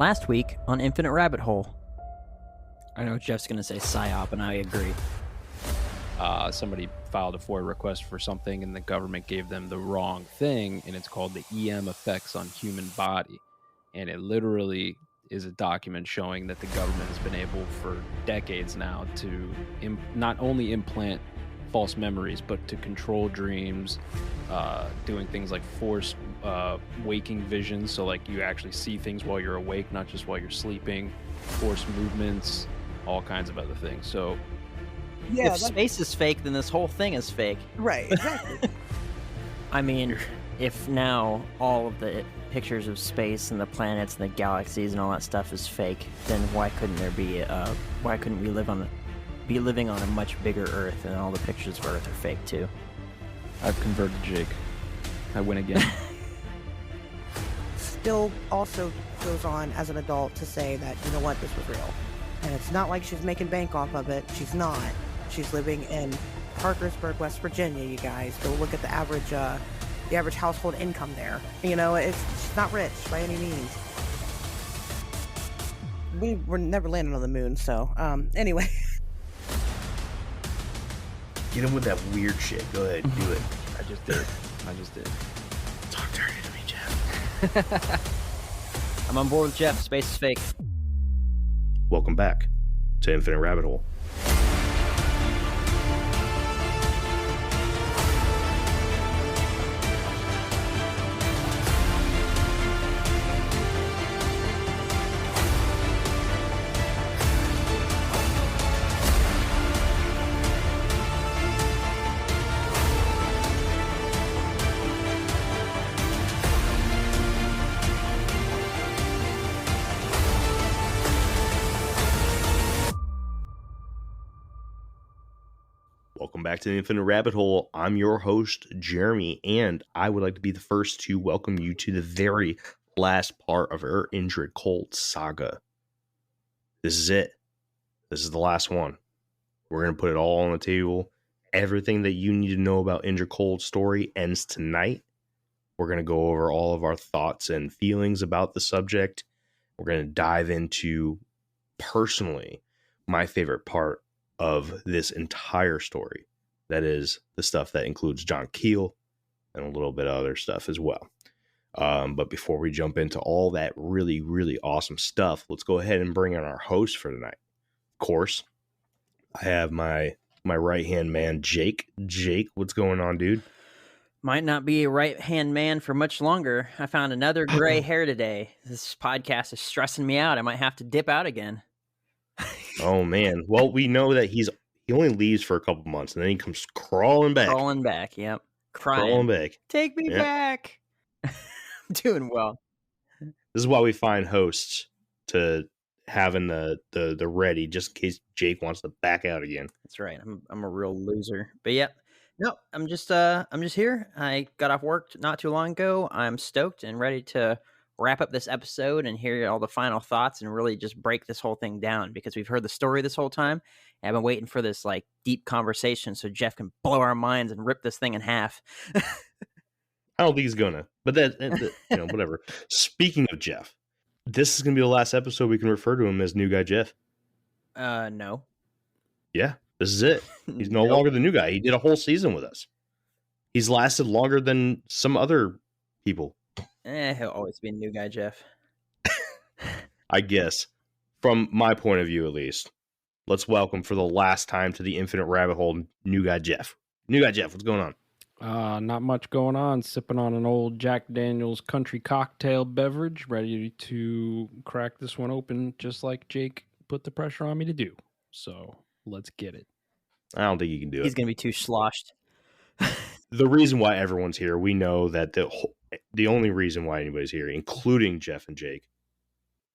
Last week on Infinite Rabbit Hole. I know Jeff's going to say PSYOP, and I agree. Somebody filed a FOIA request for something, and the government gave them the wrong thing, and it's called the EM effects on human body. And it literally is a document showing that the government has been able for decades now to not only implant false memories, but to control dreams, doing things like forced waking visions, so like you actually see things while you're awake, not just while you're sleeping, forced movements, all kinds of other things. So if space is fake, then this whole thing is fake. Right, exactly. I mean, if now all of the pictures of space and the planets and the galaxies and all that stuff is fake, then why couldn't we be living on a much bigger Earth, and all the pictures of Earth are fake too? I've converted Jake. I win again. Still also goes on as an adult to say that, you know what, this was real. And it's not like she's making bank off of it. She's not. She's living in Parkersburg, West Virginia, you guys. Go look at the average household income there. You know, she's not rich by any means. We were never landing on the moon, so anyway. Get him with that weird shit. Go ahead, do it. I just did. Talk dirty to me, Jeff. I'm on board with Jeff. Space is fake. Welcome back to Infinite Rabbit Hole. Welcome back to the Infinite Rabbit Hole. I'm your host, Jeremy, and I would like to be the first to welcome you to the very last part of our Indrid Cold saga. This is it. This is the last one. We're going to put it all on the table. Everything that you need to know about Indrid Cold's story ends tonight. We're going to go over all of our thoughts and feelings about the subject. We're going to dive into, personally, my favorite part of this entire story. That is the stuff that includes John Keel and a little bit of other stuff as well. But before we jump into all that really, really awesome stuff, let's go ahead and bring in our host for tonight. Of course, I have my right-hand man, Jake. Jake, what's going on, dude? Might not be a right-hand man for much longer. I found another gray hair today. This podcast is stressing me out. I might have to dip out again. Oh, man. Well, we know that he only leaves for a couple months, and then he comes crawling back. Crawling back, yep. Crying. Crawling back. Take me back. I'm doing well. This is why we find hosts to having the ready, just in case Jake wants to back out again. That's right. I'm a real loser. But yeah. No, I'm just here. I got off work not too long ago. I'm stoked and ready to wrap up this episode and hear all the final thoughts and really just break this whole thing down, because we've heard the story this whole time. And I've been waiting for this like deep conversation so Jeff can blow our minds and rip this thing in half. I don't think he's gonna, but that whatever. Speaking of Jeff, this is gonna be the last episode we can refer to him as New Guy Jeff. No. Yeah, this is it. He's no longer the new guy. He did a whole season with us. He's lasted longer than some other people. He'll always be a new guy, Jeff. I guess. From my point of view, at least. Let's welcome for the last time to the Infinite Rabbit Hole, New Guy Jeff. New Guy Jeff, what's going on? Not much going on. Sipping on an old Jack Daniel's country cocktail beverage, ready to crack this one open, just like Jake put the pressure on me to do. So let's get it. I don't think you can do it. He's going to be too sloshed. The reason why everyone's here, we know that the only reason why anybody's here, including Jeff and Jake,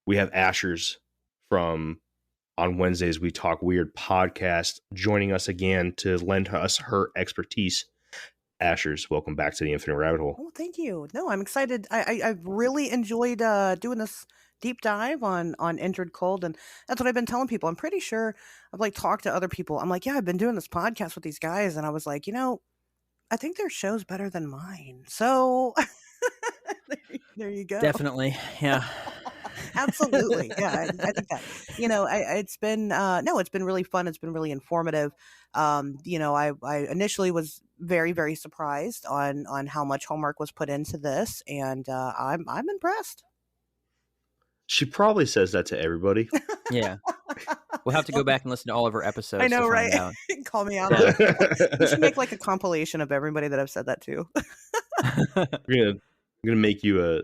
we have Asherz from On Wednesdays We Talk Weird podcast joining us again to lend us her expertise. Asherz, welcome back to the Infinite Rabbit Hole. Oh, thank you. No, I'm excited. I've really enjoyed doing this deep dive on Indrid Cold, and that's what I've been telling people. I'm pretty sure I've like talked to other people. I'm like, yeah, I've been doing this podcast with these guys, and I was like, I think their show's better than mine. So there you go. Definitely, yeah. Absolutely. Yeah, I think that, it's been, no, it's been really fun. It's been really informative. I initially was very, very surprised on how much homework was put into this, and I'm impressed. She probably says that to everybody. Yeah. We'll have to go back and listen to all of her episodes I know, to right? find out. Call me out on it. We should make like a compilation of everybody that I've said that to. I'm gonna make you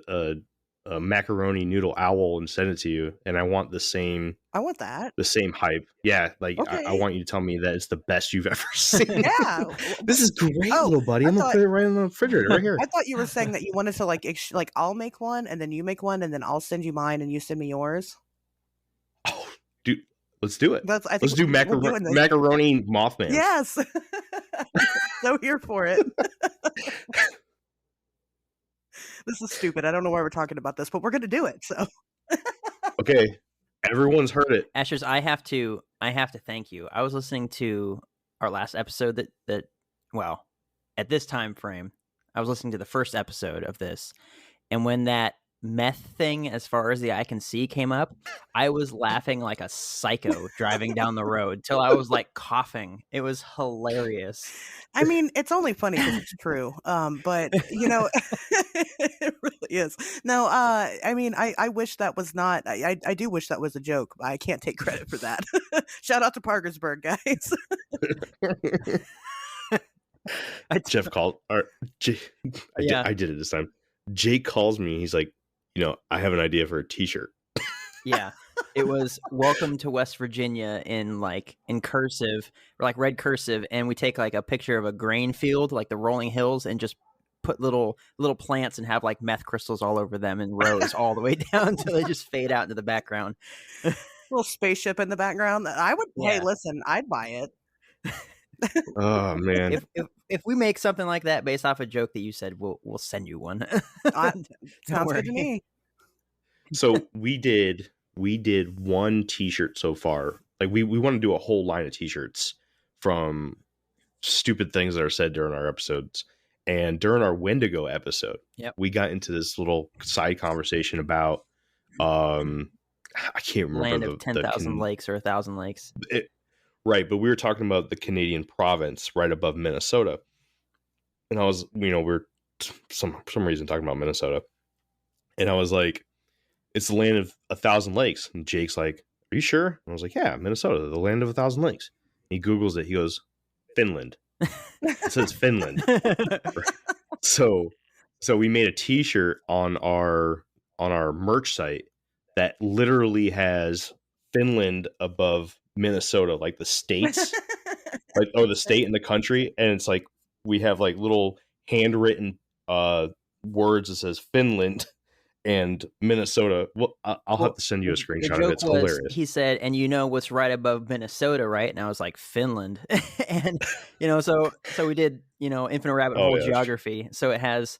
a macaroni noodle owl and send it to you, and I want the same I want that. hype. Yeah, like I Okay. want you to tell me that it's the best you've ever seen. Yeah. This is great, Oh, little buddy. I I'm gonna thought- put it right in the refrigerator, right here. I thought you were saying that you wanted to like I'll make one and then you make one and then I'll send you mine and you send me yours. Oh, dude, let's do it. I think Let's do we're doing this. macaroni Mothman. Yes. So here for it. This is stupid. I don't know why we're talking about this, but we're going to do it. So Okay, everyone's heard it. Asherz, I have to thank you. I was listening to our last episode that well, at this time frame, I was listening to the first episode of this, and when that meth thing, as far as the eye can see, came up, I was laughing like a psycho driving down the road till I was like coughing. It was hilarious. I mean, it's only funny because it's true. But it really is. No, I mean, I wish that was not. I do wish that was a joke. I can't take credit for that. Shout out to Parkersburg, guys. Jeff called. Or I did it this time. Jake calls me. He's like, I have an idea for a T-shirt. Yeah, it was "Welcome to West Virginia" in cursive, or like red cursive, and we take like a picture of a grain field, like the rolling hills, and just put little plants and have like meth crystals all over them in rows all the way down until they just fade out into the background. Little spaceship in the background. I would. Yeah. Hey, listen, I'd buy it. Oh man! If we make something like that based off a joke that you said, we'll send you one. Sounds good to me. So we did one T-shirt so far. Like we want to do a whole line of T-shirts from stupid things that are said during our episodes. And during our Wendigo episode, we got into this little side conversation about I can't remember Land of 10,000 lakes or 1,000 lakes. Right, but we were talking about the Canadian province right above Minnesota, and I was, we're some reason talking about Minnesota, and I was like, it's the land of 1,000 lakes, and Jake's like, are you sure? And I was like, yeah, Minnesota, the land of 1,000 lakes. He Googles it. He goes, Finland. It says Finland. So we made a T-shirt on our merch site that literally has Finland above Minnesota, like the states, the state and the country, and it's like we have like little handwritten words that says Finland and Minnesota. Well, I'll have to send you a screenshot of it. It's hilarious. He said, and what's right above Minnesota, right? And I was like, Finland. And so we did Infinite Rabbit Hole geography. So it has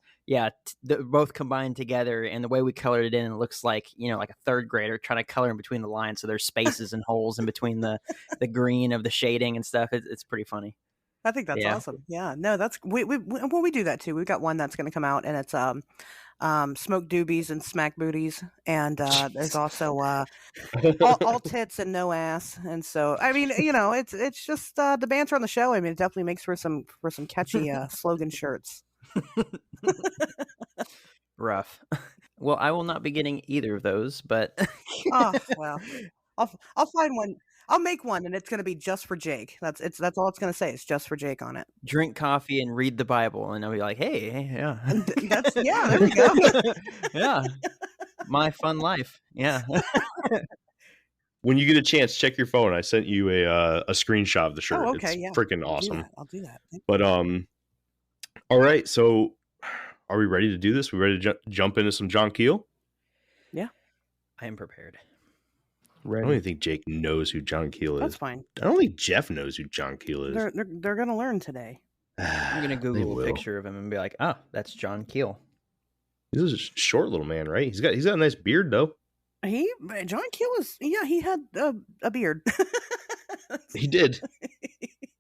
both combined together, and the way we colored it in, it looks like like a third grader trying to color in between the lines. So there's spaces and holes in between the green of the shading and stuff. It's pretty funny. I think that's awesome. Yeah, no, that's we do that too. We've got one that's going to come out, and it's smoke doobies and smack booties, and there's also all tits and no ass. And so I mean, it's just the banter on the show. I mean, it definitely makes for some catchy slogan shirts. Rough. Well, I will not be getting either of those, but oh well, I'll find one. I'll make one, and it's going to be just for Jake. That's all it's going to say. It's just for Jake on it. Drink coffee and read the Bible, and I'll be like, hey, yeah. There we go. Yeah. My fun life. Yeah. When you get a chance, check your phone. I sent you a screenshot of the shirt. Oh, okay, it's freaking awesome. I'll do that. But all right. So, are we ready to do this? We ready to jump into some John Keel? Yeah, I am prepared. Ready. I don't even think Jake knows who John Keel is. That's fine. I don't think Jeff knows who John Keel is. They're gonna learn today. I'm gonna Google a picture of him and be like, oh, that's John Keel. He's a short little man, right? He's got a nice beard though. John Keel is he had a beard. He did.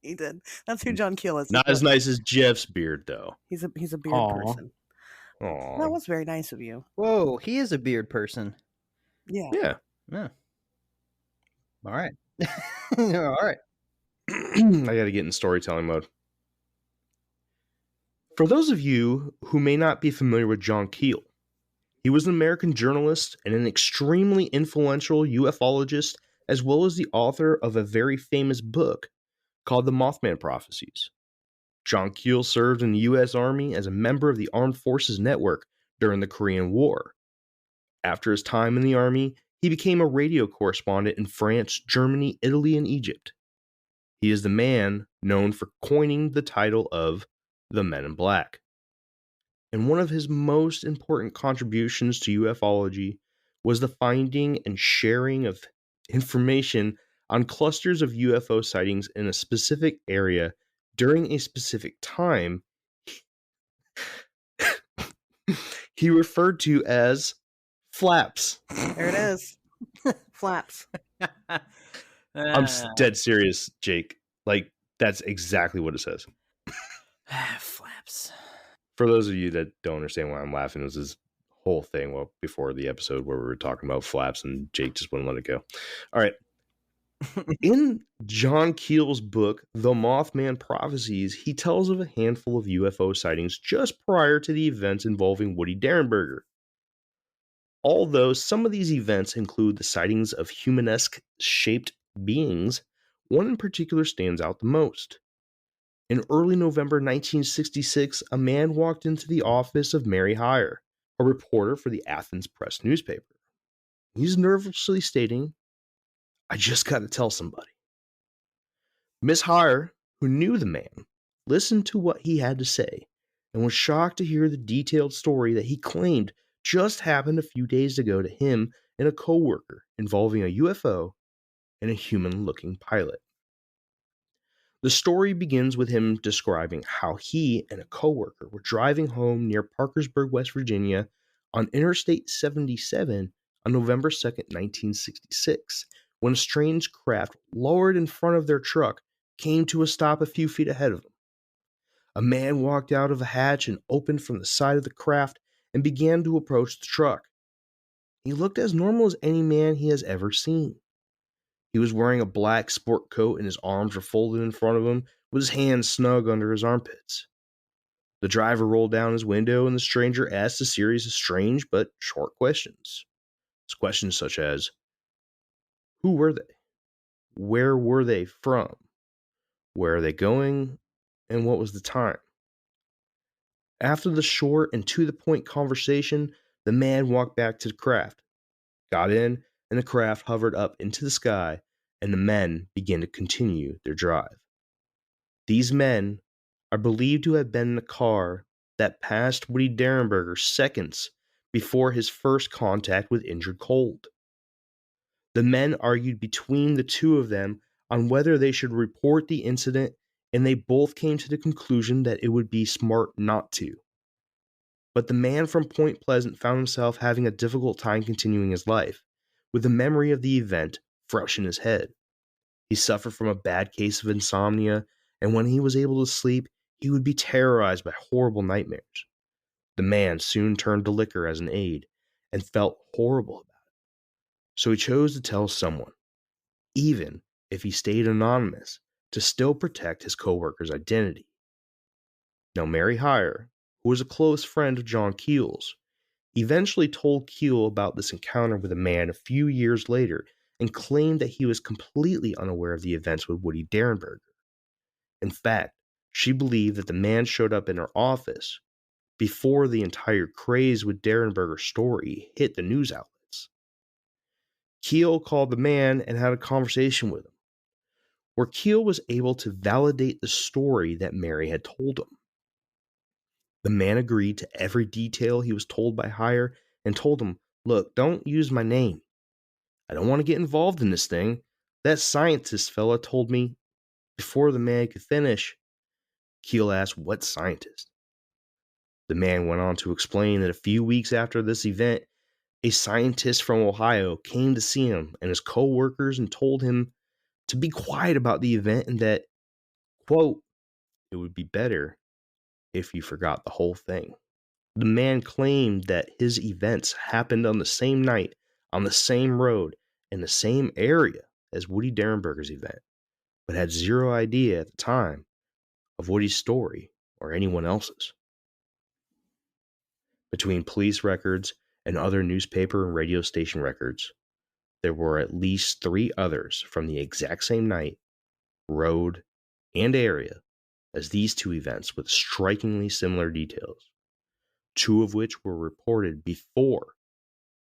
He did. That's who John Keel is. Not as nice as Jeff's beard though. He's a beard person. Aww. That was very nice of you. Whoa, he is a beard person. Yeah. Yeah. Yeah. All right. All right. I got to get in storytelling mode. For those of you who may not be familiar with John Keel, he was an American journalist and an extremely influential ufologist, as well as the author of a very famous book called The Mothman Prophecies. John Keel served in the U.S. Army as a member of the Armed Forces Network during the Korean War. After his time in the Army, he became a radio correspondent in France, Germany, Italy, and Egypt. He is the man known for coining the title of the Men in Black. And one of his most important contributions to ufology was the finding and sharing of information on clusters of UFO sightings in a specific area during a specific time he referred to as flaps. There it is. Flaps. I'm dead serious, Jake. Like, that's exactly what it says. Flaps. For those of you that don't understand why I'm laughing, it was this whole thing before the episode where we were talking about flaps and Jake just wouldn't let it go. All right. In John Keel's book, The Mothman Prophecies, he tells of a handful of UFO sightings just prior to the events involving Woody Derenberger. Although some of these events include the sightings of humanesque shaped beings, one in particular stands out the most. In early November 1966, a man walked into the office of Mary Heyer, a reporter for the Athens Press newspaper. He's nervously stating, "I just got to tell somebody." Miss Heyer, who knew the man, listened to what he had to say and was shocked to hear the detailed story that he claimed just happened a few days ago to him and a coworker involving a UFO and a human-looking pilot. The story begins with him describing how he and a coworker were driving home near Parkersburg, West Virginia on Interstate 77 on November 2nd, 1966, when a strange craft lowered in front of their truck came to a stop a few feet ahead of them. A man walked out of a hatch and opened from the side of the craft and began to approach the truck. He looked as normal as any man he has ever seen. He was wearing a black sport coat and his arms were folded in front of him with his hands snug under his armpits. The driver rolled down his window and the stranger asked a series of strange but short questions. Questions such as, who were they? Where were they from? Where are they going? And what was the time? After the short and to-the-point conversation, the man walked back to the craft, got in, and the craft hovered up into the sky, and the men began to continue their drive. These men are believed to have been in the car that passed Woody Derenberger seconds before his first contact with Indrid Cold. The men argued between the two of them on whether they should report the incident, and they both came to the conclusion that it would be smart not to. But the man from Point Pleasant found himself having a difficult time continuing his life, with the memory of the event fresh in his head. He suffered from a bad case of insomnia, and when he was able to sleep, he would be terrorized by horrible nightmares. The man soon turned to liquor as an aid, and felt horrible about it. So he chose to tell someone, even if he stayed anonymous, to still protect his coworker's identity. Now, Mary Heyer, who was a close friend of John Keel's, eventually told Keel about this encounter with a man a few years later and claimed that he was completely unaware of the events with Woody Derenberger. In fact, she believed that the man showed up in her office before the entire craze with Derenberger's story hit the news outlets. Keel called the man and had a conversation with him, where Keel was able to validate the story that Mary had told him. The man agreed to every detail he was told by Heyer and told him, "Look, don't use my name. I don't want to get involved in this thing. That scientist fella told me." Before the man could finish, Keel asked, "What scientist?" The man went on to explain that a few weeks after this event, a scientist from Ohio came to see him and his co-workers and told him to be quiet about the event and that, quote, "it would be better if you forgot the whole thing." The man claimed that his events happened on the same night on the same road in the same area as Woody Derenberger's event, but had zero idea at the time of Woody's story or anyone else's. Between police records and other newspaper and radio station records, there were at least 3 others from the exact same night, road, and area as these 2 events with strikingly similar details, 2 of which were reported before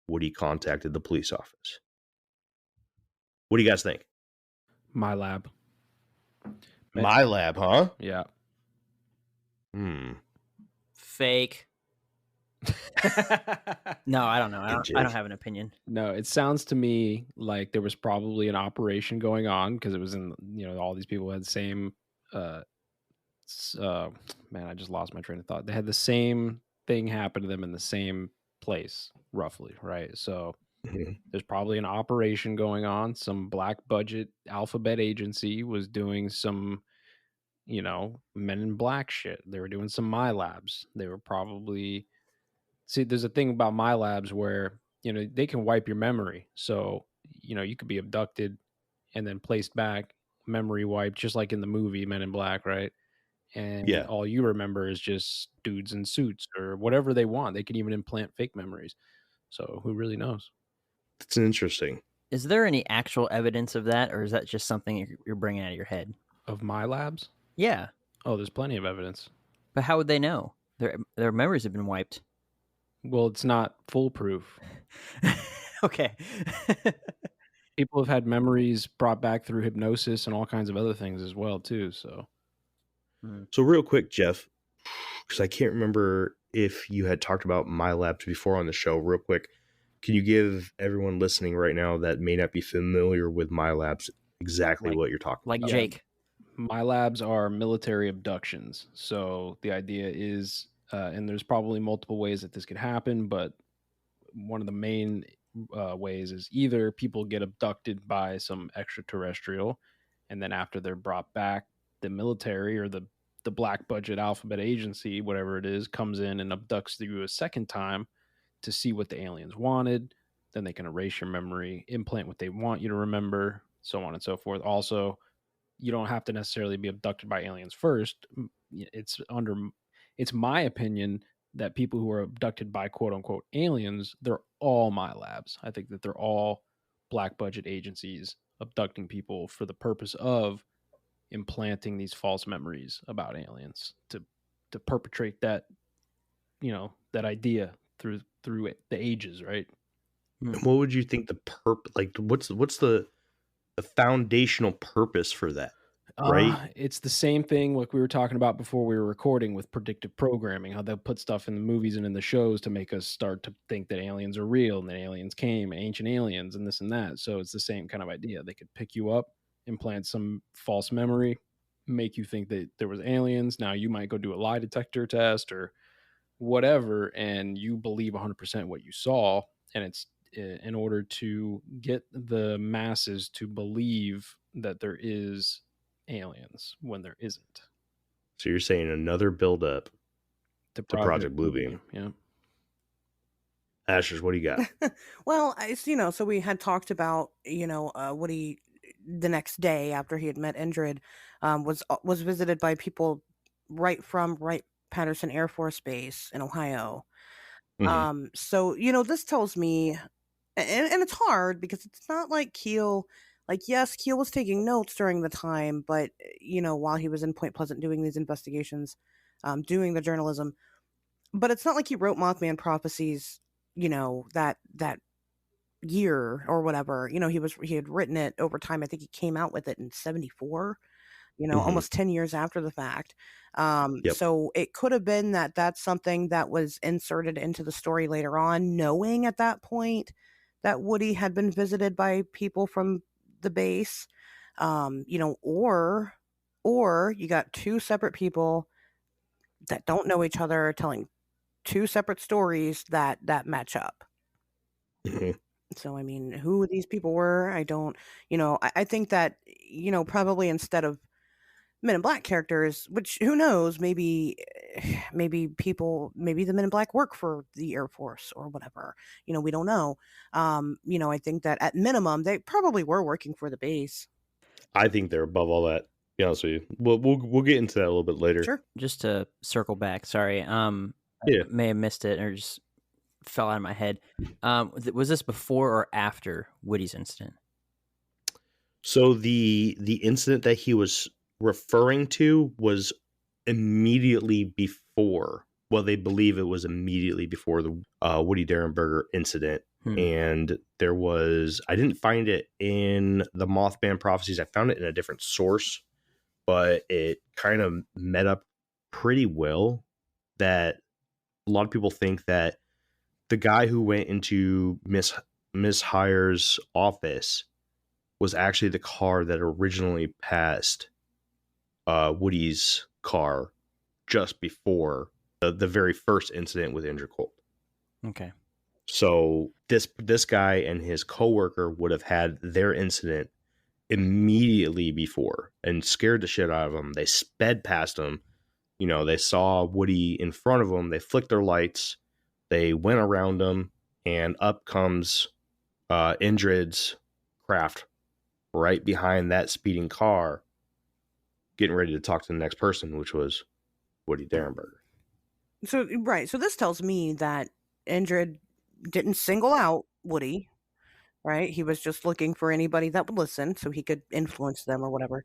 Woody contacted the police office. What do you guys think? My lab. My lab, huh? Yeah. Fake. No, I don't know. I Jake. don't have an opinion. No, it sounds to me like there was probably an operation going on because it was in, all these people had the same, man, I just lost my train of thought. They had the same thing happen to them in the same place, roughly, right? So there's probably an operation going on. Some black budget alphabet agency was doing some, men in black shit. They were doing some my labs. They were probably, see, there's a thing about my labs where, they can wipe your memory. So, you could be abducted and then placed back, memory wiped, just like in the movie Men in Black, right? And Yeah. all you remember is just dudes in suits or whatever they want. They can even implant fake memories. So who really knows? That's interesting. Is there any actual evidence of that, or is that just something you're bringing out of your head? Of my labs? Yeah. Oh, there's plenty of evidence. But how would they know? Their memories have been wiped. Well, it's not foolproof. Okay. People have had memories brought back through hypnosis and all kinds of other things as well, too. So real quick, Jeff, because I can't remember if you had talked about my labs before on the show. Real quick, can you give everyone listening right now that may not be familiar with my labs exactly what you're talking like about? Jake. My labs are military abductions. So the idea is, and there's probably multiple ways that this could happen, but one of the main ways is either people get abducted by some extraterrestrial, and then after they're brought back, the military or the black budget alphabet agency, whatever it is, comes in and abducts you a second time to see what the aliens wanted. Then they can erase your memory, implant what they want you to remember, so on and so forth. Also, you don't have to necessarily be abducted by aliens first. It's my opinion that people who are abducted by quote unquote aliens, they're all my labs. I think that they're all black budget agencies abducting people for the purpose of implanting these false memories about aliens to perpetrate that, that idea through the ages, right? And what would you think what's the foundational purpose for that? Right? It's the same thing like we were talking about before we were recording with predictive programming, how they'll put stuff in the movies and in the shows to make us start to think that aliens are real and that aliens came, ancient aliens and this and that. So it's the same kind of idea. They could pick you up, implant some false memory, make you think that there was aliens. Now you might go do a lie detector test or whatever, and you believe 100% what you saw. And it's in order to get the masses to believe that there is aliens when there isn't. So you're saying another build up to Project Bluebeam. Yeah. Asherz, what do you got? Well, it's, so we had talked about, Woody the next day after he had met Indrid, was visited by people right from Patterson Air Force Base in Ohio. So, this tells me, and it's hard because it's not like Keel, yes, Keel was taking notes during the time, but, while he was in Point Pleasant doing these investigations, doing the journalism, but it's not like he wrote Mothman Prophecies, that year or whatever. He had written it over time. I think he came out with it in 1974. Almost 10 years after the fact. So it could have been that that's something that was inserted into the story later on, knowing at that point that Woody had been visited by people from the base, or you got 2 separate people that don't know each other telling 2 separate stories that match up. So, I mean, who these people were, I don't, I think that, probably instead of Men in Black characters, which who knows, maybe maybe the Men in Black work for the Air Force or whatever. We don't know. I think that at minimum they probably were working for the base. I think they're above all that. To be honest with you, we'll get into that a little bit later. Sure. Just to circle back, sorry, I Yeah. may have missed it or just fell out of my head. Was this before or after Woody's incident? So the incident that he was referring to was immediately before. Well, they believe it was immediately before the Woody Derenberger incident. And there was, I didn't find it in the Mothman Prophecies. I found it in a different source, but it kind of met up pretty well that a lot of people think that the guy who went into Miss Hire's office was actually the car that originally passed Woody's car just before the very first incident with Indrid Colt. Okay. So this guy and his coworker would have had their incident immediately before and scared the shit out of them. They sped past him. They saw Woody in front of them. They flicked their lights. They went around him, and up comes Indrid's craft right behind that speeding car, getting ready to talk to the next person, which was Woody Derenberger. So this tells me that Indrid didn't single out Woody, right? He was just looking for anybody that would listen so he could influence them or whatever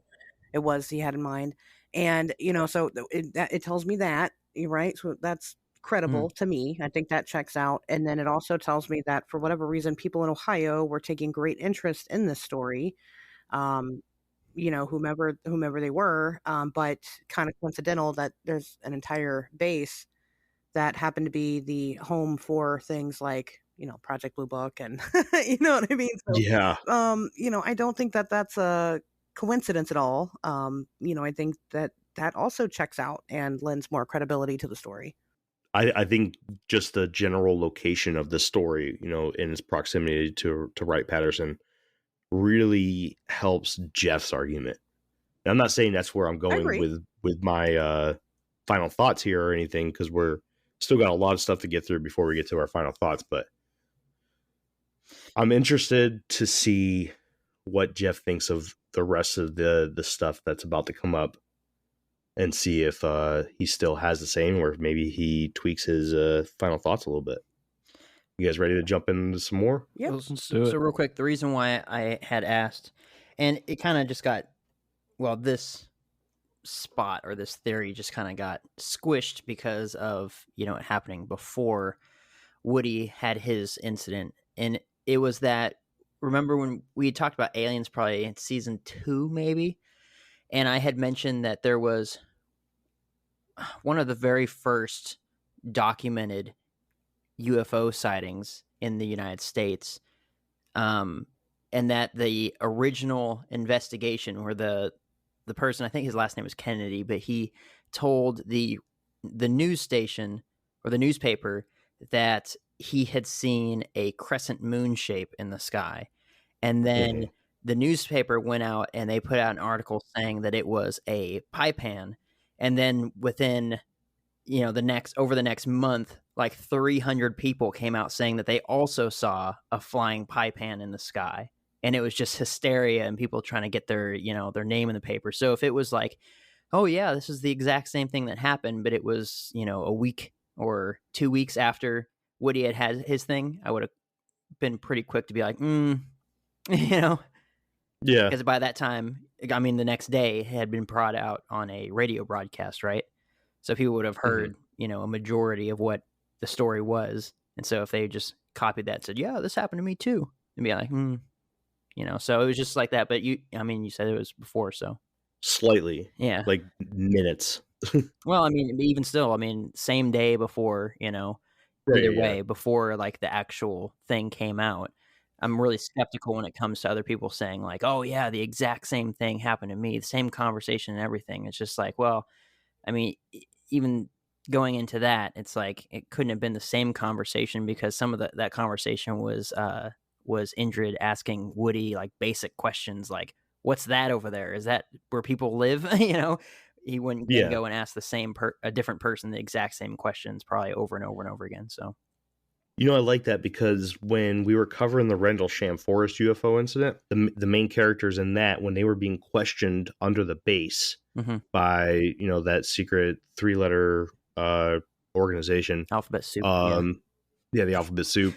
it was he had in mind. And, so it tells me that, right? So that's credible to me. I think that checks out. And then it also tells me that for whatever reason, people in Ohio were taking great interest in this story. Whomever they were, but kind of coincidental that there's an entire base that happened to be the home for things like, Project Blue Book and you know what I mean? So, Yeah. I don't think that that's a coincidence at all. I think that also checks out and lends more credibility to the story. I think just the general location of the story, in its proximity to Wright Patterson really helps Jeff's argument. And I'm not saying that's where I'm going with my final thoughts here or anything, because we're still got a lot of stuff to get through before we get to our final thoughts, but I'm interested to see what Jeff thinks of the rest of the stuff that's about to come up and see if he still has the same or if maybe he tweaks his final thoughts a little bit. You guys ready to jump into some more? Yeah. Let's do it. So real quick, the reason why I had asked, and it kind of just got, this spot or this theory just kind of got squished because of, it happening before Woody had his incident. And it was that, remember when we talked about aliens probably in season 2 maybe? And I had mentioned that there was one of the very first documented UFO sightings in the United States, and that the original investigation where the person, I think his last name was Kennedy, but he told the news station or the newspaper that he had seen a crescent moon shape in the sky. And then the newspaper went out and they put out an article saying that it was a pie pan. And then within, over the next month, like 300 people came out saying that they also saw a flying pie pan in the sky. And it was just hysteria and people trying to get their, their name in the paper. So if it was like, oh yeah, this is the exact same thing that happened, but it was, a week or 2 weeks after Woody had his thing, I would have been pretty quick to be like, Yeah. Because by that time, the next day it had been brought out on a radio broadcast, right? So people would have heard, a majority of what the story was. And so if they just copied that and said, yeah, this happened to me too, and be like, so it was just like that. But you said it was before, so. Slightly. Yeah. Like minutes. Well, even still, same day before, either way, before like the actual thing came out. I'm really skeptical when it comes to other people saying like, oh yeah, the exact same thing happened to me, the same conversation and everything. It's just like, well, even going into that, it's like, it couldn't have been the same conversation because some of that conversation was Indrid asking Woody like basic questions like, what's that over there? Is that where people live? You know, he wouldn't then Yeah. go and ask a different person the exact same questions, probably over and over and over again. So, I like that because when we were covering the Rendlesham Forest UFO incident, the main characters in that, when they were being questioned under the base mm-hmm. by, that secret 3-letter organization, Alphabet Soup. Yeah, the Alphabet Soup.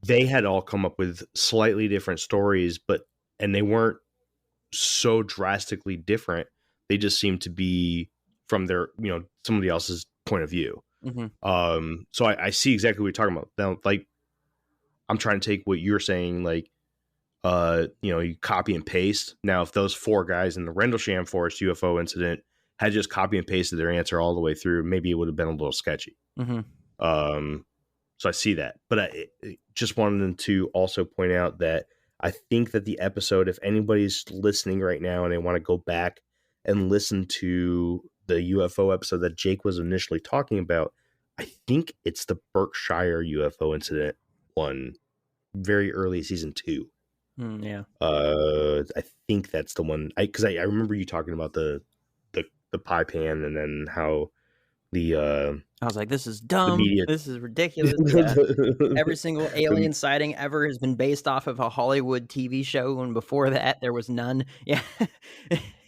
They had all come up with slightly different stories, and they weren't so drastically different. They just seemed to be from their, somebody else's point of view. Mm-hmm. So I see exactly what you're talking about. Now, like, I'm trying to take what you're saying, like, you copy and paste. Now, if those 4 guys in the Rendlesham Forest UFO incident had just copy and pasted their answer all the way through, maybe it would have been a little sketchy. Mm-hmm. So I see that, but I just wanted to also point out that I think that the episode, if anybody's listening right now and they want to go back and listen to the UFO episode that Jake was initially talking about, I think it's the Berkshire UFO incident one, very early season 2. Yeah. I think that's the one. Because I remember you talking about the pie pan, and then how I was like, this is dumb. media- This is ridiculous. Yeah. Every single alien sighting ever has been based off of a Hollywood TV show, and before that, there was none. Yeah.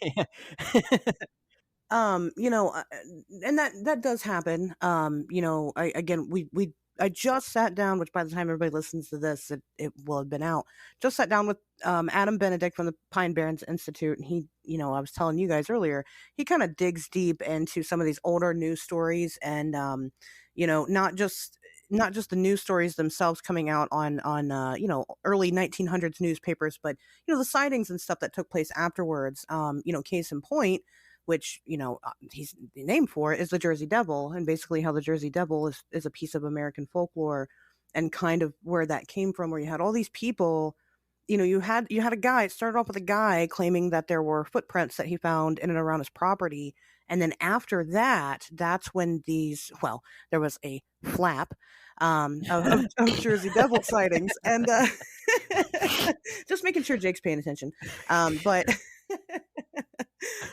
Yeah. And that does happen. I just sat down, which by the time everybody listens to this, it will have been out. Just sat down with Adam Benedict from the Pine Barrens Institute, and he, I was telling you guys earlier, he kind of digs deep into some of these older news stories, and not just the news stories themselves coming out on early 1900s newspapers, but the sightings and stuff that took place afterwards. Case in point, which he's named for, is the Jersey Devil, and basically how the Jersey Devil is a piece of American folklore, and kind of where that came from, where you had all these people. You had a guy. It started off with a guy claiming that there were footprints that he found in and around his property, and then after that, that's when there was a flap of Jersey Devil sightings, and just making sure Jake's paying attention, but.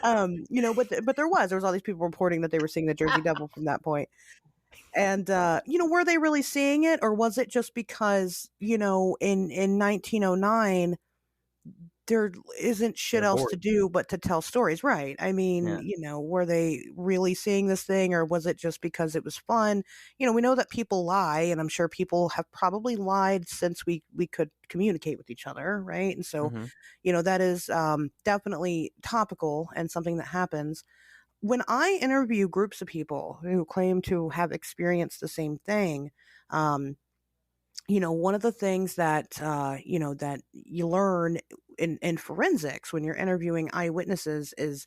But there was all these people reporting that they were seeing the Jersey Devil from that point. And were they really seeing it, or was it just because in 1909 there isn't shit else to do but to tell stories, right? I mean, were they really seeing this thing, or was it just because it was fun? We know that people lie, and I'm sure people have probably lied since we could communicate with each other, right? And so, that is definitely topical and something that happens. When I interview groups of people who claim to have experienced the same thing, one of the things that that you learn in forensics when you're interviewing eyewitnesses is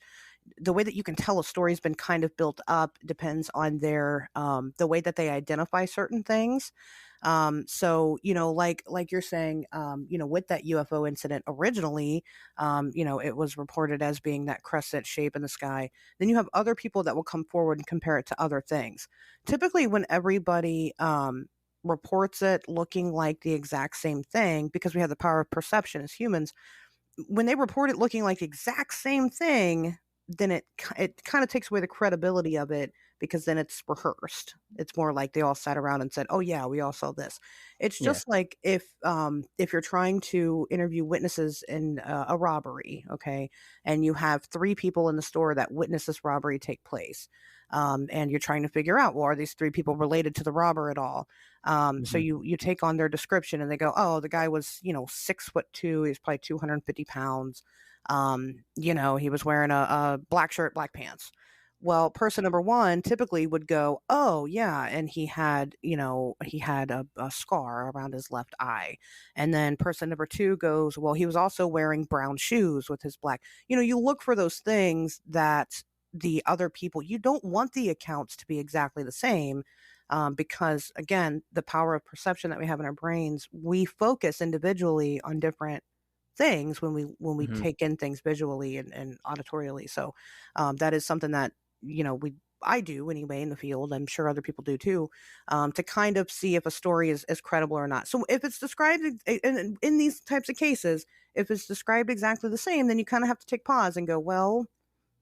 the way that you can tell a story's been kind of built up depends on their the way that they identify certain things. So like you're saying, with that UFO incident originally, it was reported as being that crescent shape in the sky. Then you have other people that will come forward and compare it to other things. Typically, when everybody reports it looking like the exact same thing, because we have the power of perception as humans, when they report it looking like the exact same thing, then it kind of takes away the credibility of it, because then it's rehearsed. It's more like they all sat around and said, oh yeah, we all saw this. It's just like if you're trying to interview witnesses in a robbery, okay, and you have 3 people in the store that witness this robbery take place, and you're trying to figure out, well, are these 3 people related to the robber at all? So you take on their description, and they go, oh, the guy was 6'2", he's probably 250 pounds. He was wearing a black shirt, black pants. Well, person number 1 typically would go, oh yeah, and he had a scar around his left eye. And then person number 2 goes, well, he was also wearing brown shoes with his black. You look for those things that the other people, you don't want the accounts to be exactly the same, because again, the power of perception that we have in our brains, we focus individually on different things when we take in things visually and auditorially. So that is something that we I do anyway in the field. I'm sure other people do too, to kind of see if a story is credible or not. So if it's described in these types of cases, if it's described exactly the same, then you kind of have to take pause and go, well,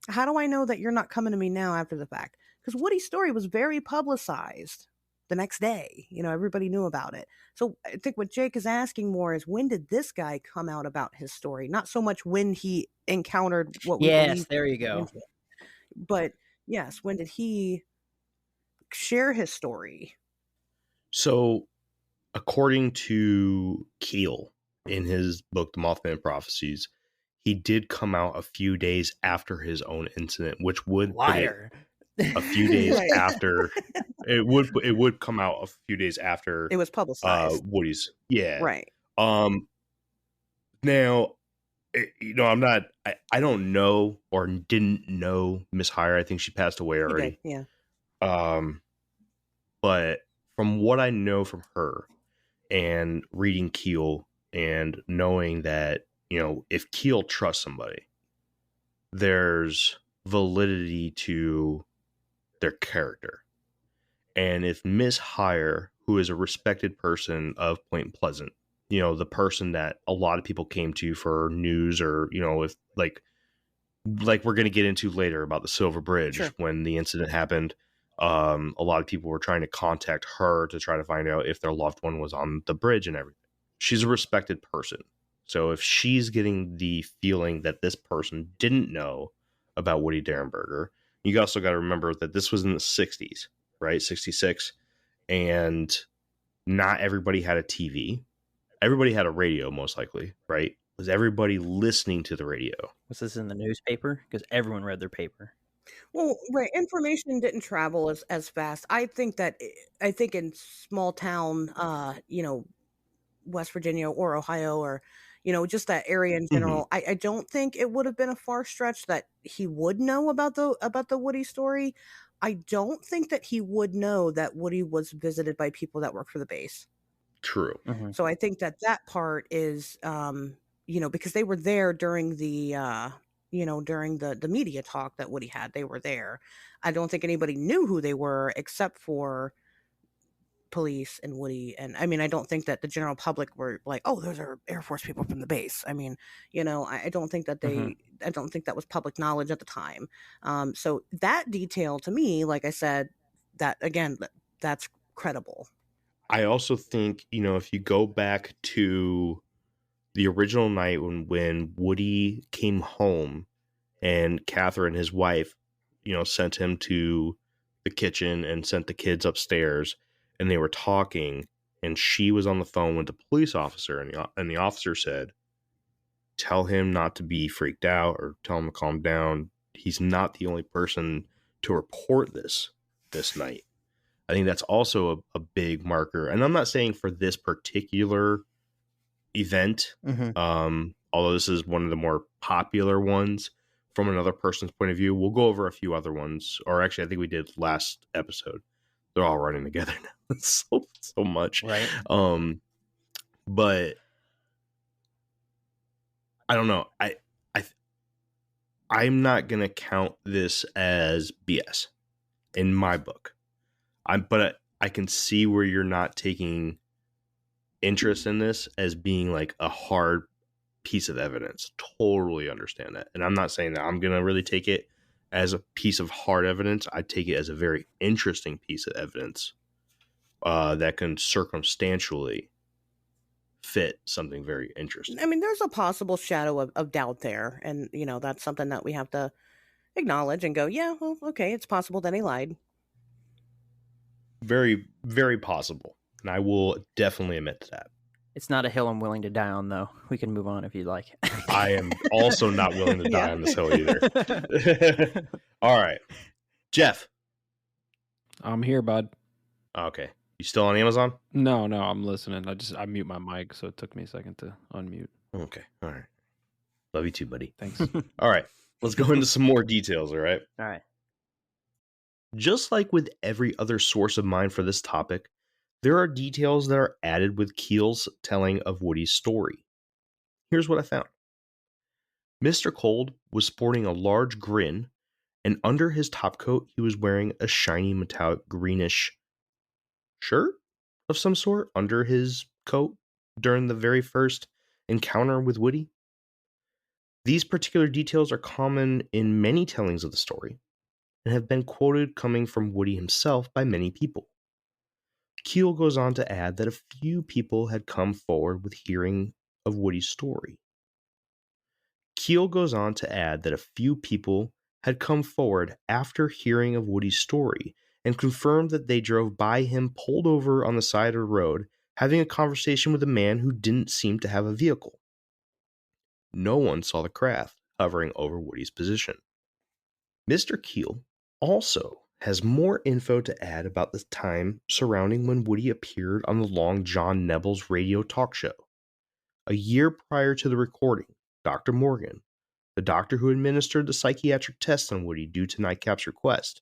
how do I know that you're not coming to me now after the fact? Because Woody's story was very publicized the next day. Everybody knew about it. So I think what Jake is asking more is, when did this guy come out about his story? Not so much when he encountered what we Yes, believe. there you go. But yes, when did he share his story? So, according to Keel in his book, The Mothman Prophecies, he did come out a few days after his own incident, which would Liar. a few days Right. after it would come out a few days after It was publicized. Woody's. Yeah. Right. Now, I don't know or didn't know Miss Hire. I think she passed away He already. did, yeah. But from what I know from her and reading Keel and knowing that, if Keel trusts somebody, there's validity to their character. And if Miss Hire, who is a respected person of Point Pleasant, the person that a lot of people came to for news, or, if like we're going to get into later about the Silver Bridge, Sure. when the incident happened, a lot of people were trying to contact her to try to find out if their loved one was on the bridge and everything. She's a respected person. So if she's getting the feeling that this person didn't know about Woody Derenberger, you also got to remember that this was in the 60s, right? 66. And not everybody had a TV. Everybody had a radio, most likely, right? Was everybody listening to the radio? Was this in the newspaper? Because everyone read their paper. Well, right. Information didn't travel as fast. I think in small town, West Virginia or Ohio, or, just that area in general, I don't think it would have been a far stretch that he would know about the Woody story. I don't think that he would know that Woody was visited by people that work for the base. True. Mhm. So I think that part is, because they were there during the, during the media talk that Woody had. They were there. I don't think anybody knew who they were except for police and Woody. And I mean, I don't think that the general public were like, oh, those are Air Force people from the base. I mean, I don't think that I don't think that was public knowledge at the time. So that detail to me, like I said, that again, that's credible. I also think, if you go back to the original night when Woody came home and Catherine, his wife, sent him to the kitchen and sent the kids upstairs, and they were talking, and she was on the phone with the police officer, and the officer said, tell him not to be freaked out, or tell him to calm down. He's not the only person to report this night. I think that's also a big marker. And I'm not saying for this particular event, although this is one of the more popular ones from another person's point of view. We'll go over a few other ones, or actually I think we did last episode. They're all running together now. so much. Right. But I don't know. I'm not going to count this as BS in my book. But I can see where you're not taking interest in this as being like a hard piece of evidence. Totally understand that. And I'm not saying that I'm going to really take it as a piece of hard evidence. I take it as a very interesting piece of evidence that can circumstantially fit something very interesting. I mean, there's a possible shadow of doubt there. And, that's something that we have to acknowledge and go, yeah, well, okay, it's possible that he lied. Very, very possible. And I will definitely admit to that. It's not a hill I'm willing to die on, though. We can move on if you'd like. I am also not willing to die on this hill either. All right. Jeff. I'm here, bud. Okay. You still on Amazon? No, I'm listening. I mute my mic, so it took me a second to unmute. Okay. All right. Love you too, buddy. Thanks. All right. Let's go into some more details, all right? All right. Just like with every other source of mine for this topic, there are details that are added with Keel's telling of Woody's story. Here's what I found. Mr. Cold was sporting a large grin and under his topcoat he was wearing a shiny metallic greenish shirt of some sort under his coat during the very first encounter with Woody. These particular details are common in many tellings of the story and have been quoted coming from Woody himself by many people. Keel goes on to add that a few people had come forward with hearing of Woody's story. Keel goes on to add that a few people had come forward after hearing of Woody's story and confirmed that they drove by him pulled over on the side of the road having a conversation with a man who didn't seem to have a vehicle. No one saw the craft hovering over Woody's position. Mr. Keel also has more info to add about the time surrounding when Woody appeared on the Long John Nebel's radio talk show. A year prior to the recording, Dr. Morgan, the doctor who administered the psychiatric test on Woody due to Nightcap's request,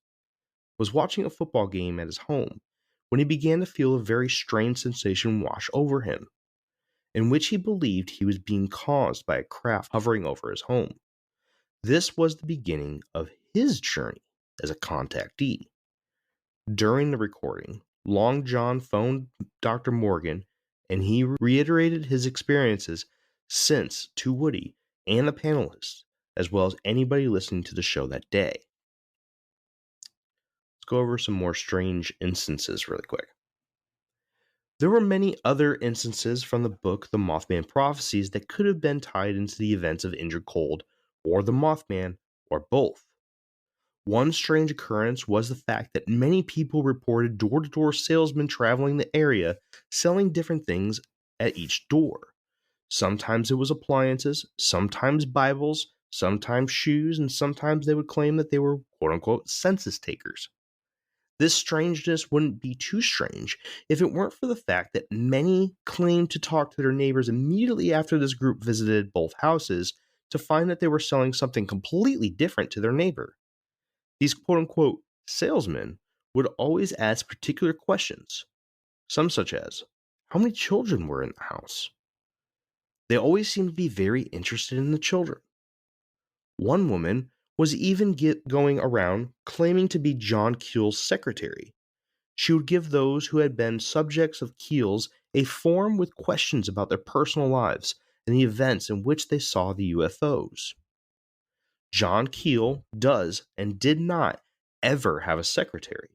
was watching a football game at his home when he began to feel a very strange sensation wash over him, in which he believed he was being caused by a craft hovering over his home. This was the beginning of his journey as a contactee. During the recording, Long John phoned Dr. Morgan and he reiterated his experiences since to Woody and the panelists, as well as anybody listening to the show that day. Let's go over some more strange instances really quick. There were many other instances from the book The Mothman Prophecies that could have been tied into the events of Indrid Cold or the Mothman, or both. One strange occurrence was the fact that many people reported door-to-door salesmen traveling the area selling different things at each door. Sometimes it was appliances, sometimes Bibles, sometimes shoes, and sometimes they would claim that they were quote-unquote census takers. This strangeness wouldn't be too strange if it weren't for the fact that many claimed to talk to their neighbors immediately after this group visited both houses to find that they were selling something completely different to their neighbor. These quote-unquote salesmen would always ask particular questions, some such as, how many children were in the house? They always seemed to be very interested in the children. One woman was even going around claiming to be John Keel's secretary. She would give those who had been subjects of Keel's a form with questions about their personal lives and the events in which they saw the UFOs. John Keel does and did not ever have a secretary.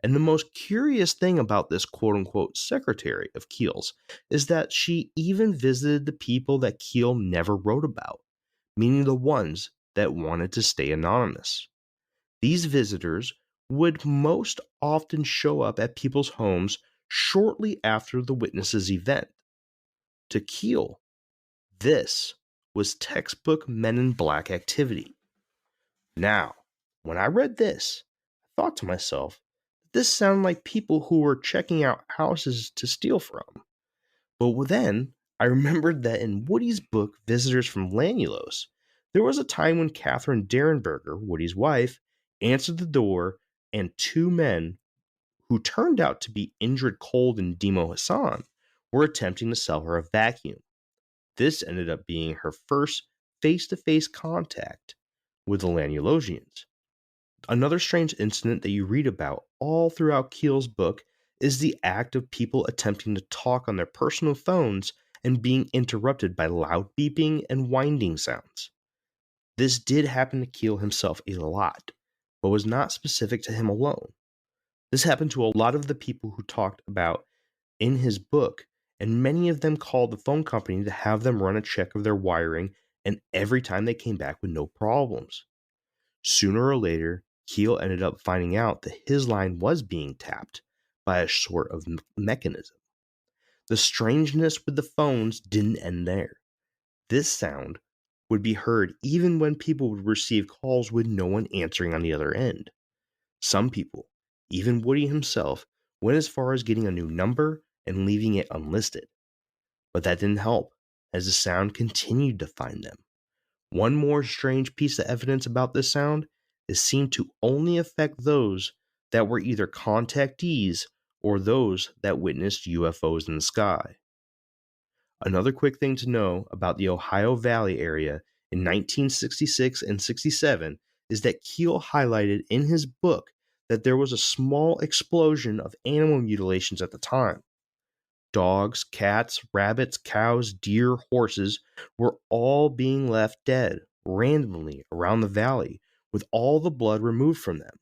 And the most curious thing about this quote-unquote secretary of Keel's is that she even visited the people that Keel never wrote about, meaning the ones that wanted to stay anonymous. These visitors would most often show up at people's homes shortly after the witness's event. To Keel, this was textbook Men in Black activity. Now, when I read this, I thought to myself, this sounded like people who were checking out houses to steal from. But then, I remembered that in Woody's book, Visitors from Lanulos, there was a time when Catherine Derenberger, Woody's wife, answered the door and two men, who turned out to be Indrid Cold and Demo Hassan, were attempting to sell her a vacuum. This ended up being her first face-to-face contact with the Lanulosians. Another strange incident that you read about all throughout Keel's book is the act of people attempting to talk on their personal phones and being interrupted by loud beeping and winding sounds. This did happen to Keel himself a lot, but was not specific to him alone. This happened to a lot of the people who talked about in his book, and many of them called the phone company to have them run a check of their wiring, and every time they came back with no problems. Sooner or later, Keel ended up finding out that his line was being tapped by a sort of mechanism. The strangeness with the phones didn't end there. This sound would be heard even when people would receive calls with no one answering on the other end. Some people, even Woody himself, went as far as getting a new number and leaving it unlisted. But that didn't help, as the sound continued to find them. One more strange piece of evidence about this sound is seen to only affect those that were either contactees or those that witnessed UFOs in the sky. Another quick thing to know about the Ohio Valley area in 1966 and 67 is that Keel highlighted in his book that there was a small explosion of animal mutilations at the time. Dogs, cats, rabbits, cows, deer, horses were all being left dead randomly around the valley with all the blood removed from them.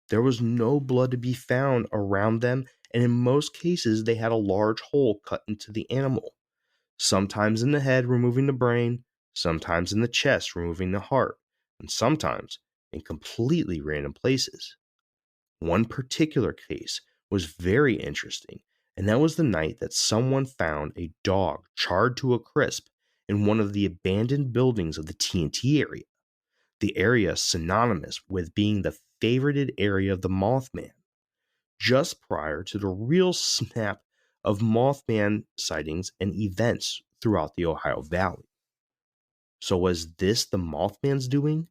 There was no blood to be found around them, and in most cases, they had a large hole cut into the animal, sometimes in the head, removing the brain, sometimes in the chest, removing the heart, and sometimes in completely random places. One particular case was very interesting, and that was the night that someone found a dog charred to a crisp in one of the abandoned buildings of the TNT area, the area synonymous with being the favorited area of the Mothman, just prior to the real snap of Mothman sightings and events throughout the Ohio Valley. So was this the Mothman's doing?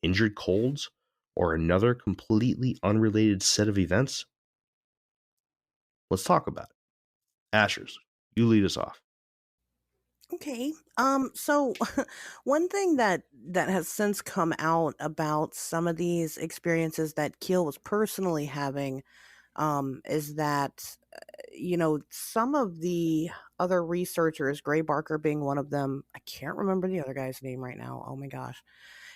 Indrid Cold's? Or another completely unrelated set of events? Let's talk about it. Asherz, you lead us off. Okay. So one thing that has since come out about some of these experiences that Keel was personally having, is that some of the other researchers, Gray Barker being one of them, I can't remember the other guy's name right now. Oh my gosh.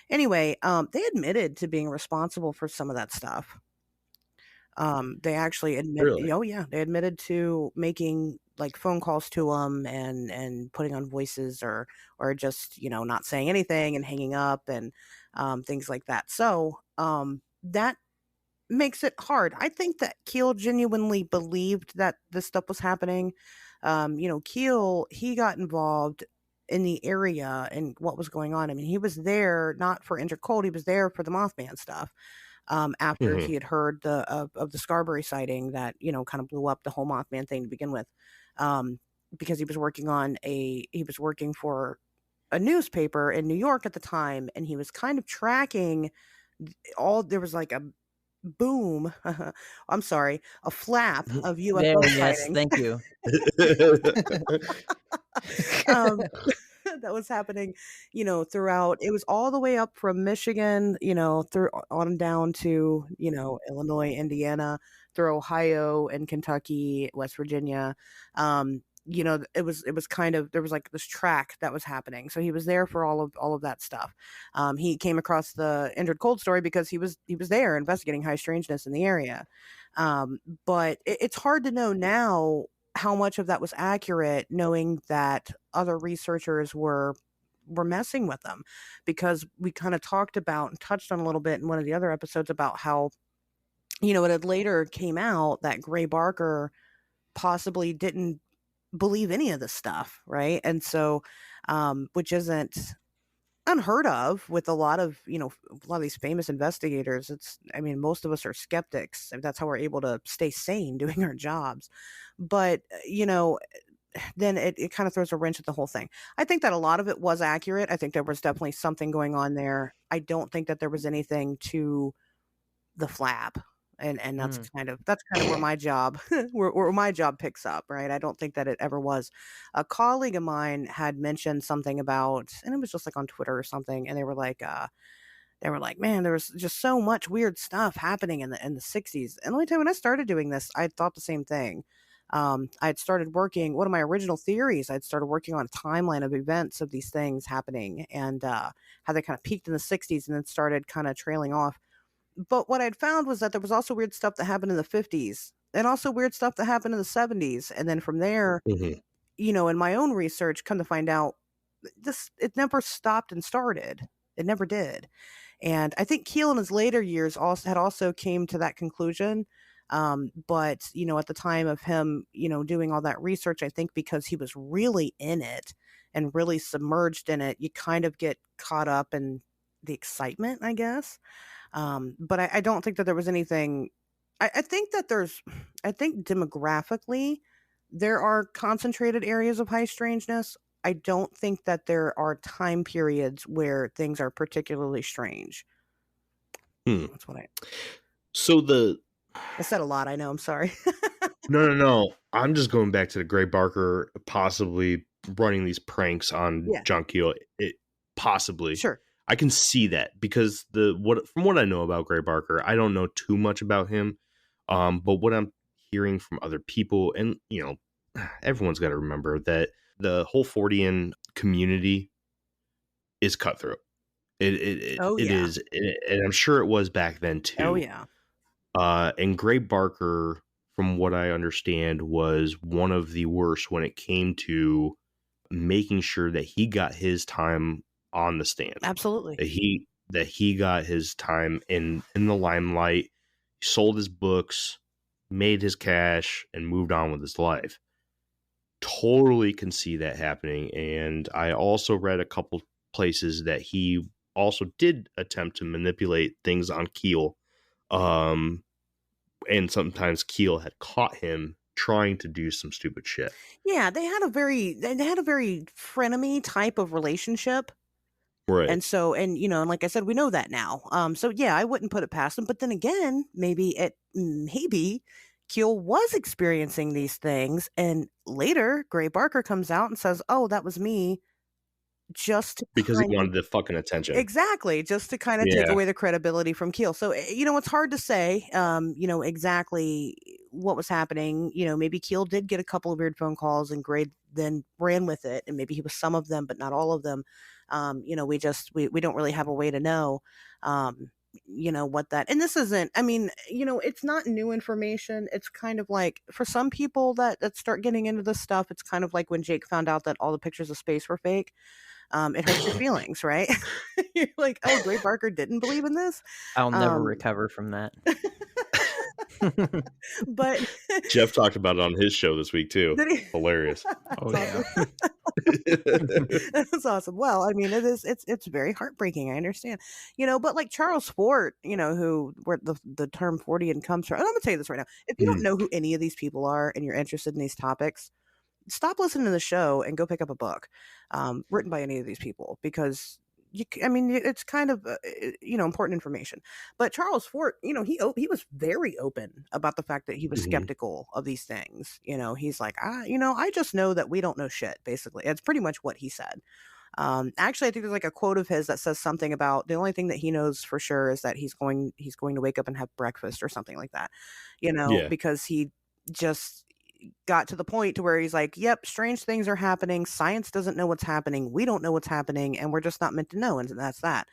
Anyway, they admitted to being responsible for some of that stuff. They actually Really? oh yeah, they admitted to making like phone calls to him and putting on voices or just not saying anything and hanging up and things like that. So that makes it hard. I think that Keel genuinely believed that this stuff was happening. Keel, he got involved in the area and what was going on. I mean, he was there not for Indrid Cold, he was there for the Mothman stuff. After Mm-hmm. he had heard of the Scarberry sighting that kind of blew up the whole Mothman thing to begin with, because he was working for a newspaper in New York at the time, and he was kind of tracking there was like a boom, I'm sorry, a flap of There, UFO yes, sightings. thank you. um, that was happening, throughout. It was all the way up from Michigan, through on down to, Illinois, Indiana, through Ohio and Kentucky, West Virginia. It was kind of, there was like this track that was happening. So he was there for all of that stuff. He came across the Indrid Cold story because he was there investigating high strangeness in the area. But it's hard to know now how much of that was accurate, knowing that other researchers were messing with them, because we kind of talked about and touched on a little bit in one of the other episodes about how it had later came out that Gray Barker possibly didn't believe any of this stuff, right? And so which isn't unheard of with a lot of these famous investigators. I mean, most of us are skeptics, and that's how we're able to stay sane doing our jobs. But then it kind of throws a wrench at the whole thing. I think that a lot of it was accurate. I think there was definitely something going on there. I don't think that there was anything to the flap. And that's Mm. kind of where my job where my job picks up, right? I don't think that it ever was. A colleague of mine had mentioned something about, and it was just like on Twitter or something, and they were like, man, there was just so much weird stuff happening in the 60s. And the only time when I started doing this, I thought the same thing. I'd started working, one of my original theories, I'd started working on a timeline of events of these things happening, and how they kind of peaked in the 60s and then started kind of trailing off. But what I'd found was that there was also weird stuff that happened in the 50s and also weird stuff that happened in the 70s. And then from there, Mm-hmm. in my own research, come to find out it never stopped and started. It never did. And I think Keel in his later years also came to that conclusion. But at the time of him, doing all that research, I think because he was really in it and really submerged in it, you kind of get caught up in the excitement, I guess. But I don't think that there was anything. I think that I think demographically, there are concentrated areas of high strangeness. I don't think that there are time periods where things are particularly strange. Hmm. That's what So I said a lot. I know. I'm sorry. no. I'm just going back to the Gray Barker possibly running these pranks on Yeah, John Keel. It possibly. sure. I can see that because from what I know about Gray Barker, I don't know too much about him. But what I'm hearing from other people, and everyone's got to remember that the whole Fortean community is cutthroat. Oh It yeah. is, and I'm sure it was back then Oh too. yeah. And Gray Barker, from what I understand, was one of the worst when it came to making sure that he got his time on the stand, Absolutely. that he got his time in the limelight, sold his books, made his cash, and moved on with his life. Totally can see that happening. And I also read a couple places that he also did attempt to manipulate things on Keel. And sometimes Keel had caught him trying to do some stupid shit. Yeah, they had a very frenemy type of relationship. Right. And so, and like I said, we know that now. So yeah, I wouldn't put it past them. But then again, maybe Keel was experiencing these things, and later Gray Barker comes out and says, "Oh, that was me," just to Because he kind of wanted the fucking attention. exactly, just to kind of take Yeah. away the credibility from Keel. So it's hard to say, exactly what was happening. Maybe Keel did get a couple of weird phone calls, and Gray then ran with it, and maybe he was some of them, but not all of them. We don't really have a way to know. What that, and this isn't, it's not new information. It's kind of like for some people that start getting into this stuff, it's kind of like when Jake found out that all the pictures of space were fake. It hurts your feelings, right? You're like, oh, Gray Barker didn't believe in this. I'll never recover from that. But Jeff talked about it on his show this week too. Hilarious. Oh yeah. That's awesome. Well, it's very heartbreaking. I understand, but like Charles Fort, where the term Fortean comes from. And I'm gonna tell you this right now: if you don't know who any of these people are and you're interested in these topics, stop listening to the show and go pick up a book written by any of these people, because it's kind of important information. But Charles Fort, he was very open about the fact that he was skeptical of these things. He's like, I just know that we don't know shit. Basically, it's pretty much what he said. Actually, I think there's like a quote of his that says something about the only thing that he knows for sure is that he's going to wake up and have breakfast or something like that. Yeah. Because he just got to the point to where he's like, yep, strange things are happening. Science doesn't know what's happening. We don't know what's happening, and we're just not meant to know. And that's that.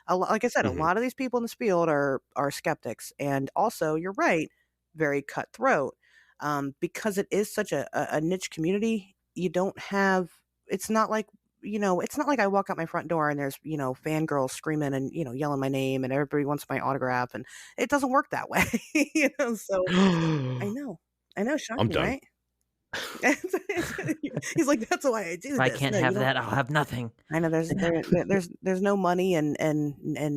Like I said, a lot of these people in this field are skeptics. And also, you're right, very cutthroat. Because it is such a niche community, you don't have, it's not like, it's not like I walk out my front door and there's, fangirls screaming and, yelling my name and everybody wants my autograph. And it doesn't work that way. So I know, shocking, I'm done. right? He's like, that's why I do If this. I can't have that, I'll have nothing. I know there's no money and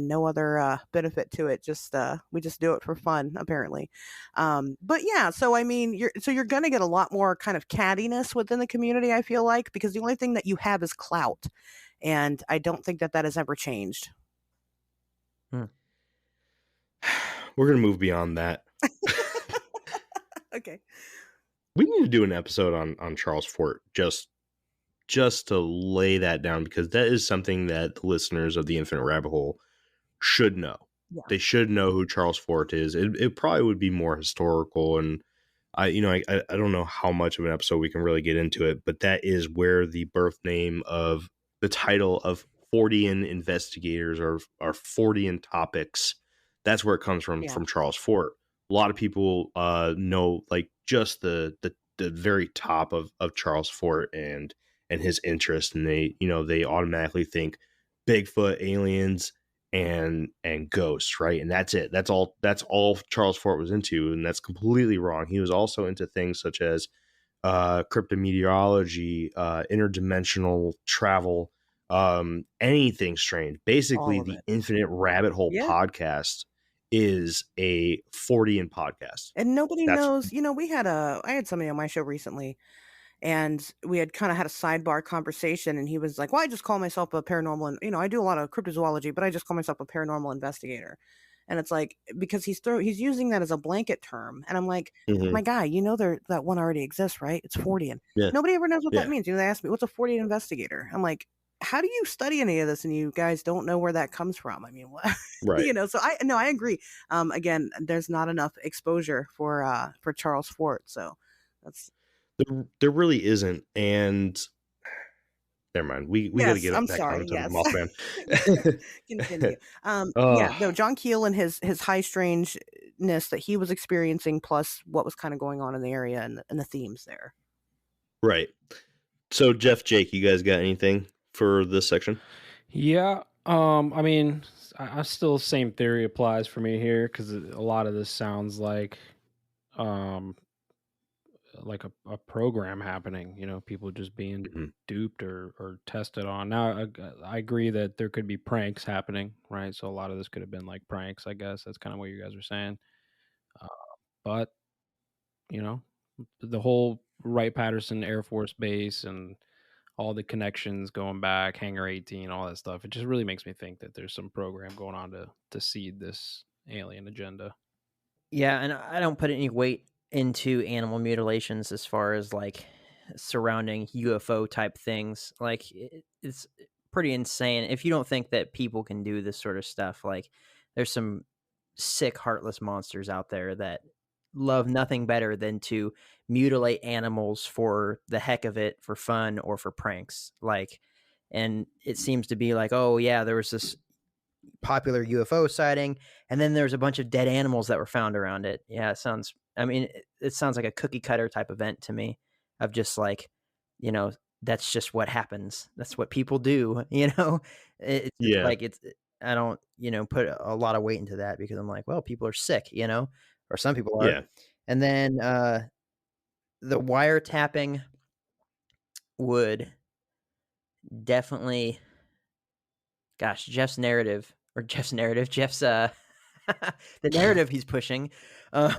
no other benefit to it. Just we just do it for fun, apparently. But yeah, so you're gonna get a lot more kind of cattiness within the community, I feel like, because the only thing that you have is clout, and I don't think that has ever changed. We're gonna move beyond that. Okay. We need to do an episode on Charles Fort just to lay that down, because that is something that the listeners of the Infinite Rabbit Hole should know. Yeah. They should know who Charles Fort is. It probably would be more historical, and I don't know how much of an episode we can really get into it, but that is where the birth name of the title of Fortean investigators or Fortean topics, that's where it comes from Charles Fort. A lot of people know like just the very top of Charles Fort and his interest, and they automatically think Bigfoot, aliens, and ghosts, right? And that's it. That's all Charles Fort was into, and that's completely wrong. He was also into things such as cryptometeorology, interdimensional travel, anything strange. Basically, the Infinite Rabbit Hole podcast is a Fortean podcast. And nobody knows, I had somebody on my show recently, and we had kind of had a sidebar conversation, and he was like, well, I just call myself a paranormal, and I do a lot of cryptozoology, but I just call myself a paranormal investigator. And it's like, because he's using that as a blanket term. And I'm like, my guy, that one already exists, right? It's Fortean. Yeah. Nobody ever knows what that means. They ask me, what's a Fortean investigator? I'm like, how do you study any of this and you guys don't know where that comes from? I mean, what, Right. so I agree. Again, there's not enough exposure for Charles Fort. So that's, There really isn't. And never mind. We got to yes, get I'm back sorry. onto the Yes. Mothman. Continue. uh, Yeah, no, John Keel and his high strangeness that he was experiencing, plus what was kind of going on in the area and the themes there. right. So Jeff, Jake, you guys got anything for this section? Yeah. I mean, I still same theory applies for me here because a lot of this sounds um, like a program happening. You know, people just being Mhm. duped or tested on. Now, I agree that there could be pranks happening, right? So a lot of this could have been like pranks. I guess that's kind of what you guys are saying. Uh, but you know, the whole Wright Patterson Air Force Base and all the connections going back, Hangar 18, all that stuff. It just really makes me think that there's some program going on to seed this alien agenda. Yeah, and I don't put any weight into animal mutilations as far as like surrounding UFO type things. Like it's pretty insane. If you don't think that people can do this sort of stuff, like there's some sick, heartless monsters out there that love nothing better than to mutilate animals for the heck of it, for fun or for pranks. Like, and it seems to be like, oh yeah, there was this popular UFO sighting, and then there's a bunch of dead animals that were found around it. Yeah, it sounds. I mean, it sounds like a cookie cutter type event to me, of just like, you know, that's just what happens. That's what people do. You know, it's just Yeah. like it's. I don't, put a lot of weight into that because I'm like, well, people are sick, or some people are, Yeah. and then the wiretapping would definitely. Gosh, Jeff's narrative Jeff's the narrative he's pushing, uh,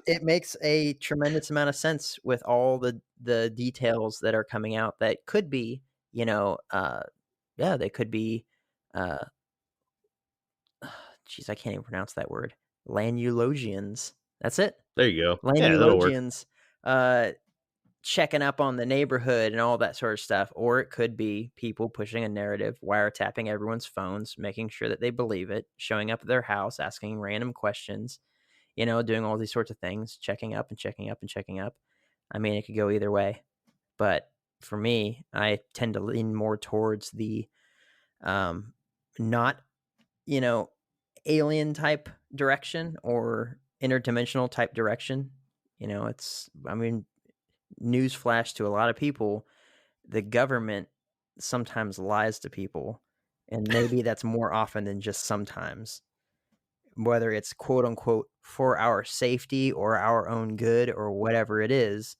it makes a tremendous amount of sense with all the details that are coming out that could be, yeah, they could be, uh, geez, I can't even pronounce that word. Lanulogians. That's it. There you go. Yeah, that'll work. Lanulogians, checking up on the neighborhood and all that sort of stuff. Or it could be people pushing a narrative, wiretapping everyone's phones, making sure that they believe it, showing up at their house, asking random questions, doing all these sorts of things, checking up and checking up and checking up. I mean, it could go either way. But for me, I tend to lean more towards the not, alien type direction or interdimensional type direction. I mean, newsflash to a lot of people, the government sometimes lies to people, and maybe that's more often than just sometimes. Whether it's quote unquote for our safety or our own good or whatever it is,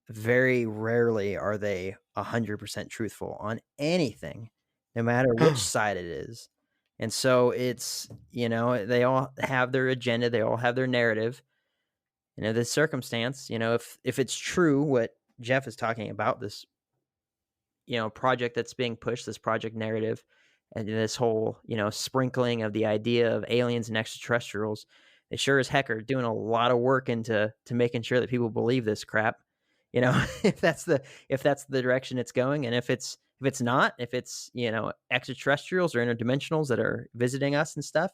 very rarely are they 100% truthful on anything, no matter which side it is. And so it's, they all have their agenda, they all have their narrative. The circumstance, if it's true what Jeff is talking about, this, project that's being pushed, this project narrative, and this whole, sprinkling of the idea of aliens and extraterrestrials, they sure as heck are doing a lot of work into making sure that people believe this crap. If that's the direction it's going, and if it's not, if it's, extraterrestrials or interdimensionals that are visiting us and stuff,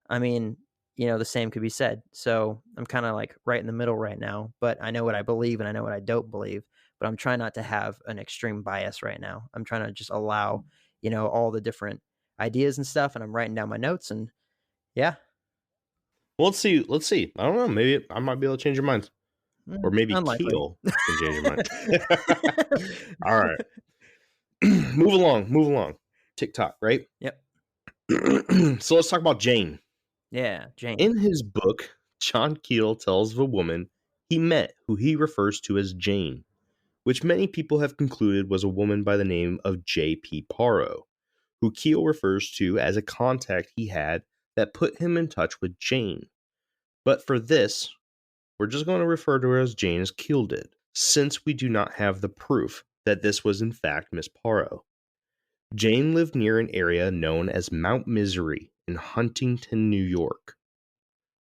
I mean, the same could be said. So I'm kind of like right in the middle right now, but I know what I believe and I know what I don't believe, but I'm trying not to have an extreme bias right now. I'm trying to just allow, all the different ideas and stuff. And I'm writing down my notes, and yeah. Well, let's see. Let's see. I don't know. Maybe I might be able to change your mind. Or maybe Unlikely. Keel can change your mind. All right. Move along. TikTok, right? Yep. So let's talk about Jane. Yeah, Jane. In his book, John Keel tells of a woman he met who he refers to as Jane, which many people have concluded was a woman by the name of J.P. Paro, who Keel refers to as a contact he had that put him in touch with Jane. But for this, we're just going to refer to her as Jane as Keel did, since we do not have the proof that this was in fact Miss Paro. Jane lived near an area known as Mount Misery in Huntington, New York.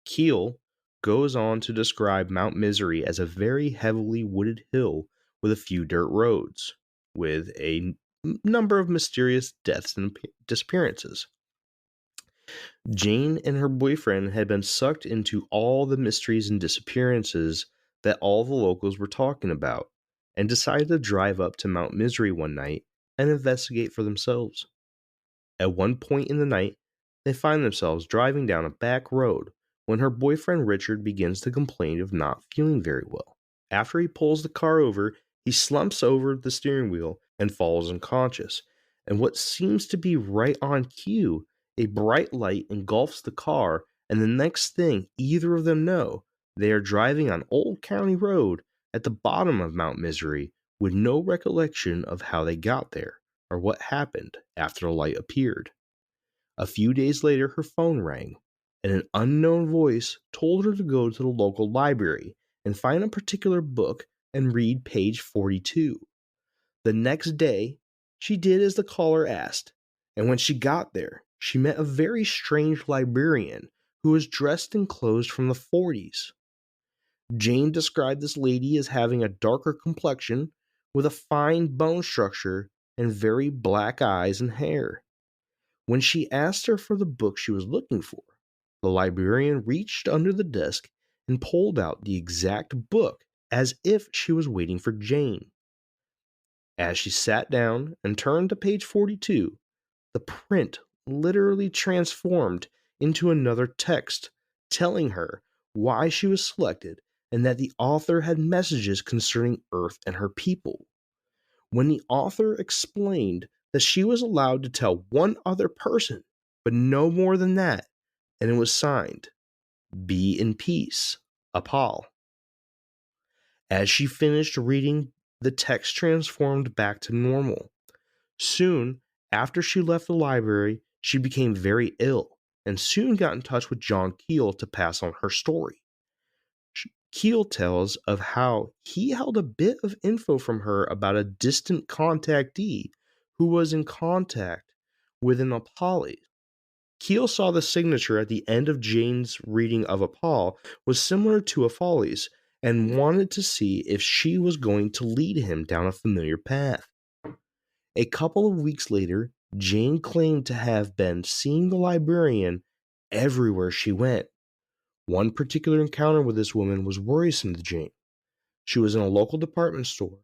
Keel goes on to describe Mount Misery as a very heavily wooded hill with a few dirt roads. with a number of mysterious deaths and disappearances. Jane and her boyfriend had been sucked into all the mysteries and disappearances that all the locals were talking about, and decided to drive up to Mount Misery one night and investigate for themselves. At one point in the night, they find themselves driving down a back road when her boyfriend Richard begins to complain of not feeling very well. After he pulls the car over, he slumps over the steering wheel and falls unconscious. And what seems to be right on cue, a bright light engulfs the car, and the next thing either of them know, they are driving on Old County Road at the bottom of Mount Misery with no recollection of how they got there or what happened after the light appeared. A few days later, her phone rang, and an unknown voice told her to go to the local library and find a particular book and read page 42. The next day, she did as the caller asked, and when she got there, she met a very strange librarian who was dressed in clothes from the 40s. Jane described this lady as having a darker complexion with a fine bone structure and very black eyes and hair. When she asked her for the book she was looking for, the librarian reached under the desk and pulled out the exact book as if she was waiting for Jane. As she sat down and turned to page 42, the print literally transformed into another text telling her why she was selected and that the author had messages concerning Earth and her people. When the author explained that she was allowed to tell one other person, but no more than that, and it was signed, "Be in peace, Apal." As she finished reading, the text transformed back to normal. Soon after she left the library, she became very ill and soon got in touch with John Keel to pass on her story. Keel tells of how he held a bit of info from her about a distant contactee who was in contact with an Apali. Keel saw the signature at the end of Jane's reading of Apal was similar to Afali's and wanted to see if she was going to lead him down a familiar path. A couple of weeks later, Jane claimed to have been seeing the librarian everywhere she went. One particular encounter with this woman was worrisome to Jane. She was in a local department store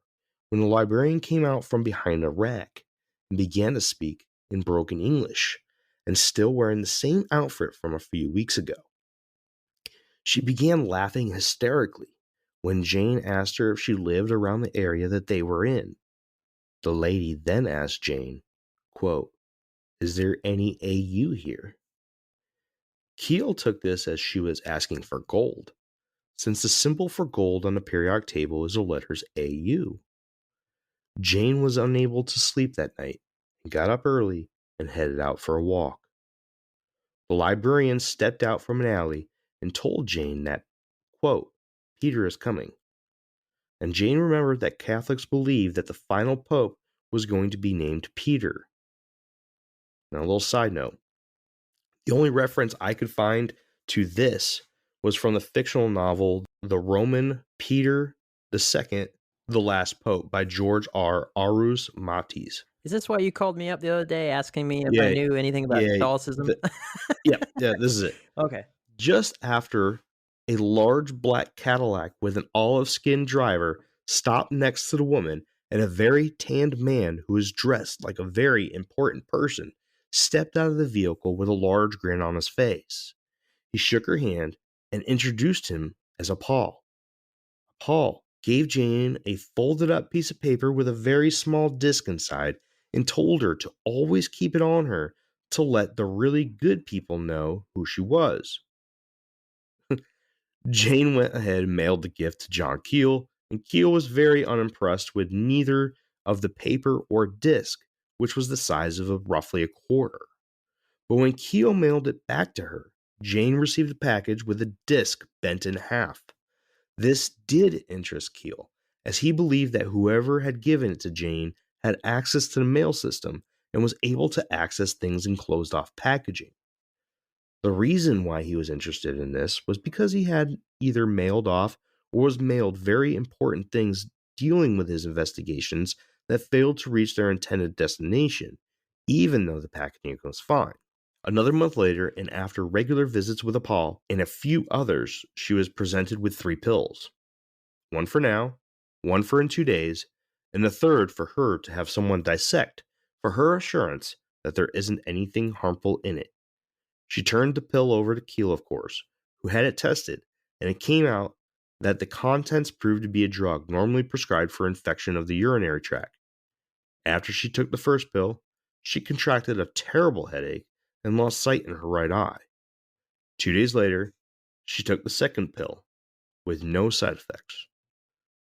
when the librarian came out from behind a rack and began to speak in broken English, and still wearing the same outfit from a few weeks ago. She began laughing hysterically when Jane asked her if she lived around the area that they were in. The lady then asked Jane, quote, "Is there any AU here?" Keel took this as she was asking for gold, since the symbol for gold on the periodic table is the letters AU. Jane was unable to sleep that night and got up early and headed out for a walk. The librarian stepped out from an alley and told Jane that, quote, "Peter is coming." And Jane remembered that Catholics believed that the final pope was going to be named Peter. Now, a little side note. The only reference I could find to this was from the fictional novel The Roman Peter II, The Last Pope by George R. Arus Matis. Is this why you called me up the other day asking me if I knew anything about Catholicism? Yeah, this is it. Okay. Just after a large black Cadillac with an olive-skinned driver stopped next to the woman, and a very tanned man who was dressed like a very important person stepped out of the vehicle with a large grin on his face. He shook her hand and introduced him as Paul. Paul gave Jane a folded up piece of paper with a very small disc inside and told her to always keep it on her to let the really good people know who she was. Jane went ahead and mailed the gift to John Keel, and Keel was very unimpressed with neither of the paper or disc, which was the size of roughly a quarter. But when Keel mailed it back to her, Jane received a package with a disc bent in half. This did interest Keel, as he believed that whoever had given it to Jane had access to the mail system and was able to access things in closed-off packaging. The reason why he was interested in this was because he had either mailed off or was mailed very important things dealing with his investigations that failed to reach their intended destination, even though the packaging was fine. Another month later, and after regular visits with Paul and a few others, she was presented with 3 pills. One for now, one for in 2 days, and a third for her to have someone dissect for her assurance that there isn't anything harmful in it. She turned the pill over to Keel, of course, who had it tested, and it came out that the contents proved to be a drug normally prescribed for infection of the urinary tract. After she took the first pill, she contracted a terrible headache and lost sight in her right eye. 2 days later, she took the second pill, with no side effects.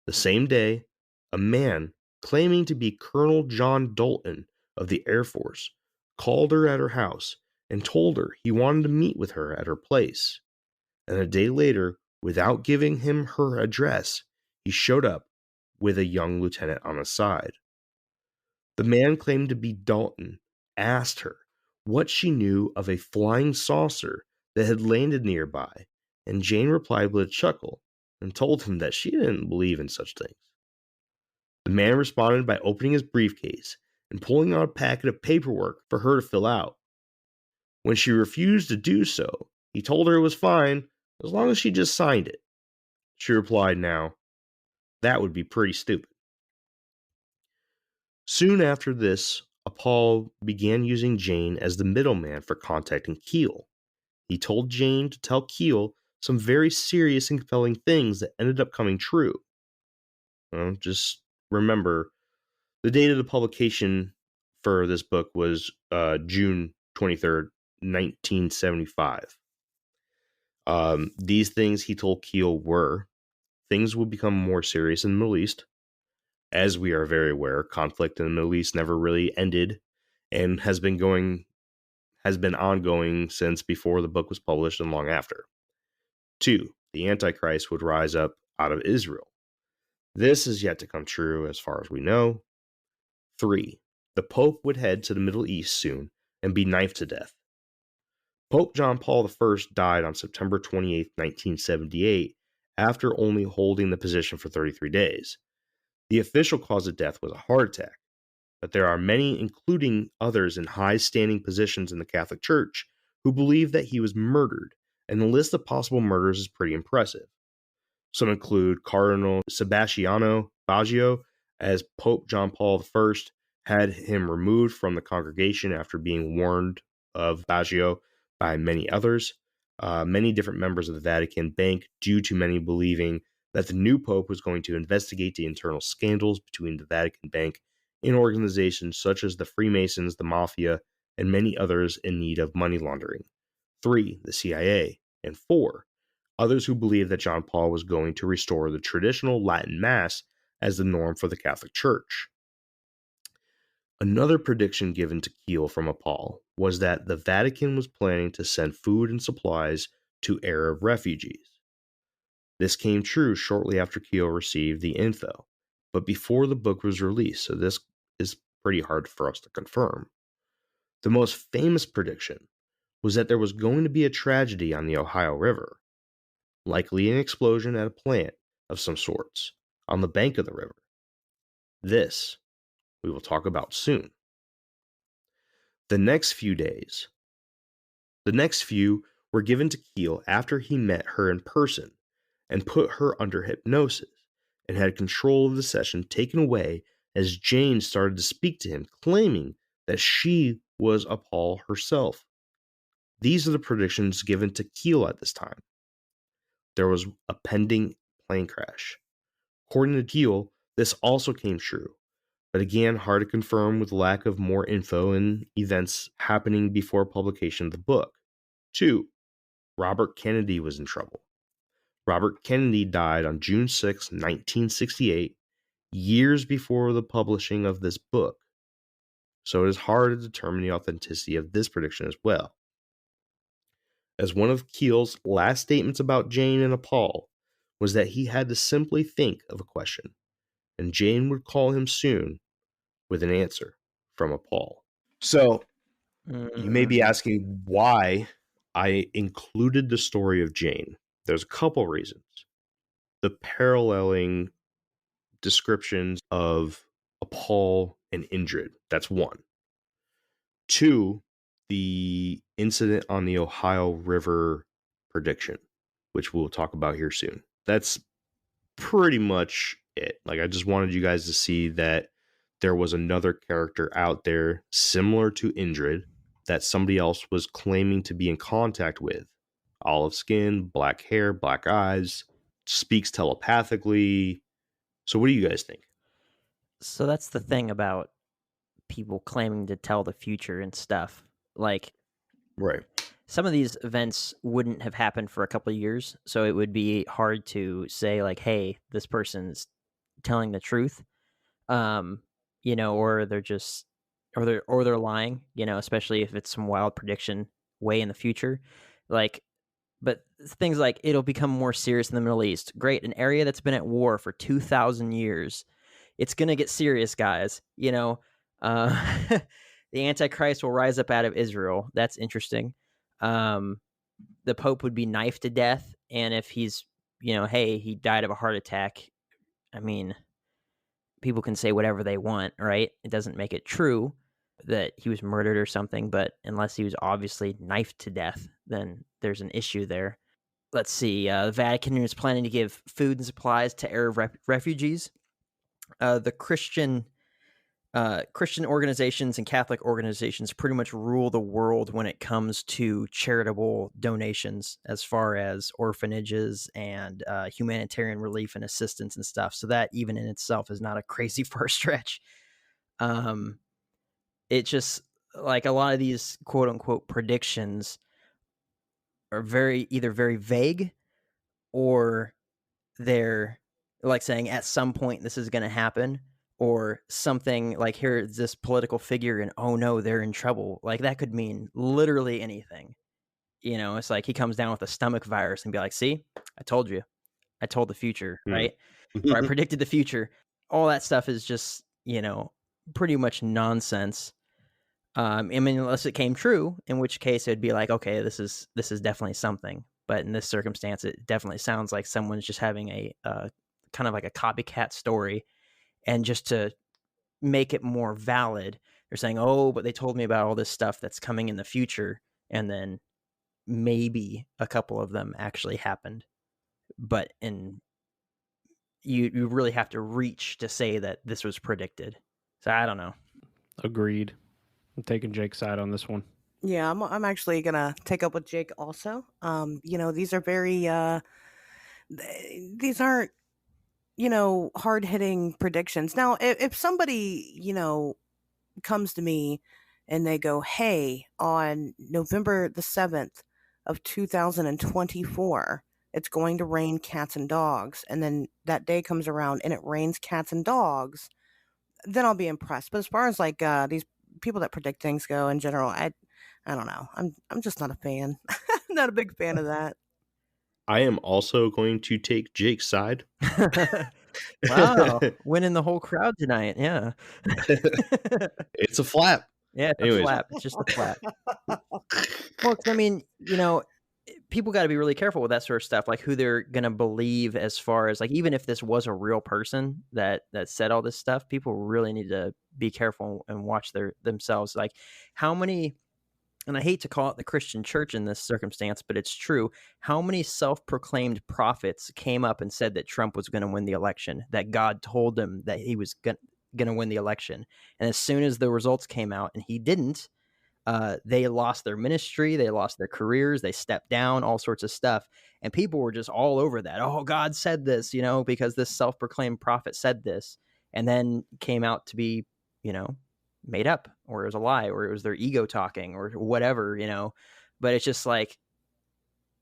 The same day, a man claiming to be Colonel John Dalton of the Air Force called her at her house and told her he wanted to meet with her at her place. And a day later, without giving him her address, he showed up with a young lieutenant on his side. The man claimed to be Dalton asked her what she knew of a flying saucer that had landed nearby, and Jane replied with a chuckle and told him that she didn't believe in such things. The man responded by opening his briefcase and pulling out a packet of paperwork for her to fill out. When she refused to do so, he told her it was fine as long as she just signed it. She replied, "Now, that would be pretty stupid." Soon after this, Paul began using Jane as the middleman for contacting Keel. He told Jane to tell Keel some very serious and compelling things that ended up coming true. Just remember, the date of the publication for this book was June 23rd, 1975. These things he told Keel were things would become more serious in the Middle East. As we are very aware, conflict in the Middle East never really ended and has been ongoing since before the book was published and long after. 2, the Antichrist would rise up out of Israel. This is yet to come true as far as we know. 3, the Pope would head to the Middle East soon and be knifed to death. Pope John Paul I died on September 28, 1978, after only holding the position for 33 days. The official cause of death was a heart attack, but there are many, including others in high-standing positions in the Catholic Church, who believe that he was murdered, and the list of possible murders is pretty impressive. Some include Cardinal Sebastiano Baggio, as Pope John Paul I had him removed from the congregation after being warned of Baggio by many others. Many different members of the Vatican Bank, due to many believing that the new Pope was going to investigate the internal scandals between the Vatican Bank and organizations such as the Freemasons, the Mafia, and many others in need of money laundering. 3, the CIA. And 4, others who believed that John Paul was going to restore the traditional Latin Mass as the norm for the Catholic Church. Another prediction given to Keel from Paul was that the Vatican was planning to send food and supplies to Arab refugees. This came true shortly after Keel received the info, but before the book was released, so this is pretty hard for us to confirm. The most famous prediction was that there was going to be a tragedy on the Ohio River, likely an explosion at a plant of some sorts on the bank of the river. This we will talk about soon. The next few were given to Keel after he met her in person and put her under hypnosis and had control of the session taken away as Jane started to speak to him, claiming that she was Paul herself. These are the predictions given to Keel at this time. There was a pending plane crash. According to Keel, this also came true, but again, hard to confirm with lack of more info and events happening before publication of the book. 2, Robert Kennedy was in trouble. Robert Kennedy died on June 6, 1968, years before the publishing of this book, so it is hard to determine the authenticity of this prediction as well. As one of Keel's last statements about Jane and Paul was that he had to simply think of a question, and Jane would call him soon with an answer from Paul. So, you may be asking why I included the story of Jane. There's a couple reasons. The paralleling descriptions of Paul and Indrid. That's one. Two, the incident on the Ohio River prediction, which we'll talk about here soon. That's pretty much it. Like, I just wanted you guys to see that there was another character out there similar to Indrid that somebody else was claiming to be in contact with. Olive skin, black hair, black eyes, speaks telepathically. So what do you guys think? So that's the thing about people claiming to tell the future and stuff. Like, Right. some of these events wouldn't have happened for a couple of years, so it would be hard to say, like, hey, this person's telling the truth. Or they're just or they're lying, especially if it's some wild prediction way in the future. Like, but things like it'll become more serious in the Middle East. Great, an area that's been at war for 2,000 years. It's going to get serious, guys. The Antichrist will rise up out of Israel. That's interesting. The Pope would be knifed to death. And if he's, hey, he died of a heart attack. I mean, people can say whatever they want, right? It doesn't make it true that he was murdered or something, but unless he was obviously knifed to death, then there's an issue there. Let's see. The Vatican is planning to give food and supplies to Arab refugees. The Christian organizations and Catholic organizations pretty much rule the world when it comes to charitable donations, as far as orphanages and humanitarian relief and assistance and stuff. So that even in itself is not a crazy far stretch. It's just like a lot of these quote unquote predictions are either very vague, or they're like saying at some point this is going to happen, or something like here's this political figure and oh no, they're in trouble. Like that could mean literally anything. It's like he comes down with a stomach virus and be like, see, I told you, I told the future, right? Or I predicted the future. All that stuff is just, pretty much nonsense. I mean, unless it came true, in which case it'd be like, okay, this is definitely something. But in this circumstance, it definitely sounds like someone's just having a kind of like a copycat story. And just to make it more valid, they're saying, oh, but they told me about all this stuff that's coming in the future. And then maybe a couple of them actually happened. But you really have to reach to say that this was predicted. So I don't know. Agreed. I'm taking Jake's side on this one. Yeah, I'm actually gonna take up with Jake also. These are very these aren't, hard hitting predictions. Now, if somebody, comes to me and they go, hey, on November the 7th of 2024, it's going to rain cats and dogs, and then that day comes around and it rains cats and dogs, then I'll be impressed. But as far as like these people that predict things go in general, I don't know. I'm just not a fan. Not a big fan of that. I am also going to take Jake's side. Wow, winning the whole crowd tonight. Yeah. It's a flap. Yeah, it's a flap. It's just a flap. Well, I mean, people got to be really careful with that sort of stuff, like who they're going to believe, as far as like, even if this was a real person that said all this stuff, people really need to be careful and watch themselves. Like how many, and I hate to call it the Christian church in this circumstance, but it's true. How many self-proclaimed prophets came up and said that Trump was going to win the election, that God told them that he was going to win the election. And as soon as the results came out and he didn't, they lost their ministry, they lost their careers, they stepped down, all sorts of stuff. And people were just all over that. Oh, God said this, because this self-proclaimed prophet said this, and then came out to be, made up, or it was a lie, or it was their ego talking, or whatever, But it's just like,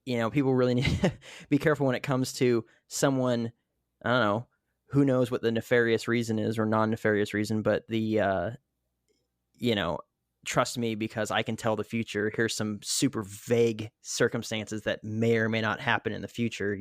people really need to be careful when it comes to someone, I don't know, who knows what the nefarious reason is or non-nefarious reason, but the, trust me because I can tell the future. Here's some super vague circumstances that may or may not happen in the future.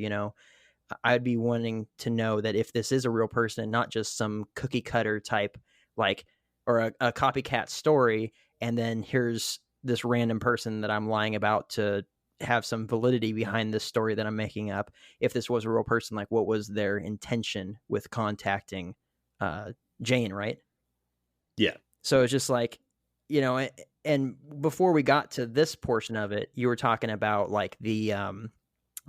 I'd be wanting to know that if this is a real person and not just some cookie cutter type, like, or a copycat story, and then here's this random person that I'm lying about to have some validity behind this story that I'm making up. If this was a real person, like what was their intention with contacting Jane, right? Yeah. So it's just like, and before we got to this portion of it, you were talking about like the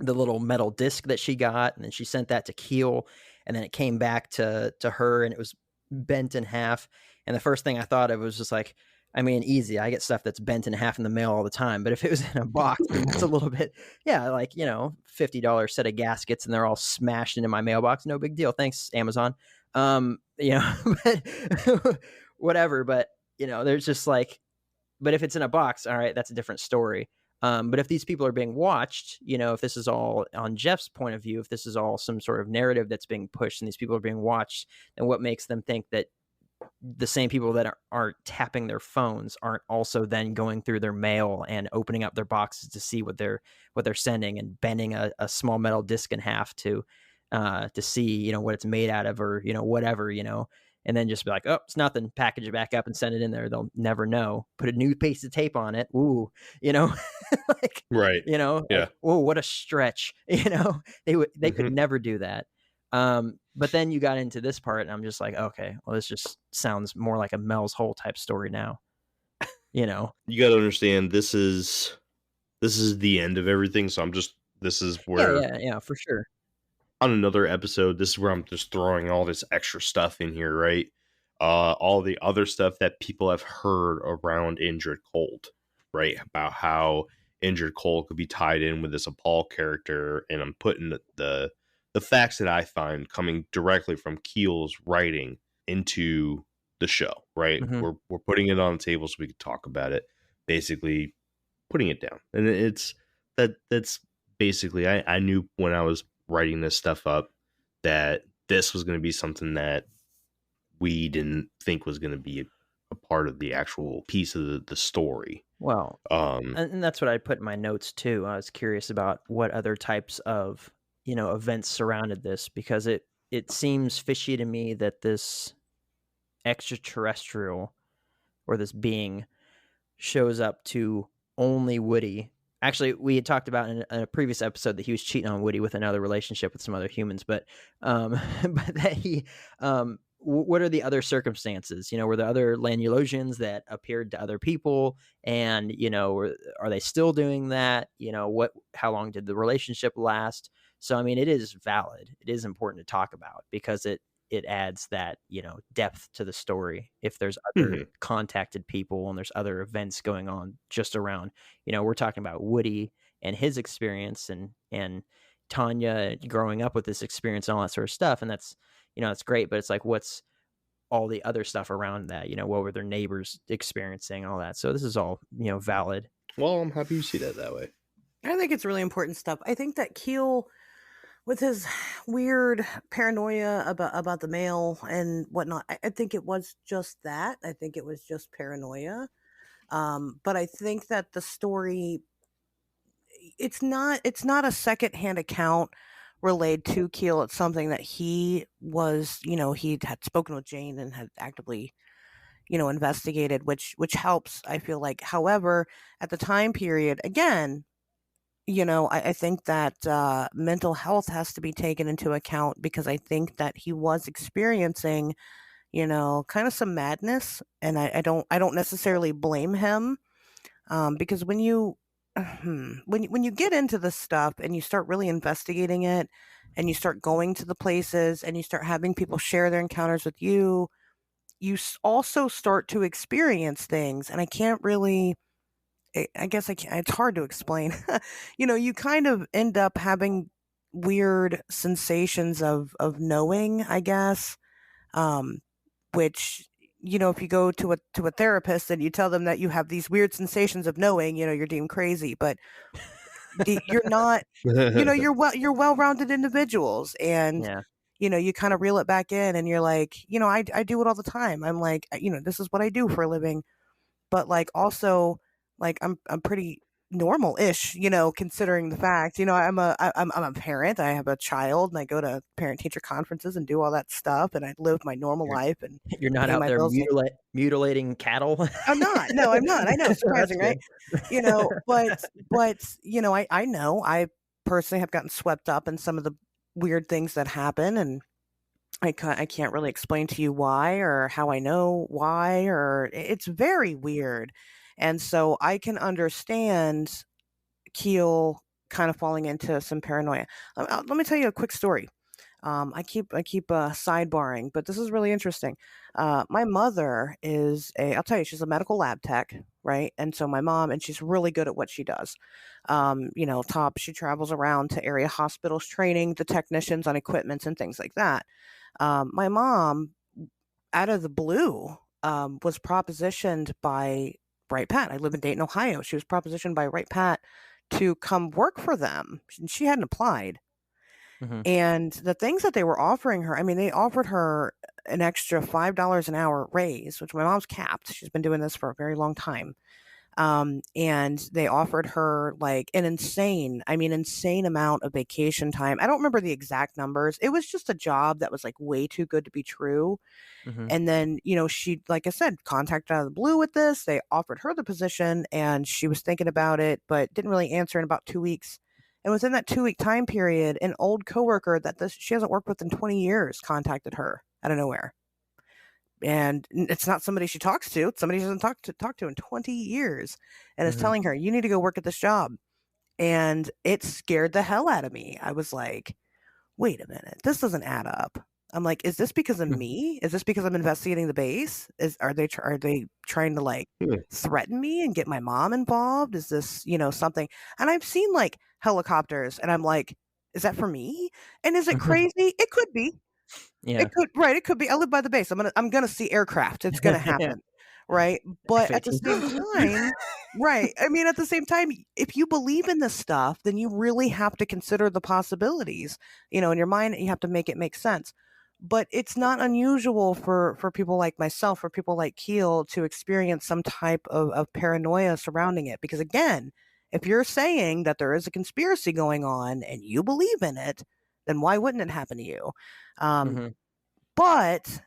little metal disc that she got, and then she sent that to Keel, and then it came back to her, and it was bent in half. And the first thing I thought of was just like, I mean, easy. I get stuff that's bent in half in the mail all the time, but if it was in a box, then that's a little bit, yeah, like, $50 set of gaskets, and they're all smashed into my mailbox. No big deal. Thanks, Amazon. But whatever. But there's just like, but if it's in a box, all right, that's a different story. But if these people are being watched, if this is all on Jeff's point of view, if this is all some sort of narrative that's being pushed and these people are being watched, then what makes them think that the same people that aren't tapping their phones aren't also then going through their mail and opening up their boxes to see what they're sending, and bending a small metal disc in half to see, what it's made out of, or, whatever, and then just be like, oh, it's nothing, package it back up and send it in there. They'll never know. Put a new piece of tape on it. Ooh, like, Right. Yeah. like, oh, what a stretch. They could never do that. But then you got into this part, and I'm just like, okay, well, this just sounds more like a Mel's Hole type story now. You got to understand, this is the end of everything. So this is where, yeah, for sure. On another episode, this is where I'm just throwing all this extra stuff in here, right? All the other stuff that people have heard around Indrid Cold, right? About how Indrid Cold could be tied in with this Paul character, and I'm putting the facts that I find coming directly from Keel's writing into the show, right? Mm-hmm. We're putting it on the table so we can talk about it, basically putting it down. And that's basically, I knew when I was writing this stuff up that this was going to be something that we didn't think was going to be a part of the actual piece of the story. Well, and that's what I put in my notes too. I was curious about what other types of events surrounded this, because it seems fishy to me that this extraterrestrial, or this being, shows up to only Woody. Actually, we had talked about in a previous episode that he was cheating on Woody with another relationship with some other humans, but but that he, what are the other circumstances? Were there other Lanulosians that appeared to other people, and are they still doing that? How long did the relationship last? So I mean, it is valid. It is important to talk about, because it adds that depth to the story. If there's other contacted people and there's other events going on just around, we're talking about Woody and his experience, and Taunia growing up with this experience and all that sort of stuff, and that's that's great. But it's like, what's all the other stuff around that? What were their neighbors experiencing, all that? So this is all valid. Well, I'm happy you see that way. I think it's really important stuff. I think that Keel, with his weird paranoia about the mail and whatnot, I think it was just that. I think it was just paranoia. But I think that the story, it's not a secondhand account relayed to Keel. It's something that he was, he had spoken with Jane and had actively, investigated, which helps, I feel like. However, at the time period, again, I think that mental health has to be taken into account, because I think that he was experiencing, kind of some madness, and I don't necessarily blame him, because when you when you get into this stuff and you start really investigating it, and you start going to the places, and you start having people share their encounters with you, also start to experience things, and I can't really. I guess it's hard to explain. You kind of end up having weird sensations of knowing, I guess, which, if you go to a therapist and you tell them that you have these weird sensations of knowing, you're deemed crazy, but you're not, you're well-rounded individuals, and Yeah. You kind of reel it back in, and you're like, I do it all the time. I'm like, this is what I do for a living, but like, also, like, I'm pretty normal-ish, considering the fact, I'm a parent. I have a child, and I go to parent-teacher conferences and do all that stuff, and I live my normal life, and You're not pay out my there bills. mutilating cattle. I'm not. No, I'm not. I know, surprising, right? good. But I know I personally have gotten swept up in some of the weird things that happen, and I can't really explain to you why or how I know why, or it's very weird. And so I can understand Keel kind of falling into some paranoia. Let me tell you a quick story. I keep sidebarring, but this is really interesting. My mother is I'll tell you, she's a medical lab tech, right? And so my mom, and she's really good at what she does. She travels around to area hospitals training the technicians on equipments and things like that. My mom, out of the blue, was propositioned by Right Pat. I live in Dayton, Ohio. She was propositioned by Right Pat to come work for them. She hadn't applied. Mhm. And the things that they were offering her, I mean, they offered her an extra $5 an hour raise, which my mom's capped. She's been doing this for a very long time. And they offered her like an insane amount of vacation time. I don't remember the exact numbers. It was just a job that was like way too good to be true. Mhm. And then, she, like I said, contacted out of the blue with this. They offered her the position and she was thinking about it, but didn't really answer in about 2 weeks. And within that 2 week time period, an old coworker that she hasn't worked with in 20 years contacted her out of nowhere. And it's not somebody she talks to. It's somebody she hasn't talked to in 20 years and is Mhm. telling her, you need to go work at this job. And it scared the hell out of me. I was like, wait a minute, this doesn't add up. I'm like, is this because of Hmm. me? Is this because I'm investigating the base? Are they trying to like threaten me and get my mom involved? Is this, something? And I've seen like helicopters and I'm like, is that for me? And is it crazy? It could be. Yeah. It could be. I live by the base. I'm gonna see aircraft. It's gonna happen. Right. But at the F-18. same time, right. I mean, at the same time, if you believe in this stuff, then you really have to consider the possibilities, in your mind, you have to make it make sense. But it's not unusual for people like myself, for people like Keel to experience some type of paranoia surrounding it. Because again, if you're saying that there is a conspiracy going on and you believe in it, then why wouldn't it happen to you? Mhm. But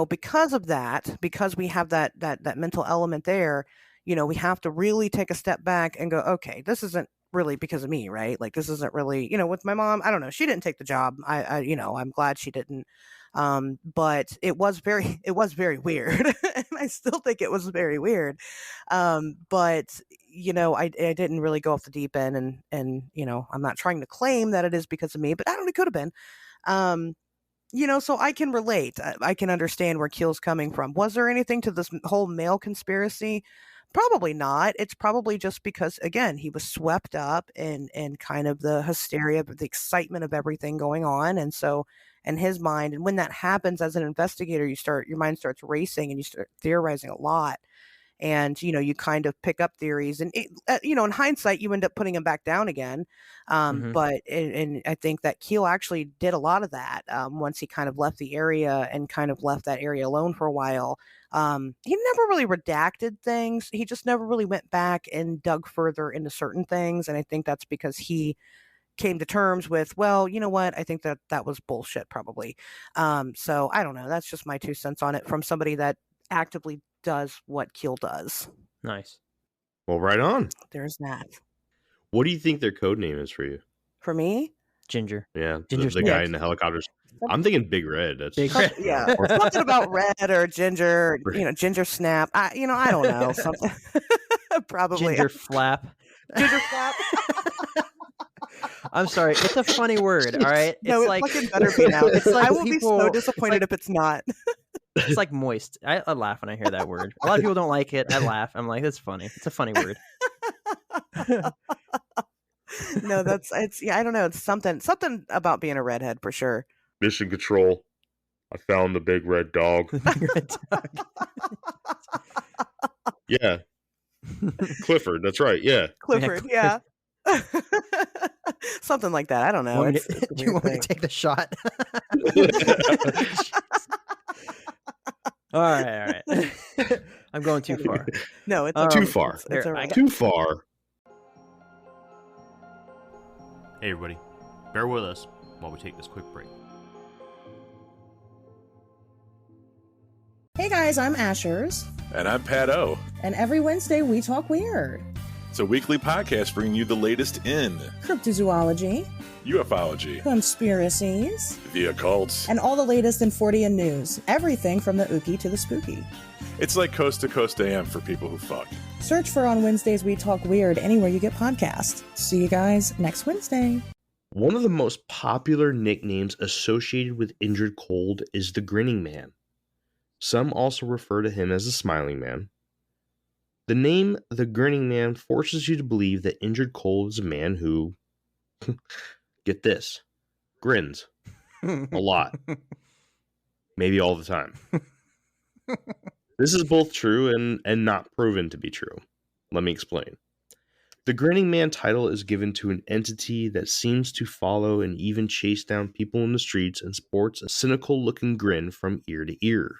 because of that, because we have that mental element there, we have to really take a step back and go, okay, this isn't really because of me, right? Like this isn't really, with my mom, I don't know, she didn't take the job. I'm glad she didn't. But it was very weird. And I still think it was very weird. But I didn't really go off the deep end and I'm not trying to claim that it is because of me, but I don't know, it could have been. Um, so I can relate. I can understand where Keel's coming from. Was there anything to this whole male conspiracy? Probably not. It's probably just because, again, he was swept up in kind of the hysteria, the excitement of everything going on, and so in his mind, and when that happens as an investigator, your mind starts racing and you start theorizing a lot. And you kind of pick up theories and in hindsight you end up putting them back down again. Mhm. But and I think that Keel actually did a lot of that once he kind of left the area and kind of left that area alone for a while. He never really redacted things. He just never really went back and dug further into certain things, and I think that's because he came to terms with, well, you know what, I think that was bullshit probably. So I don't know, that's just my 2 cents on it from somebody that actively does what Keel does. Nice. Well, right on. There's that. What do you think their code name is for you? For me, Ginger. Yeah, Ginger the guy in the helicopters. I'm thinking Big Red. That's Big Red. yeah, or something about red or ginger, ginger snap. I don't know, something. Probably Ginger flap. ginger flap. I'm sorry. It's a funny word. All right. No, It's it like fucking better be now. it's like I will be so people. disappointed if it's not. It's like moist. I laugh when I hear that word. A lot of people don't like it. I laugh. I'm like, that's funny. It's a funny word. No, it's yeah, I don't know. It's something about being a redhead for sure. Mission Control. I found the Big Red Dog. Yeah. Clifford. That's right. Yeah. Clifford, yeah. Something like that. I don't know. Do It's a you weird want me thing. to take the shot? All right. I'm going too far. No, it's Too far. It's Here, all right. Too far. Hey everybody, bear with us while we take this quick break. Hey guys, I'm Asherz, And I'm Pat O. and every Wednesday we talk weird. It's a weekly podcast bringing you the latest in cryptozoology, ufology, conspiracies, the occult, and all the latest in Fortean news. Everything from the ooky to the spooky. It's like Coast to Coast AM for people who fuck. Search for On Wednesdays We Talk Weird anywhere you get podcasts. See you guys next Wednesday. One of the most popular nicknames associated with Indrid Cold is the Grinning Man. Some also refer to him as the Smiling Man. The name the Grinning Man forces you to believe that Indrid Cold is a man who, get this, grins a lot. Maybe all the time. This is both true and not proven to be true. Let me explain. The Grinning Man title is given to an entity that seems to follow and even chase down people in the streets and sports a cynical-looking grin from ear to ear.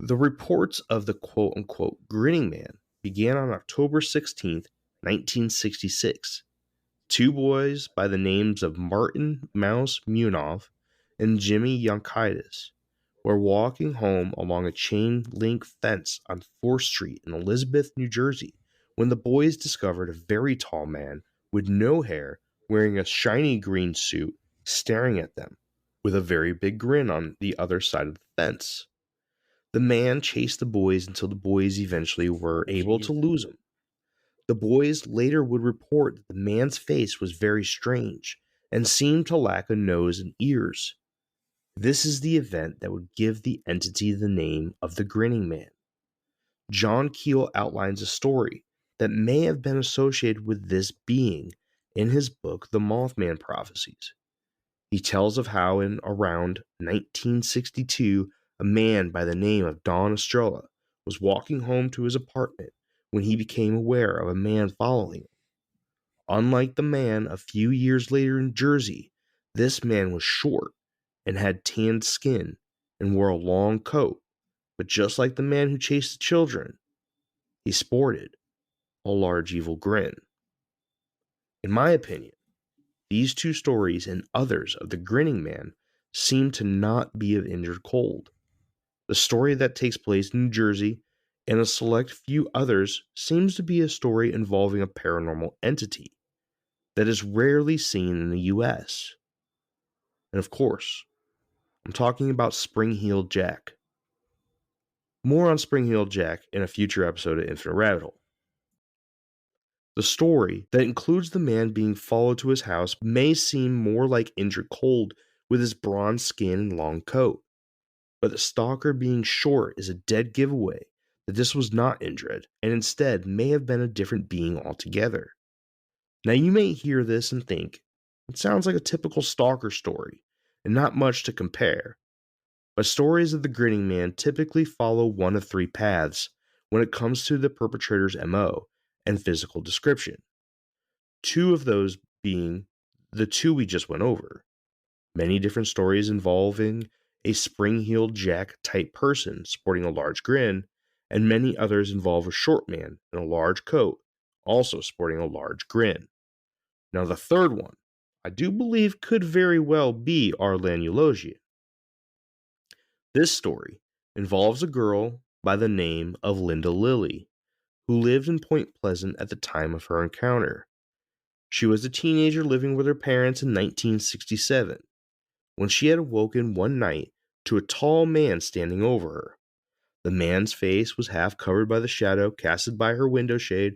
The reports of the quote-unquote Grinning Man began on October 16th, 1966. Two boys by the names of Martin Mouse Munov and Jimmy Yonkaitis were walking home along a chain-link fence on 4th Street in Elizabeth, New Jersey, when the boys discovered a very tall man with no hair wearing a shiny green suit staring at them with a very big grin on the other side of the fence. The man chased the boys until the boys eventually were able to lose him. The boys later would report that the man's face was very strange and seemed to lack a nose and ears. This is the event that would give the entity the name of the Grinning Man. John Keel outlines a story that may have been associated with this being in his book, The Mothman Prophecies. He tells of how in around 1962, a man by the name of Don Estrella was walking home to his apartment when he became aware of a man following him. Unlike the man a few years later in Jersey, this man was short and had tanned skin and wore a long coat, but just like the man who chased the children, he sported a large evil grin. In my opinion, these two stories and others of the Grinning Man seem to not be of Indrid Cold. The story that takes place in New Jersey and a select few others seems to be a story involving a paranormal entity that is rarely seen in the US. And of course, I'm talking about Spring-Heeled Jack. More on Spring-Heeled Jack in a future episode of Infinite Rabbit Hole. The story that includes the man being followed to his house may seem more like Indrid Cold with his bronze skin and long coat, but the stalker being short is a dead giveaway that this was not Indrid, and instead may have been a different being altogether. Now you may hear this and think, it sounds like a typical stalker story, and not much to compare. But stories of the Grinning Man typically follow one of three paths when it comes to the perpetrator's MO and physical description. Two of those being the two we just went over. Many different stories involving a spring-heeled Jack type person sporting a large grin, and many others involve a short man in a large coat, also sporting a large grin. Now the third one, I do believe could very well be our Lanulosian. This story involves a girl by the name of Linda Lilly, who lived in Point Pleasant at the time of her encounter. She was a teenager living with her parents in 1967, when she had awoken one night to a tall man standing over her. The man's face was half covered by the shadow casted by her window shade,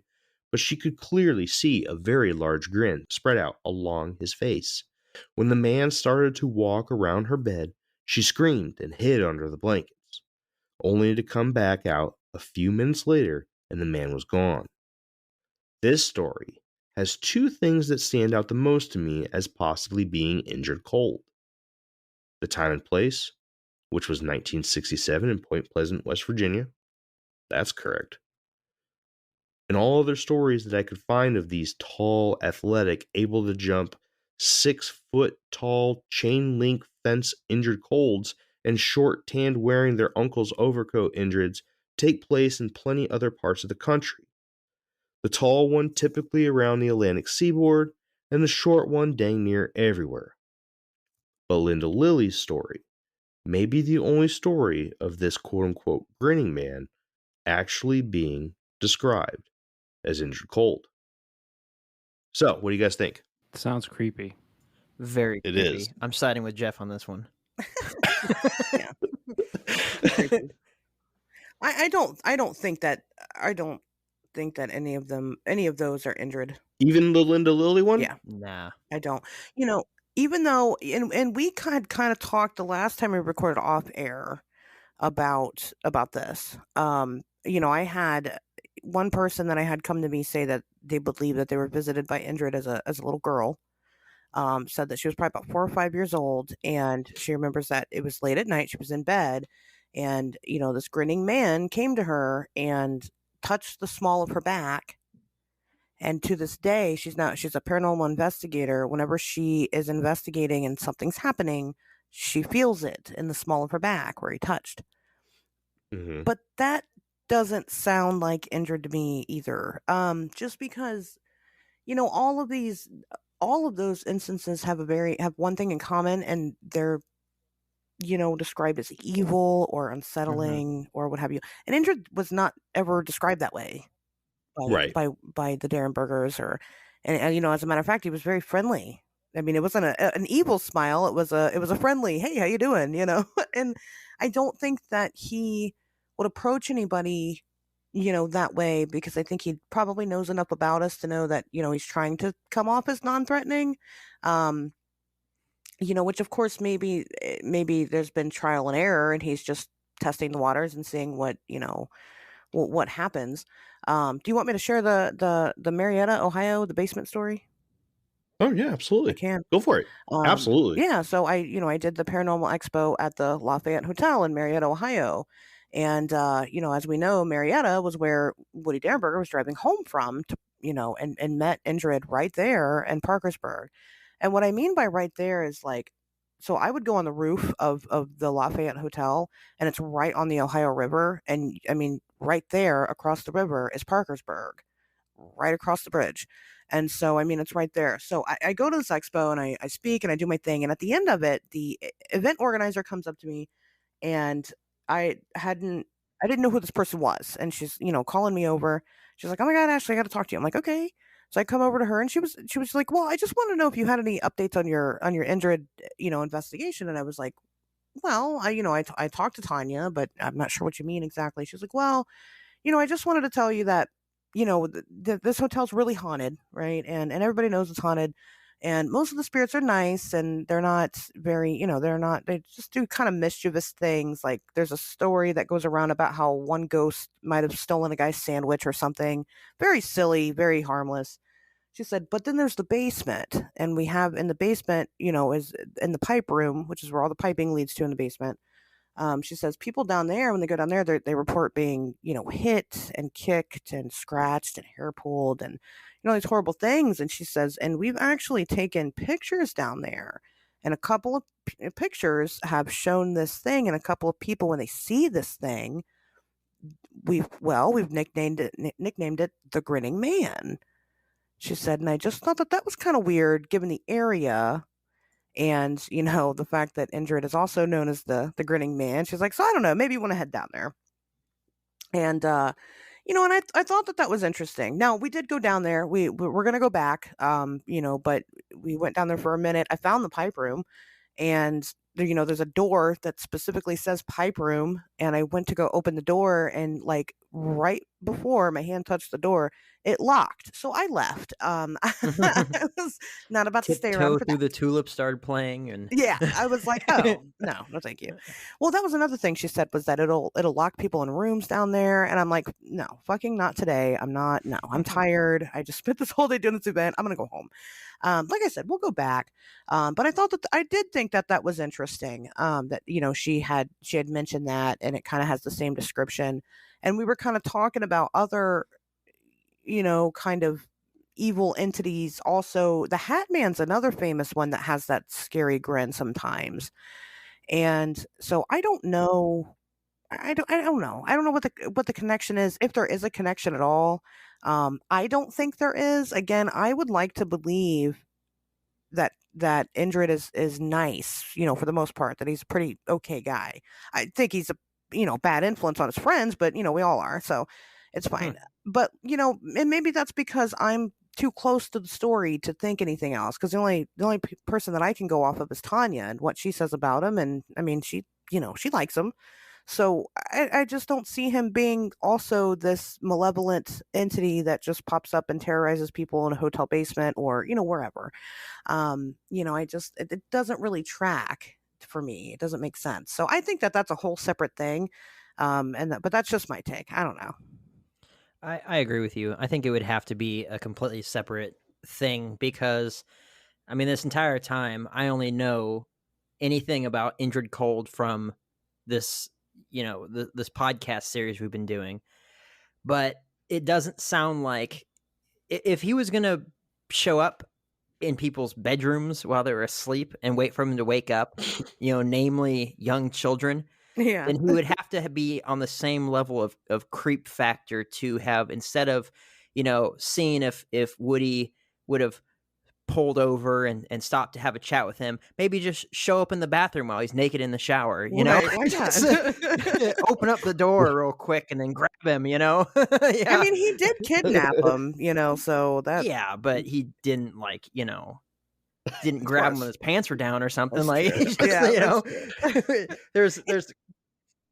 but she could clearly see a very large grin spread out along his face. When the man started to walk around her bed, she screamed and hid under the blankets, only to come back out a few minutes later and the man was gone. This story has two things that stand out the most to me as possibly being Indrid Cold. The time and place, which was 1967 in Point Pleasant, West Virginia. That's correct. And all other stories that I could find of these tall, athletic, able to jump 6-foot tall, chain link fence Indrid Colds and short tanned wearing their uncle's overcoat Indrids take place in plenty other parts of the country. The tall one typically around the Atlantic seaboard, and the short one dang near everywhere. But Linda Lilly's story may be the only story of this quote-unquote grinning man actually being described as Indrid Cold. So, what do you guys think? Sounds creepy. Very It creepy. is. I'm siding with Jeff on this one. Yeah. Creepy. I don't think that any of those are Indrid. Even the Linda Lilly one? Yeah, Nah. I don't. Even though and we kind of talked the last time we recorded off air about this. I had one person that I had come to me say that they believe that they were visited by Indrid as a little girl. Said that she was probably about 4 or 5 years old, and she remembers that it was late at night. She was in bed, and this grinning man came to her and touched the small of her back. And to this day, she's a paranormal investigator. Whenever she is investigating and something's happening, she feels it in the small of her back where he touched. Mm-hmm. But that doesn't sound like Indrid to me either. Just because, all of those instances have one thing in common, and they're, described as evil or unsettling or what have you. And Indrid was not ever described that way Right. by the Derenbergers and as a matter of fact, he was very friendly. I mean, it wasn't an evil smile. It was a friendly, hey, how you doing? And I don't think that he would approach anybody, that way, because I think he probably knows enough about us to know that, he's trying to come off as non-threatening. Which of course maybe there's been trial and error and he's just testing the waters and seeing what happens. Do you want me to share the Marietta, Ohio, the basement story? Oh yeah, absolutely. I can. Go for it. Absolutely. Yeah. So I did the Paranormal Expo at the Lafayette Hotel in Marietta, Ohio. And, as we know, Marietta was where Woody Derenberger was driving home from and met Indrid right there in Parkersburg. And what I mean by right there is so I would go on the roof of the Lafayette Hotel, and it's right on the Ohio River. And I mean, right there across the river is Parkersburg, right across the bridge. And so, I mean, it's right there. So I go to this expo and I speak and I do my thing. And at the end of it, the event organizer comes up to me, and I didn't know who this person was. And she's, calling me over. She's like, "Oh my God, Ashley, I got to talk to you." I'm like, "Okay." So I come over to her, and she was like, "Well, I just want to know if you had any updates on your Indrid, investigation." And I was like, "Well, I talked to Taunia, but I'm not sure what you mean exactly." She's like, "Well, I just wanted to tell you that, this hotel's really haunted, right? And everybody knows it's haunted. And most of the spirits are nice, and they're not very, they just do kind of mischievous things. Like there's a story that goes around about how one ghost might have stolen a guy's sandwich or something. Very silly, very harmless." She said, "But then there's the basement, and we have in the basement, is in the pipe room, which is where all the piping leads to in the basement." She says people down there, when they go down there, they report being, hit and kicked and scratched and hair pulled and, these horrible things. And she says, "And we've actually taken pictures down there, and a couple of pictures have shown this thing. And a couple of people, when they see this thing, we've nicknamed it the Grinning Man." She said, "And I just thought that was kind of weird given the area. And, the fact that Indrid is also known as the Grinning Man." She's like, "So I don't know, maybe you want to head down there." And, and I thought that was interesting. Now, we did go down there. We're going to go back, but we went down there for a minute. I found the pipe room, and there, there's a door that specifically says pipe room. And I went to go open the door, and right before my hand touched the door, it locked. So I left. I was not about to stay around Tiptoe for through that. the tulips started playing, and Yeah, I was like, "Oh, no, thank you." Well, that was another thing she said, was that it'll lock people in rooms down there, and I'm like, "No, fucking not today. I'm not. No, I'm tired. I just spent this whole day doing this event. I'm gonna go home." Like I said, we'll go back. But I thought that I did think that was interesting. That she had mentioned that, and it kind of has the same description, and we were kind of talking about other, kind of evil entities. Also, the Hat Man's another famous one that has that scary grin sometimes. And so I don't know. I don't know. I don't know what the connection is, if there is a connection at all. I don't think there is. Again, I would like to believe that Indrid is nice, for the most part, that he's a pretty okay guy. I think he's a bad influence on his friends, but we all are, so it's fine. But and maybe that's because I'm too close to the story to think anything else. Because the only person that I can go off of is Taunia and what she says about him. And I mean, she likes him. So I just don't see him being also this malevolent entity that just pops up and terrorizes people in a hotel basement or, wherever. It doesn't really track for me. It doesn't make sense. So I think that that's a whole separate thing. But that's just my take. I don't know. I agree with you. I think it would have to be a completely separate thing because, I mean, this entire time I only know anything about Indrid Cold from this, this podcast series we've been doing. But it doesn't sound like if he was going to show up in people's bedrooms while they were asleep and wait for them to wake up, namely young children, Yeah. then he would have to be on the same level of creep factor to have, instead of, seeing if Woody would have pulled over and stopped to have a chat with him, maybe just show up in the bathroom while he's naked in the shower, Right, why Just not? open up the door real quick and then grab him, Yeah. I mean, he did kidnap him, so that. Yeah, but he didn't didn't grab him when his pants were down or something. That's true. Just, That's true.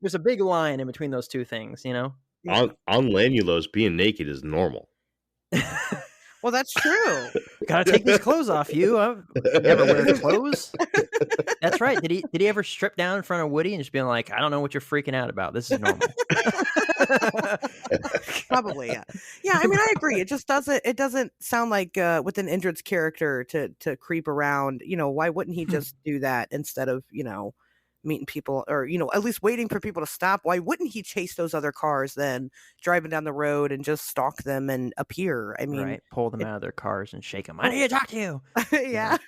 there's a big line in between those two things, Yeah. On Lanulos, being naked is normal. Well, that's true. Gotta take these clothes off you. I've never wear clothes. That's right. Did he ever strip down in front of Woody and just be like, I don't know what you're freaking out about. This is normal. Probably, yeah. Yeah, I mean, I agree. It doesn't sound like within Indrid's character to creep around. Why wouldn't he just do that instead of, meeting people or, at least waiting for people to stop? Why wouldn't he chase those other cars then, driving down the road and just stalk them and appear? I mean, right. Pull them out of their cars and shake them. I need to talk to you. Yeah.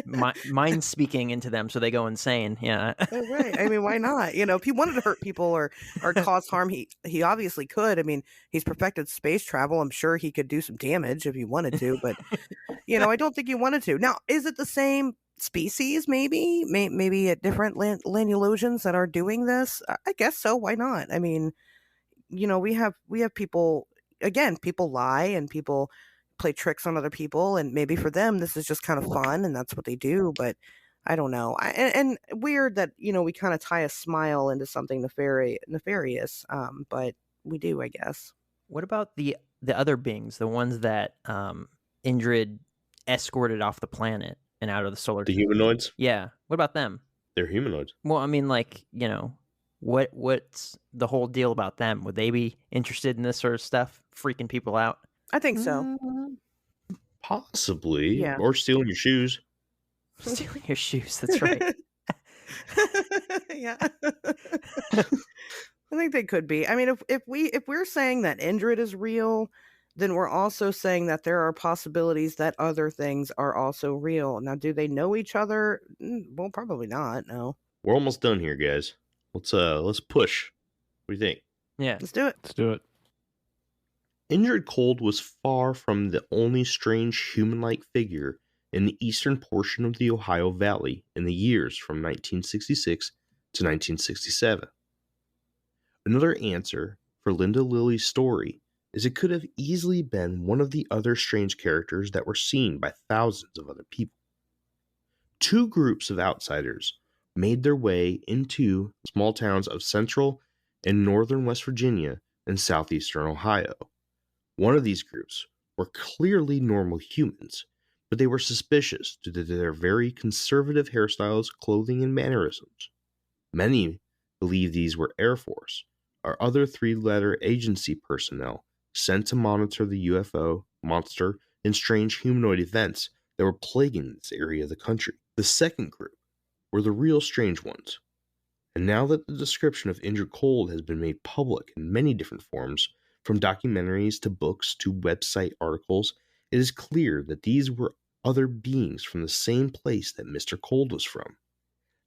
Mind speaking into them so they go insane. Yeah. Right. I mean, why not? If he wanted to hurt people or cause harm, he obviously could. I mean, he's perfected space travel. I'm sure he could do some damage if he wanted to, but I don't think he wanted to. Now, is it the same species? Maybe at different Lanulosians that are doing this? I guess so. Why not? I mean, we have people, again, people lie and people play tricks on other people, and maybe for them this is just kind of fun and that's what they do, but I don't know. And weird that we kind of tie a smile into something nefarious, but we do, I guess. What about the other beings, the ones that Indrid escorted off the planet and out of the solar The system? humanoids? Yeah. What about them? They're humanoids. Well, I mean, what's the whole deal about them? Would they be interested in this sort of stuff, freaking people out? I think so. Possibly. Yeah. Or stealing your shoes. Stealing your shoes. That's right. Yeah. I think they could be. I mean, if we're saying that Indrid is real, then we're also saying that there are possibilities that other things are also real. Now, do they know each other? Well, probably not. No. We're almost done here, guys. Let's push. What do you think? Yeah. Let's do it. Let's do it. Indrid Cold was far from the only strange human-like figure in the eastern portion of the Ohio Valley in the years from 1966 to 1967. Another answer for Linda Lilly's story is it could have easily been one of the other strange characters that were seen by thousands of other people. Two groups of outsiders made their way into small towns of central and northern West Virginia and southeastern Ohio. One of these groups were clearly normal humans, but they were suspicious due to their very conservative hairstyles, clothing, and mannerisms. Many believe these were Air Force or other three-letter agency personnel sent to monitor the UFO, monster, and strange humanoid events that were plaguing this area of the country. The second group were the real strange ones. And now that the description of Indrid Cold has been made public in many different forms, from documentaries to books to website articles, it is clear that these were other beings from the same place that Mr. Cold was from.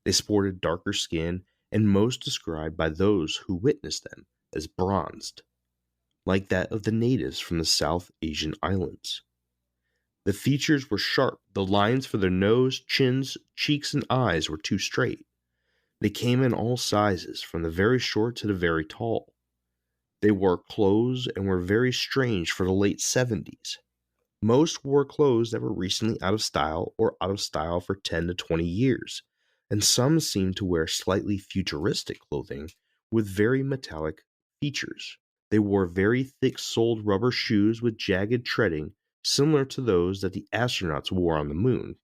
They sported darker skin, and most described by those who witnessed them as bronzed, like that of the natives from the South Asian islands. The features were sharp. The lines for their nose, chins, cheeks, and eyes were too straight. They came in all sizes, from the very short to the very tall. They wore clothes and were very strange for the late 70s. Most wore clothes that were recently out of style or out of style for 10 to 20 years, and some seemed to wear slightly futuristic clothing with very metallic features. They wore very thick-soled rubber shoes with jagged treading, similar to those that the astronauts wore on the moon.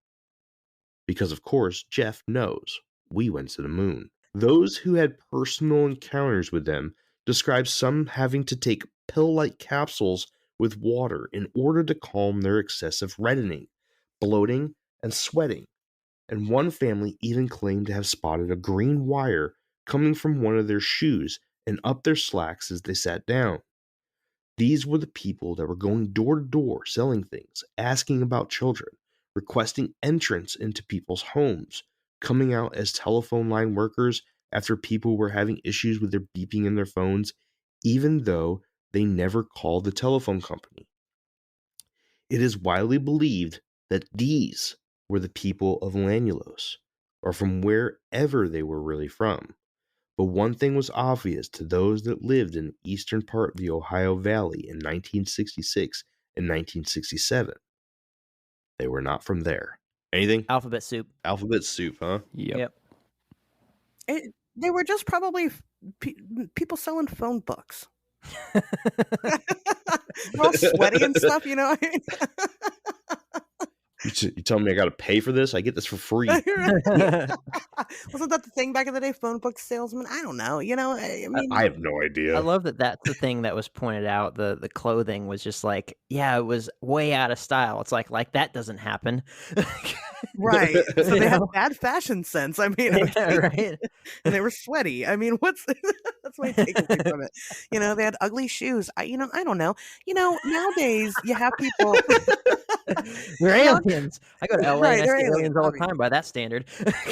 Because, of course, Jeff knows we went to the moon. Those who had personal encounters with them described some having to take pill-like capsules with water in order to calm their excessive reddening, bloating, and sweating. And one family even claimed to have spotted a green wire coming from one of their shoes and up their slacks as they sat down. These were the people that were going door to door selling things, asking about children, requesting entrance into people's homes, coming out as telephone line workers after people were having issues with their beeping in their phones, even though they never called the telephone company. It is widely believed that these were the people of Lanulos, or from wherever they were really from. But one thing was obvious to those that lived in the eastern part of the Ohio Valley in 1966 and 1967. They were not from there. Anything? Alphabet soup. Alphabet soup, huh? Yep. They were just probably people selling phone books. They're all sweaty and stuff, you know. You tell me I got to pay for this? I get this for free. Wasn't that the thing back in the day? Phone book salesman? I don't know. You know, I mean, I have no idea. I love that that's the thing that was pointed out. The clothing was just like, yeah, it was way out of style. It's like that doesn't happen. right. So they You had know? bad fashion sense. I mean, Yeah, right. and they were sweaty. I mean, that's my takeaway from it. You know, they had ugly shoes. I don't know. You know, nowadays you have people. They're aliens. I go to LA Right, and I they're see aliens aliens, all the obviously. time by that standard.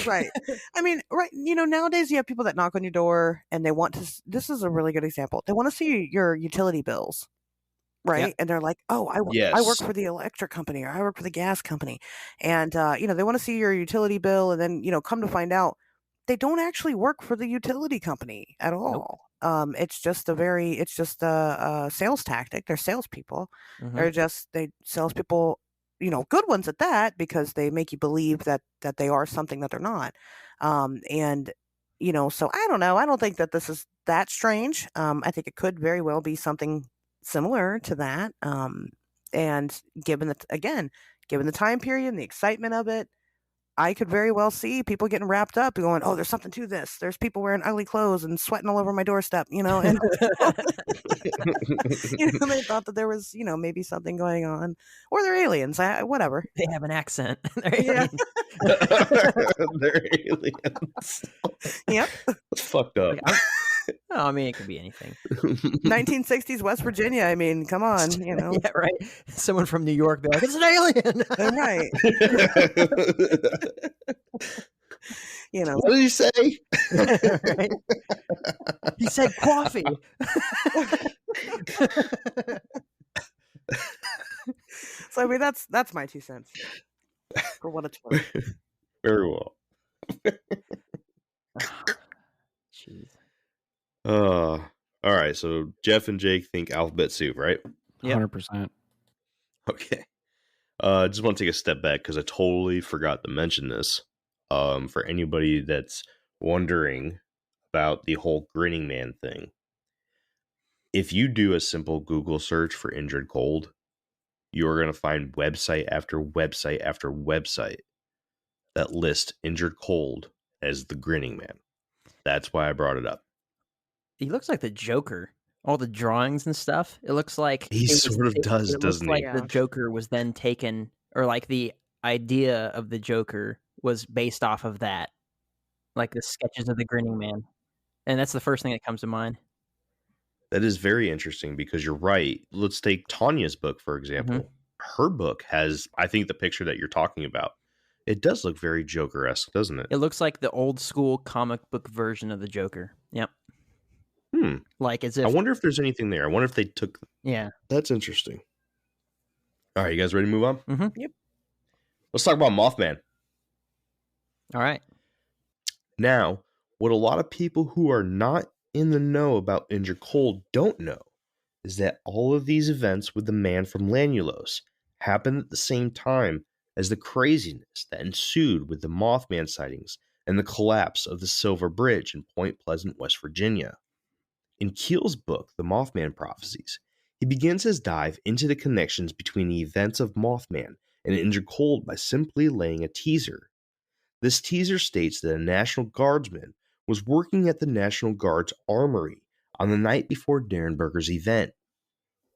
Right. I mean, right. You know, nowadays you have people that knock on your door and they want to. This is a really good example. They want to see your utility bills. Right. Yep. And they're like, oh, I work Yes. for the electric company, or I work for the gas company. And, you know, they want to see your utility bill. And then, you know, come to find out they don't actually work for the utility company at all. It's just a sales tactic. They're salespeople. Mhm. They salespeople, you know, good ones at that, because they make you believe that they are something that they're not. And, you know, so I don't know. I don't think that this is that strange. I think it could very well be something similar to that. And given the time period and the excitement of it, I could very well see people getting wrapped up and going, oh, there's something to this. There's people wearing ugly clothes and sweating all over my doorstep, you know, and you know, they thought that there was, you know, maybe something going on, or they're aliens, whatever. They have an accent. They're Yeah. aliens. They're aliens. Yep. That's fucked up. Oh, I mean, it could be anything. 1960s West Virginia. I mean, come on, you know. Yeah, right. Someone from New York, be like, it's an alien. Right. You know. What did he say? Right? He said coffee. So I mean, that's my 2 cents for what it's worth. Very well. Jeez. All right. So Jeff and Jake think alphabet soup, right? Yep. 100%. Okay. Just want to take a step back because I totally forgot to mention this. For anybody that's wondering about the whole grinning man thing, if you do a simple Google search for Indrid Cold, you are going to find website after website after website that list Indrid Cold as the grinning man. That's why I brought it up. He looks like the Joker. All the drawings and stuff. It looks like He sort of does, doesn't he? Like the Joker was then taken, or like the idea of the Joker was based off of that, like the sketches of the grinning man, and that's the first thing that comes to mind. That is very interesting because you're right. Let's take Taunia's book, for example. Her book has, I think, the picture that you're talking about. It does look very Joker-esque, doesn't it? It looks like the old school comic book version of the Joker. Yep. Like as if. I wonder if there's anything there. I wonder if they took. Yeah. That's interesting. All right, you guys ready to move on? Mm-hmm. Yep. Let's talk about Mothman. All right. Now, what a lot of people who are not in the know about Indrid Cold don't know is that all of these events with the man from Lanulos happened at the same time as the craziness that ensued with the Mothman sightings and the collapse of the Silver Bridge in Point Pleasant, West Virginia. In Keel's book, The Mothman Prophecies, he begins his dive into the connections between the events of Mothman and Indrid Cold by simply laying a teaser. This teaser states that a National Guardsman was working at the National Guard's armory on the night before Derenberger's event.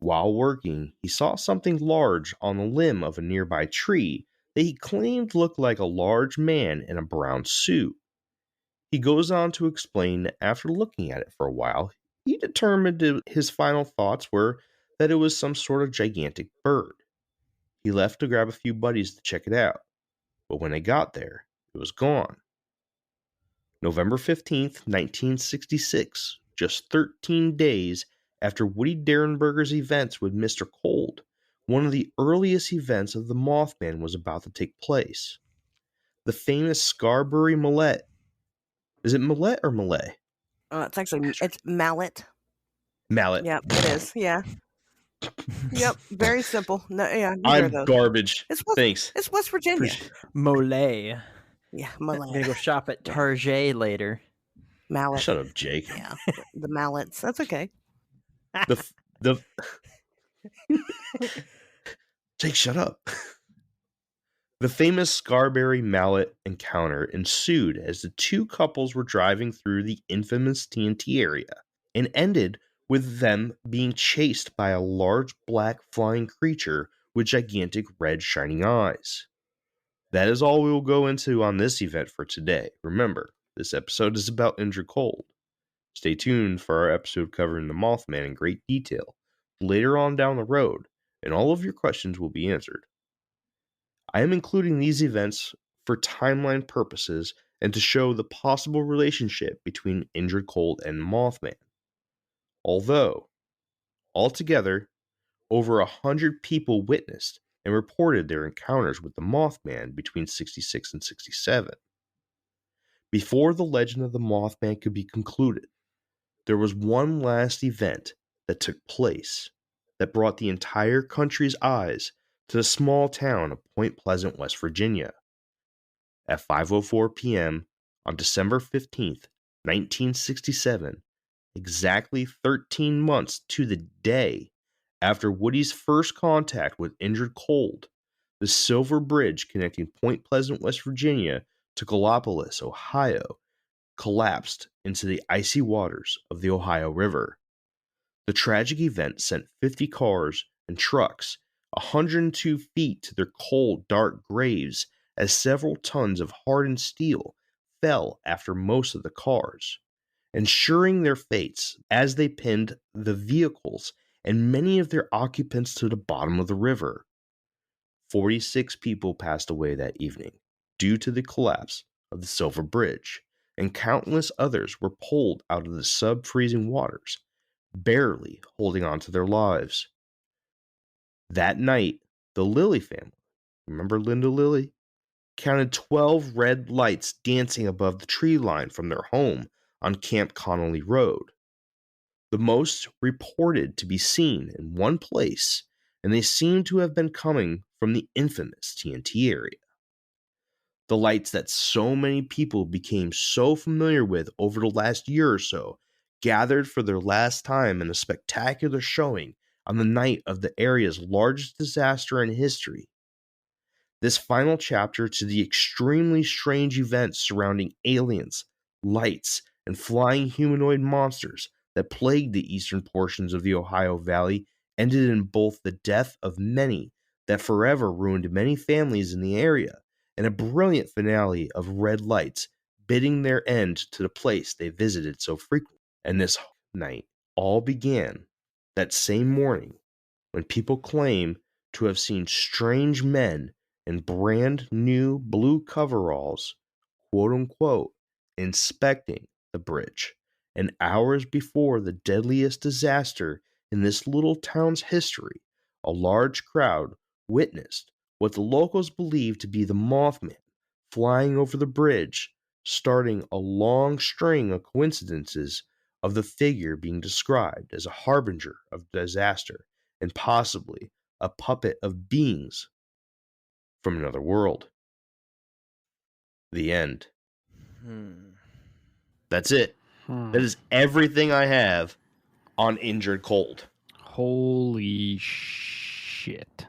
While working, he saw something large on the limb of a nearby tree that he claimed looked like a large man in a brown suit. He goes on to explain that after looking at it for a while, he determined his final thoughts were that it was some sort of gigantic bird. He left to grab a few buddies to check it out, but when they got there, it was gone. November 15th, 1966, just 13 days after Woody Derenberger's events with Mr. Cold, one of the earliest events of the Mothman was about to take place. The famous Scarberry Mallet. Is it Mallet or Mallet? It's mallet. Mallet. Yep, it is. Yeah. Yep. Very simple. No, yeah. I'm garbage. Thanks. It's West Virginia. Mole. Yeah, I'm mallet. gonna go shop at Target later. Mallet. Shut up, Jake. Yeah, the mallets. That's okay. The Jake, shut up. The famous Scarberry Mallet encounter ensued as the two couples were driving through the infamous TNT area and ended with them being chased by a large black flying creature with gigantic red shining eyes. That is all we will go into on this event for today. Remember, this episode is about Indrid Cold. Stay tuned for our episode covering the Mothman in great detail later on down the road, and all of your questions will be answered. I am including these events for timeline purposes and to show the possible relationship between Indrid Cold and Mothman. Although, altogether, over 100 people witnessed and reported their encounters with the Mothman between 66 and 67. Before the legend of the Mothman could be concluded, there was one last event that took place that brought the entire country's eyes to the small town of Point Pleasant, West Virginia. At 5:04 p.m. on December 15th, 1967, exactly 13 months to the day after Woody's first contact with Indrid Cold, the Silver Bridge connecting Point Pleasant, West Virginia to Gallipolis, Ohio, collapsed into the icy waters of the Ohio River. The tragic event sent 50 cars and trucks 102 feet to their cold, dark graves as several tons of hardened steel fell after most of the cars, ensuring their fates as they pinned the vehicles and many of their occupants to the bottom of the river. 46 people passed away that evening due to the collapse of the Silver Bridge, and countless others were pulled out of the sub-freezing waters, barely holding on to their lives. That night, the Lilly family, remember Linda Lilly, counted 12 red lights dancing above the tree line from their home on Camp Connolly Road. The most reported to be seen in one place, and they seem to have been coming from the infamous TNT area. The lights that so many people became so familiar with over the last year or so gathered for their last time in a spectacular showing on the night of the area's largest disaster in history. This final chapter to the extremely strange events surrounding aliens, lights, and flying humanoid monsters that plagued the eastern portions of the Ohio Valley ended in both the death of many that forever ruined many families in the area, and a brilliant finale of red lights bidding their end to the place they visited so frequently. And this night all began that same morning when people claim to have seen strange men in brand new blue coveralls, quote unquote, inspecting the bridge. And hours before the deadliest disaster in this little town's history, a large crowd witnessed what the locals believed to be the Mothman flying over the bridge, starting a long string of coincidences of the figure being described as a harbinger of disaster and possibly a puppet of beings from another world. The end. That's it. That is everything I have on Injured Cold. Holy shit.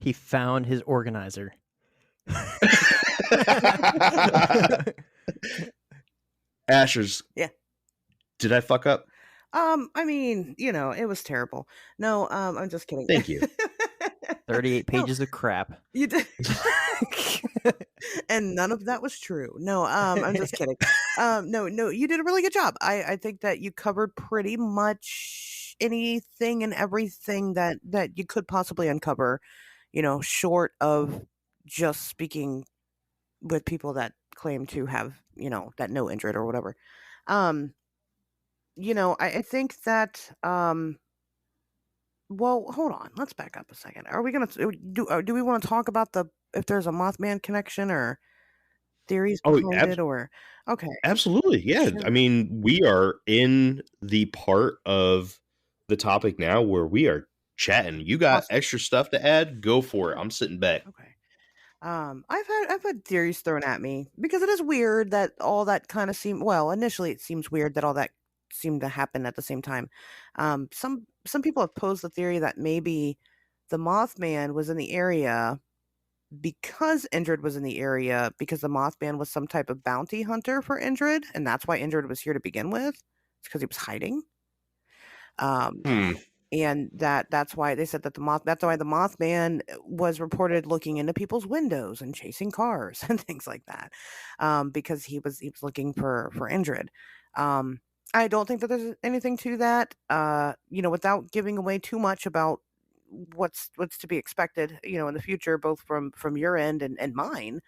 He found his organizer. Asherz. Yeah. Did I fuck up? I mean, it was terrible. No, I'm just kidding. Thank you. 38 pages of crap. You did. And none of that was true. No, I'm just kidding. No, you did a really good job. I think that you covered pretty much anything and everything that you could possibly uncover, short of just speaking with people that claim to have, that know Indrid or whatever. I think that well, hold on. Let's back up a second. Are we gonna do we want to talk about if there's a Mothman connection or theories behind it, or okay? Absolutely, yeah. Sure. I mean, we are in the part of the topic now where we are chatting. You got Awesome. extra stuff to add? Go for it. I'm sitting back. Okay. I've had theories thrown at me because it is weird that all that kind of seemed, well, initially it seems weird that all that seemed to happen at the same time. Some people have posed the theory that maybe the Mothman was in the area because Indrid was in the area, because the Mothman was some type of bounty hunter for Indrid, and that's why Indrid was here to begin with. It's because he was hiding. And that's why they said that that's why the Mothman was reported looking into people's windows and chasing cars and things like that, because he was looking for Indrid. I don't think that there's anything to that. Without giving away too much about what's to be expected, in the future, both from your end and mine.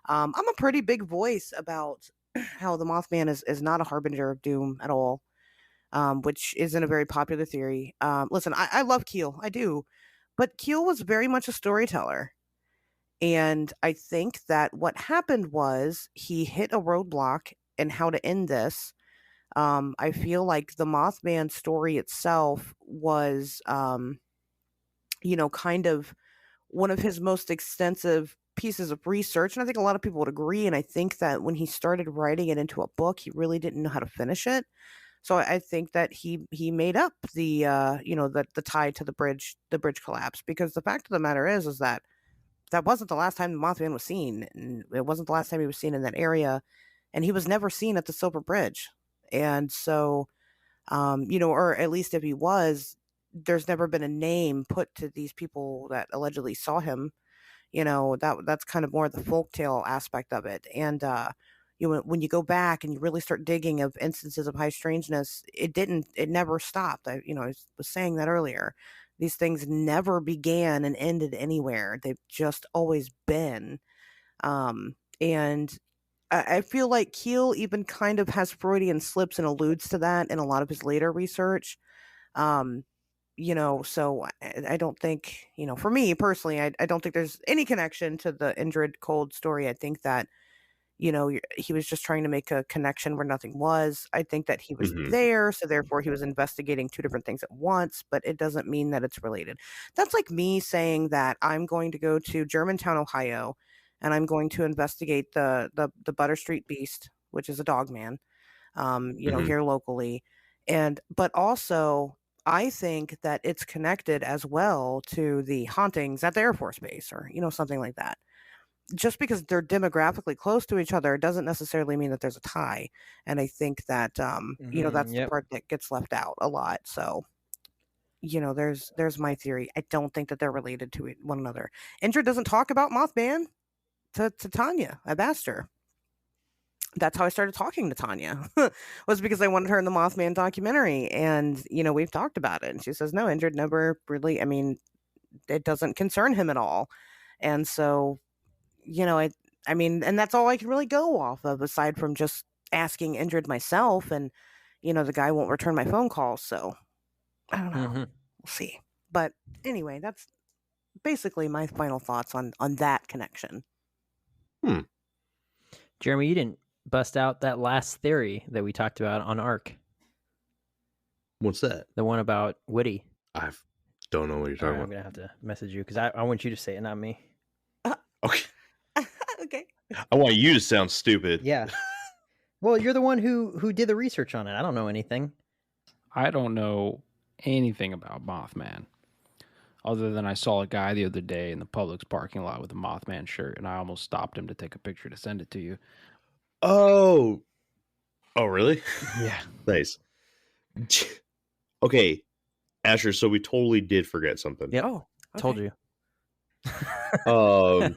I'm a pretty big voice about how the Mothman is not a harbinger of doom at all. Which isn't a very popular theory. Listen, I love Keel, I do, but Keel was very much a storyteller. And I think that what happened was he hit a roadblock in how to end this. I feel like the Mothman story itself was, kind of one of his most extensive pieces of research. And I think a lot of people would agree. And I think that when he started writing it into a book, he really didn't know how to finish it. So I think that he made up the the tie to the bridge collapse, because the fact of the matter is that wasn't the last time the Mothman was seen, and it wasn't the last time he was seen in that area, and he was never seen at the Silver Bridge. And so or at least if he was, there's never been a name put to these people that allegedly saw him. That's kind of more the folktale aspect of it. And when you go back and you really start digging of instances of high strangeness, it never stopped. I was saying that earlier. These things never began and ended anywhere. They've just always been. And I feel like Keel even kind of has Freudian slips and alludes to that in a lot of his later research. So I don't think, for me personally, I don't think there's any connection to the Indrid Cold story. I think that, he was just trying to make a connection where nothing was. I think that he was there, so therefore he was investigating two different things at once, but it doesn't mean that it's related. That's like me saying that I'm going to go to Germantown, Ohio, and I'm going to investigate the Butter Street Beast, which is a dog man, here locally. But also, I think that it's connected as well to the hauntings at the Air Force Base, or, something like that. Just because they're demographically close to each other doesn't necessarily mean that there's a tie. And I think that, that's the part that gets left out a lot. So, there's my theory. I don't think that they're related to one another. Indrid doesn't talk about Mothman to Taunia. I've asked her. That's how I started talking to Taunia, was because I wanted her in the Mothman documentary. And, we've talked about it. And she says, no, Indrid never really, it doesn't concern him at all. And so, and that's all I can really go off of, aside from just asking Indrid myself, and the guy won't return my phone calls, so I don't know. We'll see. But anyway, that's basically my final thoughts on that connection. Jeremy, you didn't bust out that last theory that we talked about on ARC. What's that? The one about Woody. don't know what you're All talking right, I'm about. gonna have to message you because I want you to say it, not me. Okay. Okay. I want you to sound stupid. Yeah. Well, you're the one who did the research on it. I don't know anything. I don't know anything about Mothman, other than I saw a guy the other day in the Publix parking lot with a Mothman shirt, and I almost stopped him to take a picture to send it to you. Oh. Oh, really? Yeah. Nice. Okay, Asher, so we totally did forget something. Yep. Oh, Told okay. you.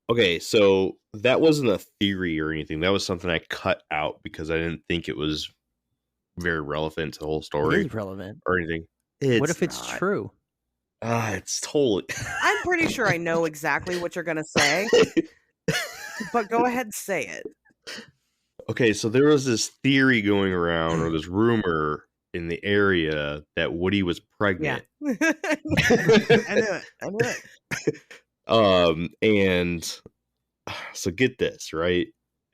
Okay, so that wasn't a theory or anything. That was something I cut out because I didn't think it was very relevant to the whole It story is relevant. or anything. What if it's not. true? It's totally. I'm pretty sure I know exactly what you're gonna say, but go ahead and say it. Okay, so there was this theory going around, or this rumor in the area that Woody was pregnant. I knew it. And so get this, right?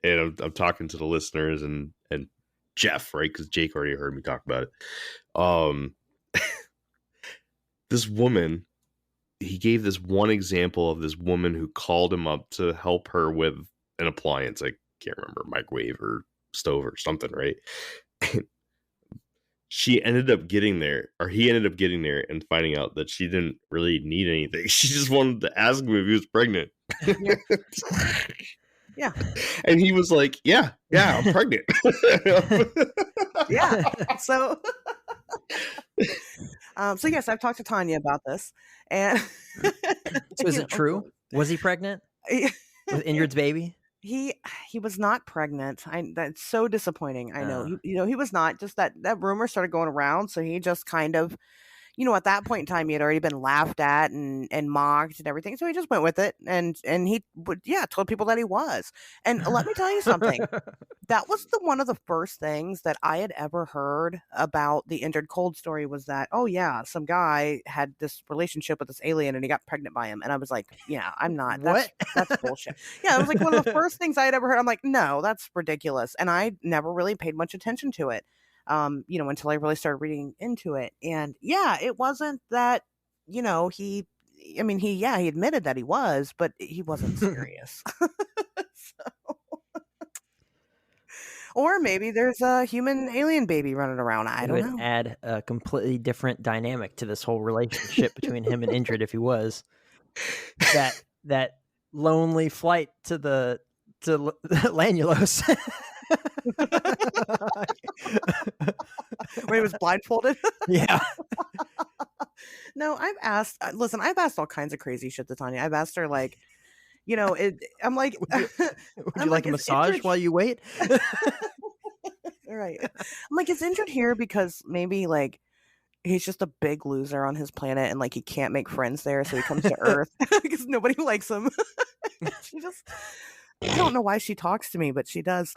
And I'm talking to the listeners and Jeff, right? Because Jake already heard me talk about it. This woman, he gave this one example of this woman who called him up to help her with an appliance. I can't remember, microwave or stove or something, right? She ended up getting there, or he ended up getting there and finding out that she didn't really need anything. She just wanted to ask him if he was pregnant. Yeah. And he was like, yeah, I'm pregnant. Yeah. So so yes, I've talked to Taunia about this. And So is it true? Was he pregnant with Indrid's baby? He was not pregnant. That's so disappointing. I know. He was not. Just that rumor started going around, so he just kind of, at that point in time, he had already been laughed at and mocked and everything. So he just went with it, and he told people that he was. And let me tell you something. That was one of the first things that I had ever heard about the Indrid Cold story, was that, oh yeah, some guy had this relationship with this alien and he got pregnant by him. And I was like, yeah, I'm not. That's bullshit. Yeah, it was like one of the first things I had ever heard. I'm like, no, that's ridiculous. And I never really paid much attention to it, until I really started reading into it. And yeah, it wasn't that, he admitted that he was, but he wasn't serious. Or maybe there's a human alien baby running around. I don't know. Add a completely different dynamic to this whole relationship between him and Indrid if he was. That lonely flight to Lanulos. Where he was blindfolded? Yeah. No, I've asked all kinds of crazy shit to Taunia. I've asked her, like, I'm like, would you like a massage while you wait? Right. I'm like, is Indrid here because maybe, like, he's just a big loser on his planet and, like, he can't make friends there, so he comes to Earth because nobody likes him. I don't know why she talks to me, but she does.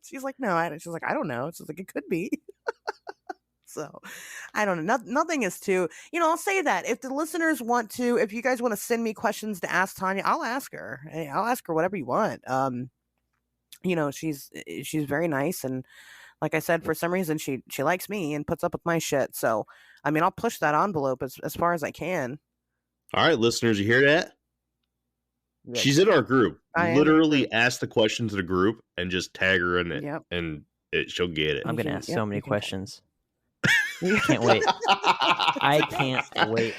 She's like, no, she's like, I don't know. She's like, it could be. So I don't know. Nothing is too, I'll say that if the listeners want to, if you guys want to send me questions to ask Taunia, I'll ask her. I'll ask her whatever you want. She's very nice. And like I said, for some reason, she likes me and puts up with my shit. So, I mean, I'll push that envelope as far as I can. All right, listeners, you hear that? Yeah. She's in our group. I Literally ask the questions to the group and just tag her in it. Yep. And she'll get it. I'm going to ask so many you can- questions. I can't wait. I can't wait.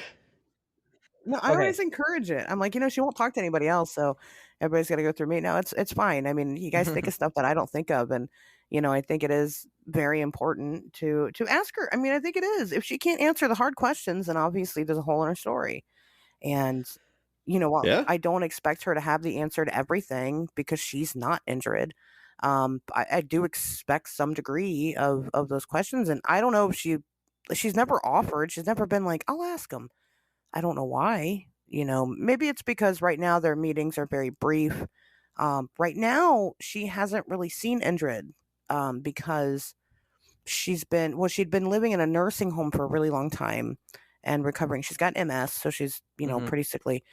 No, I always encourage it. I'm like, she won't talk to anybody else, so everybody's got to go through me. No, it's fine. I mean, you guys think of stuff that I don't think of, and I think it is very important to ask her. I mean, I think it is. If she can't answer the hard questions, then obviously there's a hole in her story. And I don't expect her to have the answer to everything because she's not Indrid. I do expect some degree of those questions, and I don't know if she's never offered. She's never been like, I'll ask them. I don't know why. Maybe it's because right now their meetings are very brief. Right now, she hasn't really seen Indrid because she'd been living in a nursing home for a really long time and recovering. She's got MS, so she's, pretty sickly.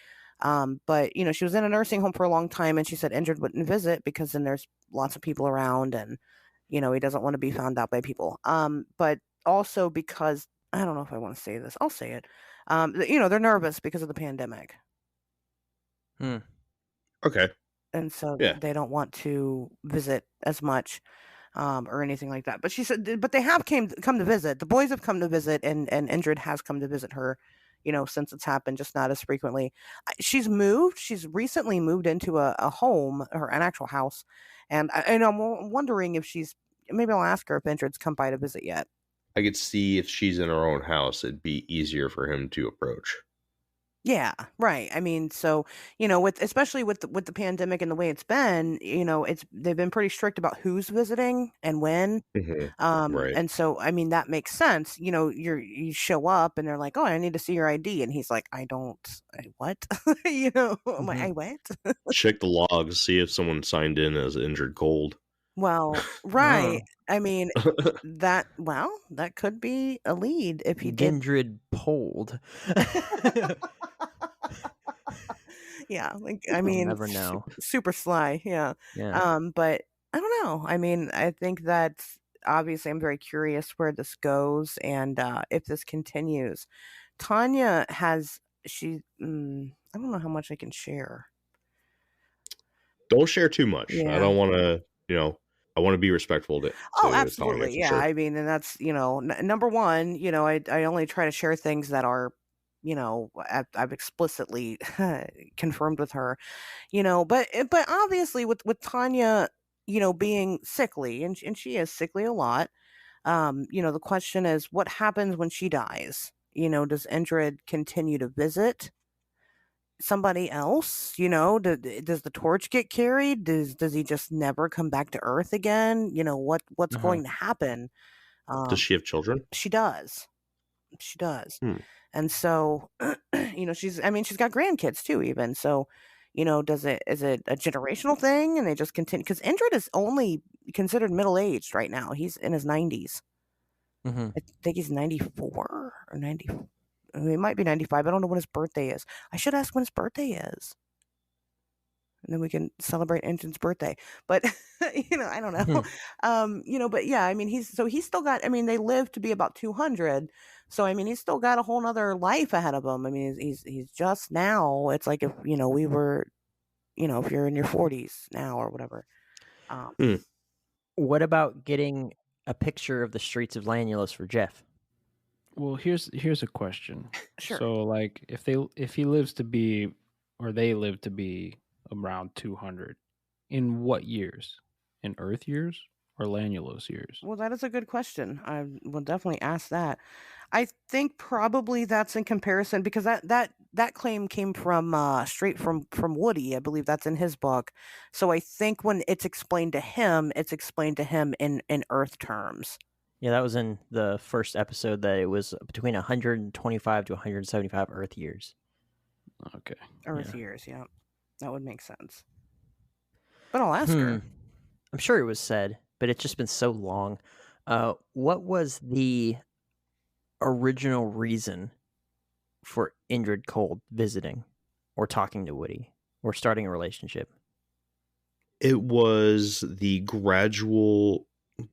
But, she was in a nursing home for a long time, and she said Indrid wouldn't visit because then there's lots of people around and, he doesn't want to be found out by people. But also because I don't know if I want to say this. I'll say it. They're nervous because of the pandemic. Okay. And so Yeah. they don't want to visit as much or anything like that. But she said, but they have come to visit. The boys have come to visit, and Indrid has come to visit her, since it's happened, just not as frequently. She's moved. She's recently moved into a home, or an actual house. And I'm wondering if maybe I'll ask her if Indrid's come by to visit yet. I could see if she's in her own house, it'd be easier for him to approach. Yeah, right. I mean, so, especially with the pandemic and the way it's been, they've been pretty strict about who's visiting and when. Right. And so, I mean, that makes sense. You show up and they're like, "Oh, I need to see your ID," and he's like, what?" I'm like, "I what?" Check the logs, see if someone signed in as Injured Cold. Well, right. I mean, that could be a lead if he did. Indrid polled. Yeah, I mean, never know. Super sly, yeah. Yeah. But I don't know. I mean, I think that obviously I'm very curious where this goes and if this continues. Taunia has I don't know how much I can share. Don't share too much. Yeah. I don't want to, I want to be respectful to absolutely. Taunia, Yeah. sure. I mean, and that's, number one, I only try to share things that are, I've explicitly confirmed with her, but obviously with Taunia, being sickly, and she is sickly a lot. The question is, what happens when she dies? Does Indrid continue to visit somebody else? Does the torch get carried? Does he just never come back to Earth again? What's going to happen? Does she have children? She does. And so, she's got grandkids too, even. So, is it a generational thing and they just continue? Because Indrid is only considered middle-aged right now. He's in his 90s. I think he's 94 or 90. I mean, it might be 95. I don't know when his birthday is. I should ask when his birthday is. And then we can celebrate Indrid's birthday. But, I don't know. But yeah, I mean, he's still got, they live to be about 200. So, I mean, he's still got a whole nother life ahead of him. I mean, he's just now, it's like if, we were, if you're in your 40s now or whatever. What about getting a picture of the streets of Lanulos for Jeff? Well, here's a question. Sure. So, like, if he lives to be, or they live to be around 200, in what years? In Earth years or Lanulos years? Well, that is a good question. I will definitely ask that. I think probably that's in comparison, because that claim came from straight from Woody. I believe that's in his book. So I think when it's explained to him in Earth terms. Yeah, that was in the first episode, that it was between 125 to 175 Earth years. Okay. Earth years, yeah. That would make sense. But I'll ask her. I'm sure it was said, but it's just been so long. What was the original reason for Indrid Cold visiting or talking to Woody or starting a relationship? It was the gradual,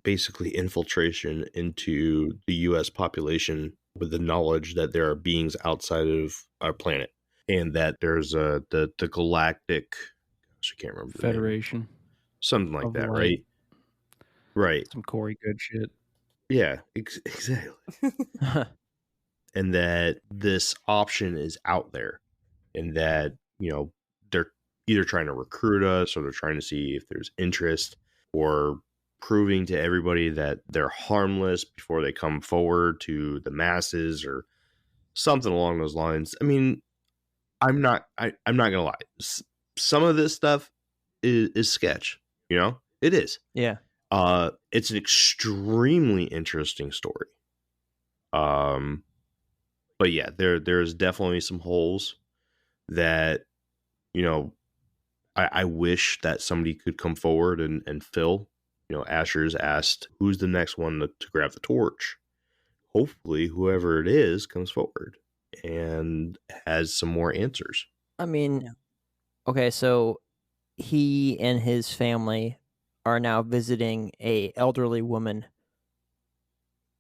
basically, infiltration into the U.S. population with the knowledge that there are beings outside of our planet, and that there's the galactic, I can't remember, Federation, something like that, right? Right. Some Corey good shit. Yeah, exactly. And that this option is out there, and that, they're either trying to recruit us, or they're trying to see if there's interest, or proving to everybody that they're harmless before they come forward to the masses, or something along those lines. I mean, I'm not gonna lie. Some of this stuff is sketch, it is. Yeah. It's an extremely interesting story. But yeah, there's definitely some holes that, I wish that somebody could come forward and fill. Asherz asked, who's the next one to grab the torch? Hopefully, whoever it is comes forward and has some more answers. I mean, okay, so he and his family are now visiting a elderly woman,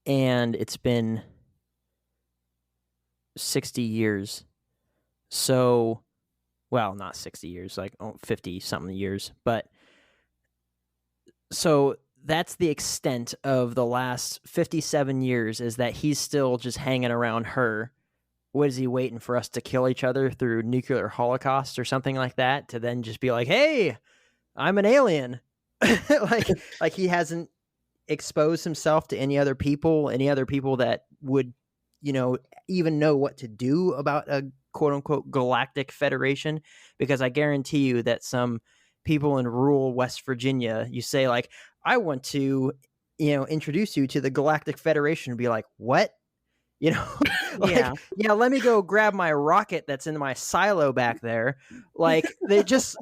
and it's been 60 years. So, well, not 60 years, like 50 something years, but so that's the extent of the last 57 years, is that he's still just hanging around her. What is he waiting for us to kill each other through nuclear holocaust or something like that, to then just be like, hey, I'm an alien? like he hasn't exposed himself to any other people that would, even know what to do about a quote unquote galactic federation. Because I guarantee you that some people in rural West Virginia, you say like, I want to, introduce you to the Galactic Federation, and be like, what? Yeah. Yeah, let me go grab my rocket that's in my silo back there. Like, they just,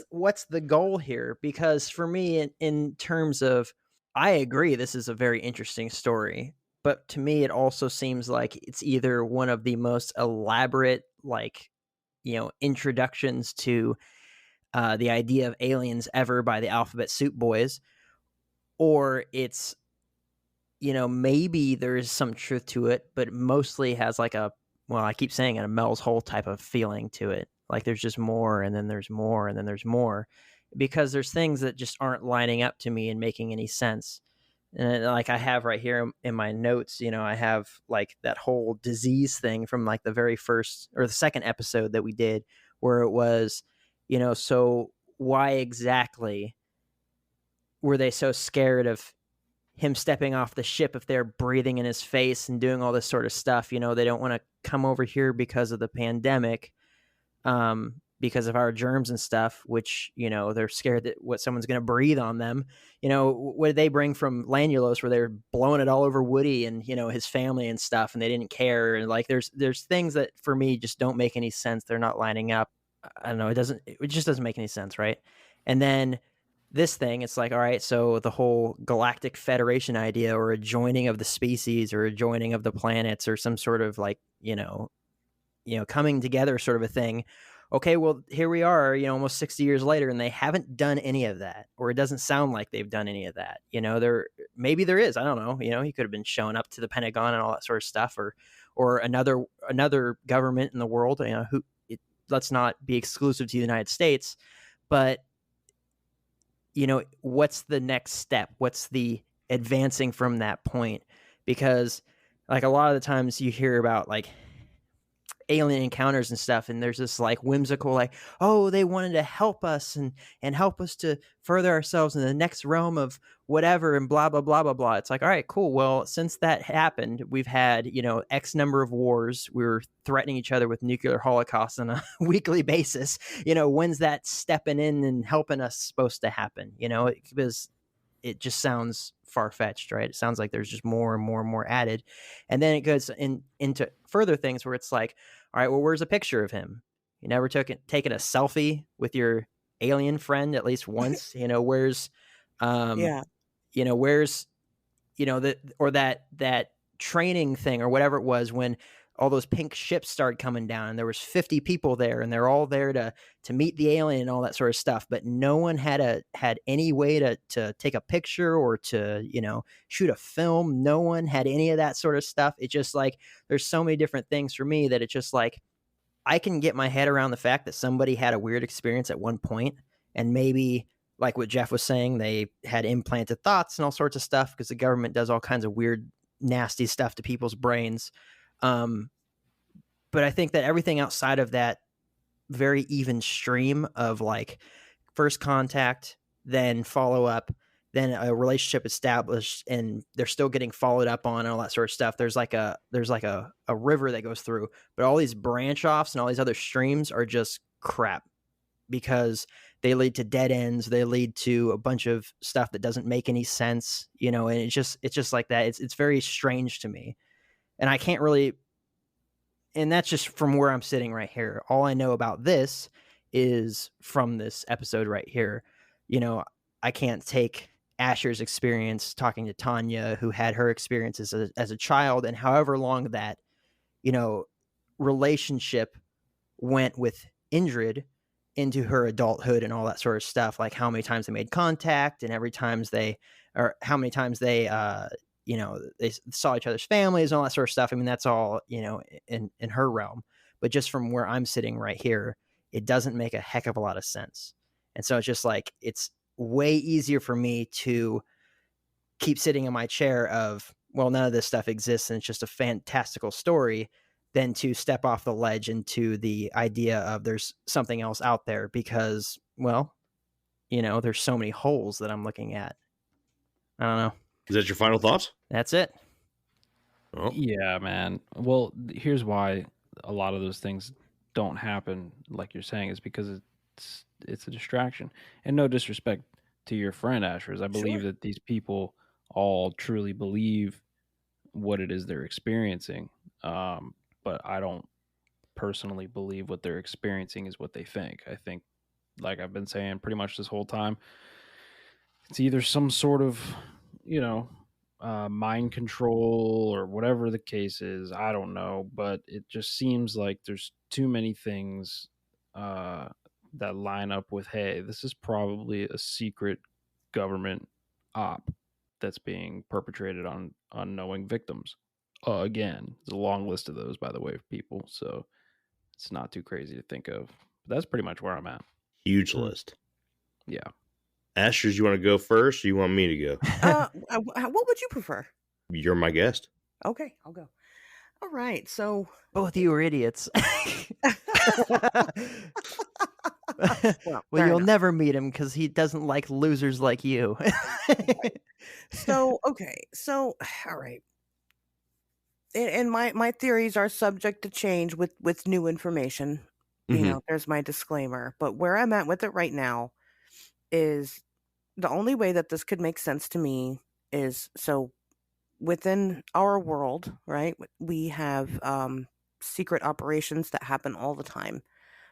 what's the goal here? Because for me, in terms of, I agree, this is a very interesting story, but to me, it also seems like it's either one of the most elaborate, like, introductions to the idea of aliens ever by the Alphabet Soup Boys, or it's, maybe there's some truth to it, but it mostly has like I keep saying it, a Mel's Hole type of feeling to it. Like there's just more, and then there's more, and then there's more, because there's things that just aren't lining up to me and making any sense. And like I have right here in my notes, I have like that whole disease thing from like the very first or the second episode that we did, where it was, so why exactly were they so scared of him stepping off the ship if they're breathing in his face and doing all this sort of stuff? They don't want to come over here because of the pandemic, because of our germs and stuff, which, they're scared that what someone's going to breathe on them. What did they bring from Lanulos, where they're blowing it all over Woody and, his family and stuff, and they didn't care. And like, there's things that for me just don't make any sense. They're not lining up. I don't know. It just doesn't make any sense. Right. And then this thing, it's like, all right, so the whole Galactic Federation idea, or a joining of the species, or a joining of the planets, or some sort of like, coming together sort of a thing. Okay, well, here we are, almost 60 years later, and they haven't done any of that, or it doesn't sound like they've done any of that. Maybe there is, I don't know. He could have been showing up to the Pentagon and all that sort of stuff, or another government in the world. Let's not be exclusive to the United States, but what's the next step? What's the advancing from that point? Because like a lot of the times you hear about like alien encounters and stuff, and there's this like whimsical, like, oh, they wanted to help us and help us to further ourselves in the next realm of whatever, and blah blah blah blah blah. It's like, all right, cool, well, since that happened, we've had X number of wars. We were threatening each other with nuclear holocaust on a weekly basis. When's that stepping in and helping us supposed to happen? Because it just sounds far-fetched, right? It sounds like there's just more and more and more added. And then it goes into further things where it's like, all right, well, where's a picture of him? You never taken a selfie with your alien friend at least once? Where's where's that training thing or whatever it was, when all those pink ships started coming down and there was 50 people there, and they're all there to meet the alien and all that sort of stuff, but no one had any way to take a picture or to shoot a film. No one had any of that sort of stuff. It just like, there's so many different things for me that it's just like, I can get my head around the fact that somebody had a weird experience at one point, and maybe like what Jeff was saying, they had implanted thoughts and all sorts of stuff, because the government does all kinds of weird, nasty stuff to people's brains. But I think that everything outside of that very even stream of like first contact, then follow up, then a relationship established, and they're still getting followed up on and all that sort of stuff. There's like a river that goes through, but all these branch offs and all these other streams are just crap, because they lead to dead ends. They lead to a bunch of stuff that doesn't make any sense, and it's just like that. It's very strange to me, and I can't really. And that's just from where I'm sitting right here. All I know about this is from this episode right here. I can't take Asher's experience talking to Taunia, who had her experience as a child, and however long that, relationship went with Indrid into her adulthood and all that sort of stuff. Like how many times they made contact, and how many times they they saw each other's families and all that sort of stuff. I mean, that's all, in her realm. But just from where I'm sitting right here, it doesn't make a heck of a lot of sense. And so it's just like, it's way easier for me to keep sitting in my chair of, well, none of this stuff exists and it's just a fantastical story, than to step off the ledge into the idea of there's something else out there, because, well, there's so many holes that I'm looking at. I don't know. Is that your final thoughts? That's it. Oh. Yeah, man. Well, here's why a lot of those things don't happen, like you're saying, is because it's a distraction. And no disrespect to your friend Asherz, I believe that these people all truly believe what it is they're experiencing. But I don't personally believe what they're experiencing is what they think. I think, like I've been saying pretty much this whole time, it's either some sort of, mind control or whatever the case is. I don't know, but it just seems like there's too many things that line up with, hey, this is probably a secret government op that's being perpetrated on unknowing victims. Again, there's a long list of those, by the way, of people, so it's not too crazy to think of. But that's pretty much where I'm at. Huge list. Yeah. Asherz, you want to go first, or you want me to go? What would you prefer? You're my guest. Okay, I'll go. All right, so both of you are idiots. Well, you'll never meet him because he doesn't like losers like you. So, okay, so all right, and my theories are subject to change with new information. There's my disclaimer. But where I'm at with it right now is the only way that this could make sense to me is, so within our world, right, we have secret operations that happen all the time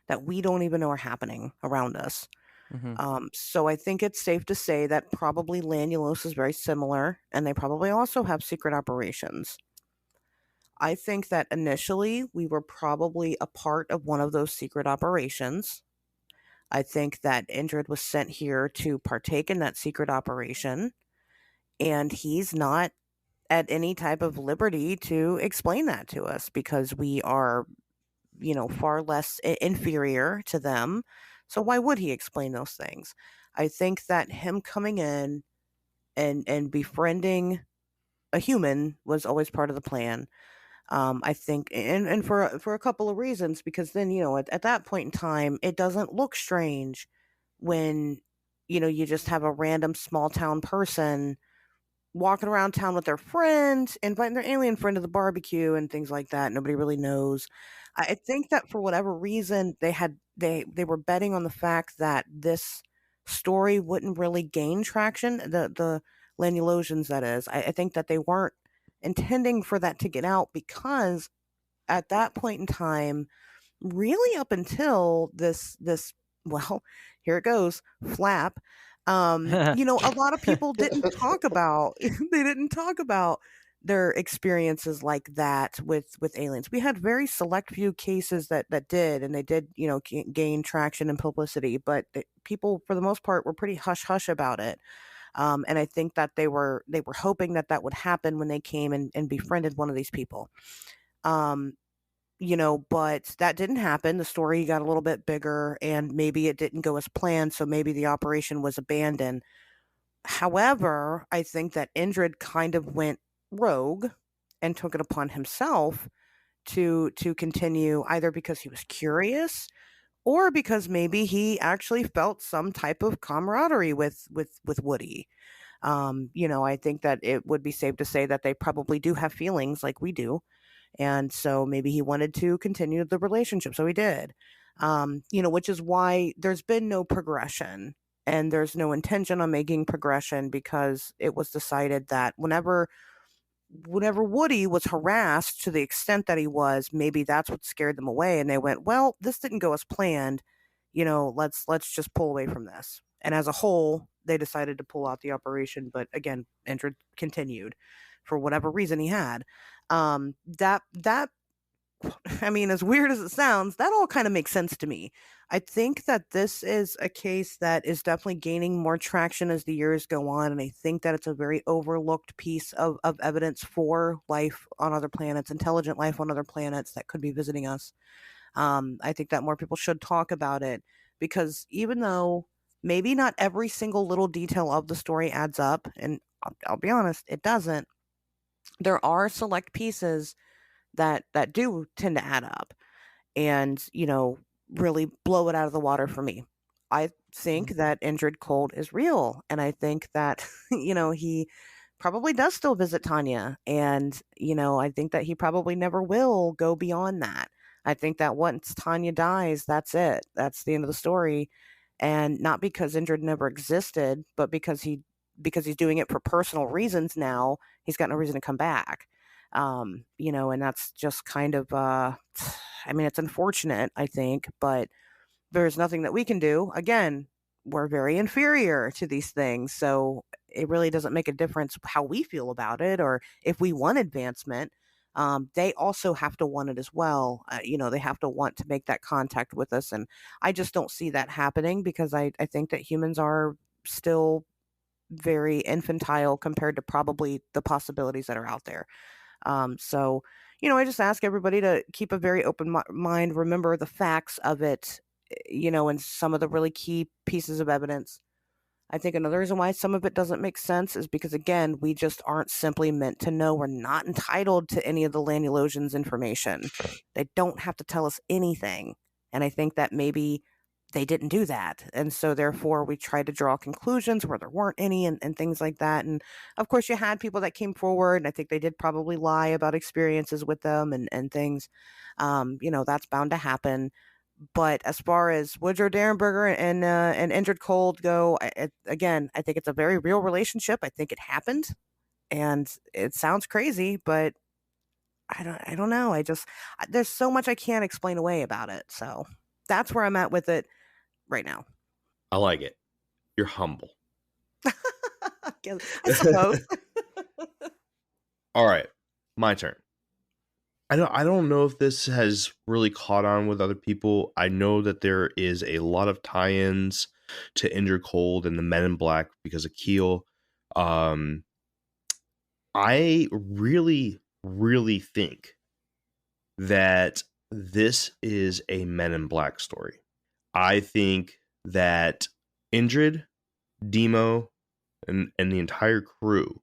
that we don't even know are happening around us. So I think it's safe to say that probably Lanulos is very similar, and they probably also have secret operations. I think that initially we were probably a part of one of those secret operations. I think that Indrid was sent here to partake in that secret operation, and he's not at any type of liberty to explain that to us because we are, far less inferior to them. So why would he explain those things? I think that him coming in and befriending a human was always part of the plan. I think, and for a couple of reasons, because then, at that point in time, it doesn't look strange when, you just have a random small town person walking around town with their friends, inviting their alien friend to the barbecue and things like that. Nobody really knows. I think that for whatever reason, they were betting on the fact that this story wouldn't really gain traction. The Lanulosians, that is. I think that they weren't intending for that to get out, because at that point in time, really up until this well, here it goes, flap, a lot of people didn't talk about they didn't talk about their experiences like that with aliens. We had very select few cases that did, and they did, gain traction and publicity, but people for the most part were pretty hush hush about it. And I think that they were hoping that would happen when they came and befriended one of these people. But that didn't happen. The story got a little bit bigger, and maybe it didn't go as planned, so maybe the operation was abandoned. However, I think that Indrid kind of went rogue and took it upon himself to continue, either because he was curious or because maybe he actually felt some type of camaraderie with Woody. I think that it would be safe to say that they probably do have feelings like we do. And so maybe he wanted to continue the relationship. So he did, which is why there's been no progression, and there's no intention on making progression, because it was decided that whenever Woody was harassed to the extent that he was, maybe that's what scared them away. And they went, well, this didn't go as planned. Let's just pull away from this. And as a whole, they decided to pull out the operation. But again, Indrid continued for whatever reason he had. That I mean, as weird as it sounds, that all kind of makes sense to me. I think that this is a case that is definitely gaining more traction as the years go on. And I think that it's a very overlooked piece of evidence for life on other planets, intelligent life on other planets that could be visiting us. I think that more people should talk about it because even though maybe not every single little detail of the story adds up, and I'll be honest, it doesn't, there are select pieces that do tend to add up and, really blow it out of the water for me. I think that Indrid Cold is real. And I think that, he probably does still visit Taunia. And, I think that he probably never will go beyond that. I think that once Taunia dies, that's it. That's the end of the story. And not because Indrid never existed, but because he's doing it for personal reasons now, he's got no reason to come back. And that's just kind of I mean, it's unfortunate, I think, but there's nothing that we can do. Again, we're very inferior to these things, so it really doesn't make a difference how we feel about it or if we want advancement. They also have to want it as well. They have to want to make that contact with us, and I just don't see that happening because I think that humans are still very infantile compared to probably the possibilities that are out there. So, I just ask everybody to keep a very open mind, remember the facts of it, and some of the really key pieces of evidence. I think another reason why some of it doesn't make sense is because, again, we just aren't simply meant to know. We're not entitled to any of the Lanulosians' information. They don't have to tell us anything. And I think that maybe they didn't do that. And so, therefore, we tried to draw conclusions where there weren't any and things like that. And, of course, you had people that came forward, and I think they did probably lie about experiences with them and things. That's bound to happen. But as far as Woodrow Derenberger and Indrid Cold go, again, I think it's a very real relationship. I think it happened, and it sounds crazy, but I don't know. There's so much I can't explain away about it. So that's where I'm at with it right now. I like it. You're humble. I suppose. All right, my turn. I don't know if this has really caught on with other people. I know that there is a lot of tie-ins to Indrid Cold and the Men in Black because of Keel. I really, really think that this is a Men in Black story. I think that Indrid, Demo, and the entire crew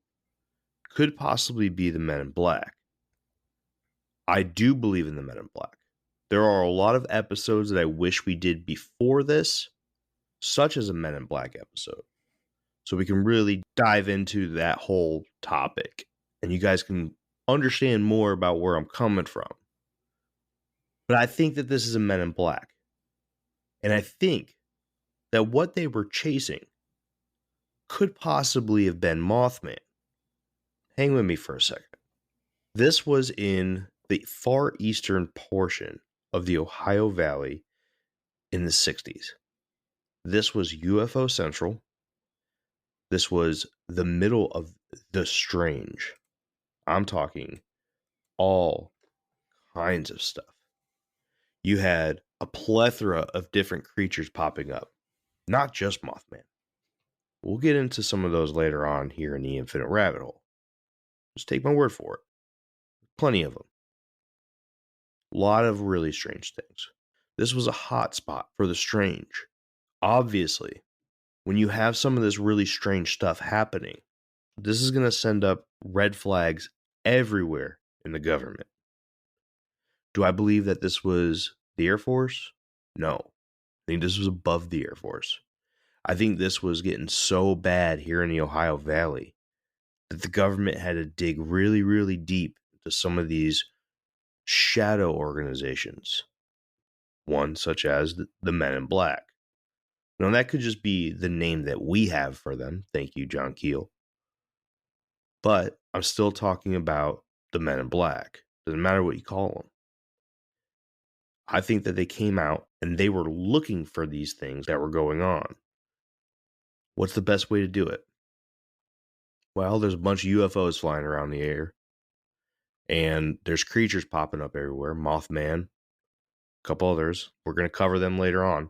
could possibly be the Men in Black. I do believe in the Men in Black. There are a lot of episodes that I wish we did before this, such as a Men in Black episode, so we can really dive into that whole topic and you guys can understand more about where I'm coming from. But I think that this is a Men in Black. And I think that what they were chasing could possibly have been Mothman. Hang with me for a second. This was in the far eastern portion of the Ohio Valley in the 60s. This was UFO Central. This was the middle of the strange. I'm talking all kinds of stuff. You had a plethora of different creatures popping up, not just Mothman. We'll get into some of those later on here in the Infinite Rabbit Hole. Just take my word for it. Plenty of them. A lot of really strange things. This was a hot spot for the strange. Obviously, when you have some of this really strange stuff happening, this is going to send up red flags everywhere in the government. Do I believe that this was the Air Force? No. I think this was above the Air Force. I think this was getting so bad here in the Ohio Valley that the government had to dig really, really deep into some of these shadow organizations. One such as the Men in Black. Now, that could just be the name that we have for them. Thank you, John Keel. But I'm still talking about the Men in Black. Doesn't matter what you call them. I think that they came out and they were looking for these things that were going on. What's the best way to do it? Well, there's a bunch of UFOs flying around the air. and there's creatures popping up everywhere. Mothman, a couple others. We're going to cover them later on.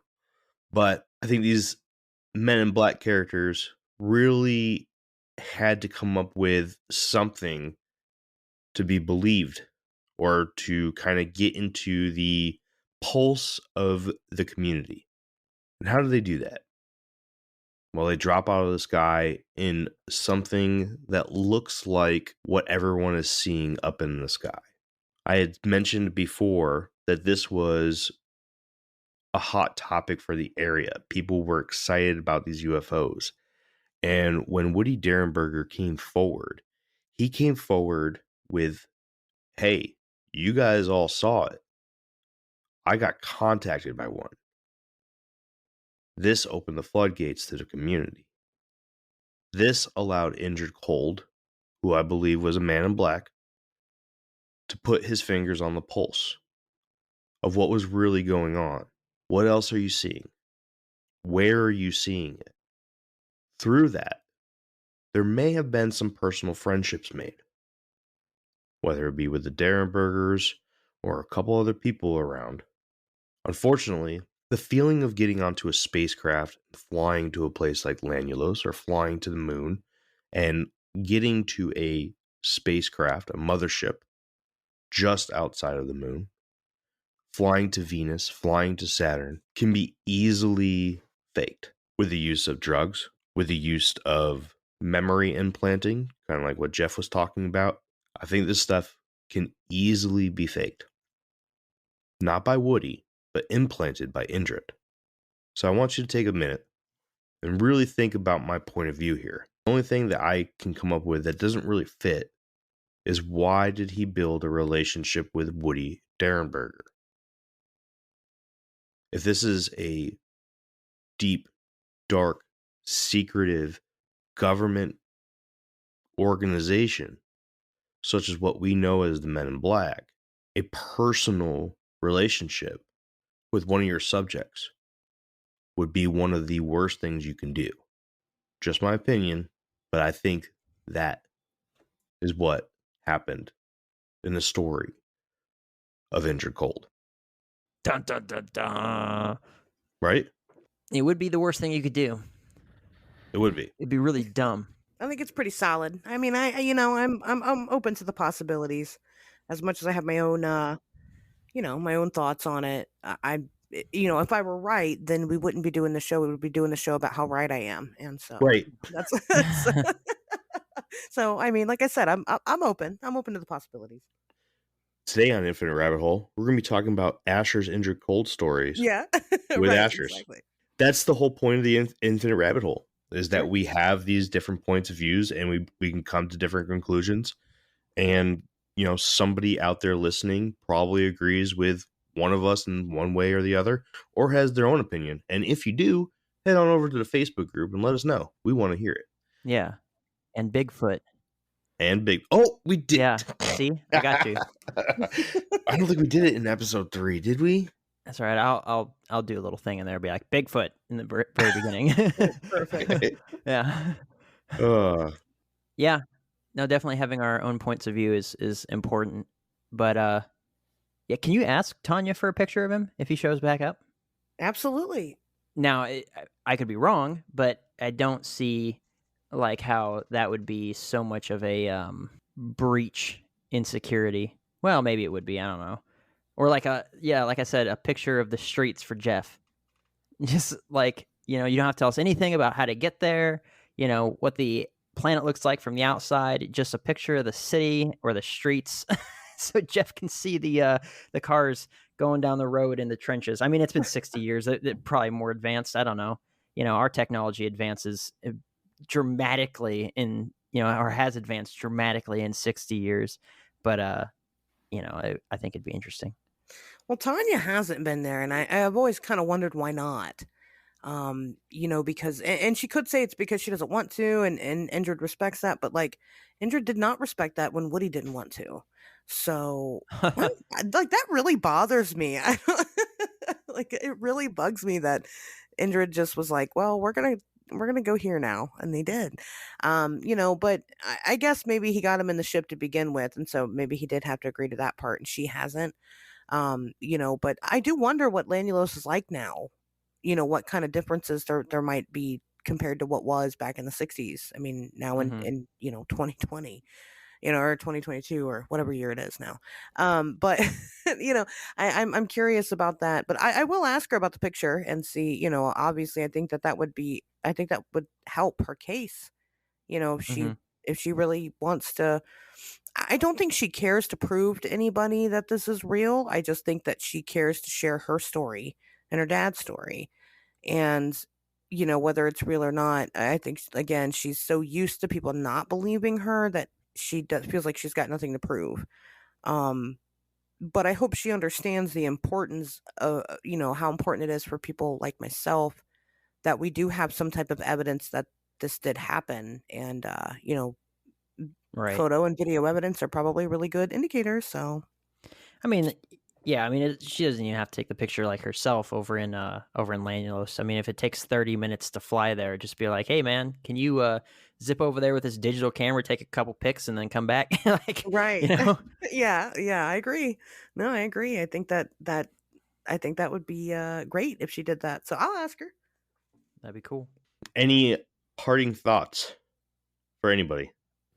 But I think these Men in Black characters really had to come up with something to be believed or to kind of get into the pulse of the community. And how do they do that? Well, they drop out of the sky in something that looks like what everyone is seeing up in the sky. I had mentioned before that this was a hot topic for the area. People were excited about these UFOs. And when Woody Derenberger came forward, he came forward with, hey, you guys all saw it. I got contacted by one. This opened the floodgates to the community. This allowed Indrid Cold, who I believe was a man in black, to put his fingers on the pulse of what was really going on. What else are you seeing? Where are you seeing it? Through that, there may have been some personal friendships made, whether it be with the Derenbergers or a couple other people around. Unfortunately, the feeling of getting onto a spacecraft and flying to a place like Lanulos or flying to the moon and getting to a spacecraft, a mothership, just outside of the moon, flying to Venus, flying to Saturn, can be easily faked with the use of drugs, with the use of memory implanting, kind of like what Jeff was talking about. I think this stuff can easily be faked. Not by Woody, but implanted by Indrid. So I want you to take a minute and really think about my point of view here. The only thing that I can come up with that doesn't really fit is why did he build a relationship with Woody Derenberger? If this is a deep, dark, secretive government organization, such as what we know as the Men in Black, a personal relationship with one of your subjects would be one of the worst things you can do. Just my opinion, but I think that is what happened in the story of Indrid Cold. Dun, dun, dun, dun. Right? It would be the worst thing you could do. It would be. It'd be really dumb. I think it's pretty solid. I mean, I'm open to the possibilities, as much as I have my own, my own thoughts on it. If I were right, then we wouldn't be doing the show. We would be doing the show about how right I am, and so Right. that's so. I mean, like I said, I'm open. I'm open to the possibilities. Today on Infinite Rabbit Hole, we're going to be talking about Asherz Indrid Cold stories. Yeah, with right, Asherz. exactly. That's the whole point of the Infinite Rabbit Hole, is that we have these different points of views and we can come to different conclusions. And, somebody out there listening probably agrees with one of us in one way or the other, or has their own opinion. And if you do, head on over to the Facebook group and let us know. We want to hear it. Yeah. And Bigfoot. And we did. Yeah. See, I got you. I don't think we did it in episode 3, did we? That's all right. I'll do a little thing in there. Be like Bigfoot in the very beginning. Perfect. Yeah. Yeah. No, definitely having our own points of view is important. But yeah, can you ask Taunia for a picture of him if he shows back up? Absolutely. Now, I could be wrong, but I don't see like how that would be so much of a breach in security. Well, maybe it would be. I don't know. Or like like I said, a picture of the streets for Jeff. Just like, you don't have to tell us anything about how to get there, what the planet looks like from the outside, just a picture of the city or the streets so Jeff can see the cars going down the road in the trenches. I mean, it's been 60 years. They're probably more advanced. I don't know. Our technology advances dramatically or has advanced dramatically in 60 years. But, I think it'd be interesting. Well, Taunia hasn't been there, and I've always kind of wondered why not. Because and she could say it's because she doesn't want to, and Indrid respects that, but like Indrid did not respect that when Woody didn't want to. So like that really bothers me. Like it really bugs me that Indrid just was like, well, we're gonna we're gonna go here now, and they did. But I guess maybe he got him in the ship to begin with, and so maybe he did have to agree to that part, and she hasn't. But I do wonder what Lanulos is like now. What kind of differences there might be compared to what was back in the 60s. I mean, now in 2020, or 2022 or whatever year it is now. But I'm curious about that. But I will ask her about the picture and see. Obviously, I think that would help her case. If she really wants to. I don't think she cares to prove to anybody that this is real. I just think that she cares to share her story and her dad's story. And, whether it's real or not, I think, again, she's so used to people not believing her that feels like she's got nothing to prove. But I hope she understands the importance of, how important it is for people like myself that we do have some type of evidence that this did happen. And, Right. photo and video evidence are probably really good indicators. So, I mean, yeah, she doesn't even have to take the picture like herself over in Lanulos. I mean, if it takes 30 minutes to fly there, just be like, hey man, can you zip over there with this digital camera, take a couple pics, and then come back? right. Yeah, I agree. No, I agree. I think that would be great if she did that. So I'll ask her. That'd be cool. Any parting thoughts for anybody?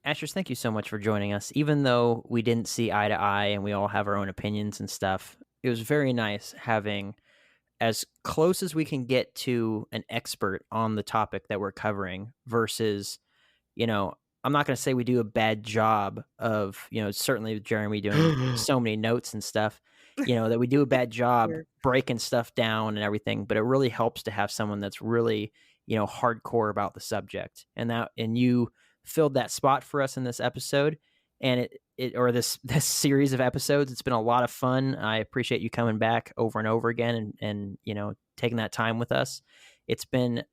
Asherz, thank you so much for joining us. Even though we didn't see eye to eye and we all have our own opinions and stuff, it was very nice having as close as we can get to an expert on the topic that we're covering versus, I'm not going to say we do a bad job of, certainly with Jeremy doing so many notes and stuff, that we do a bad job breaking stuff down and everything, but it really helps to have someone that's really, hardcore about the subject. And you filled that spot for us in this episode and this series of episodes. It's been a lot of fun. I appreciate you coming back over and over again and taking that time with us. It's been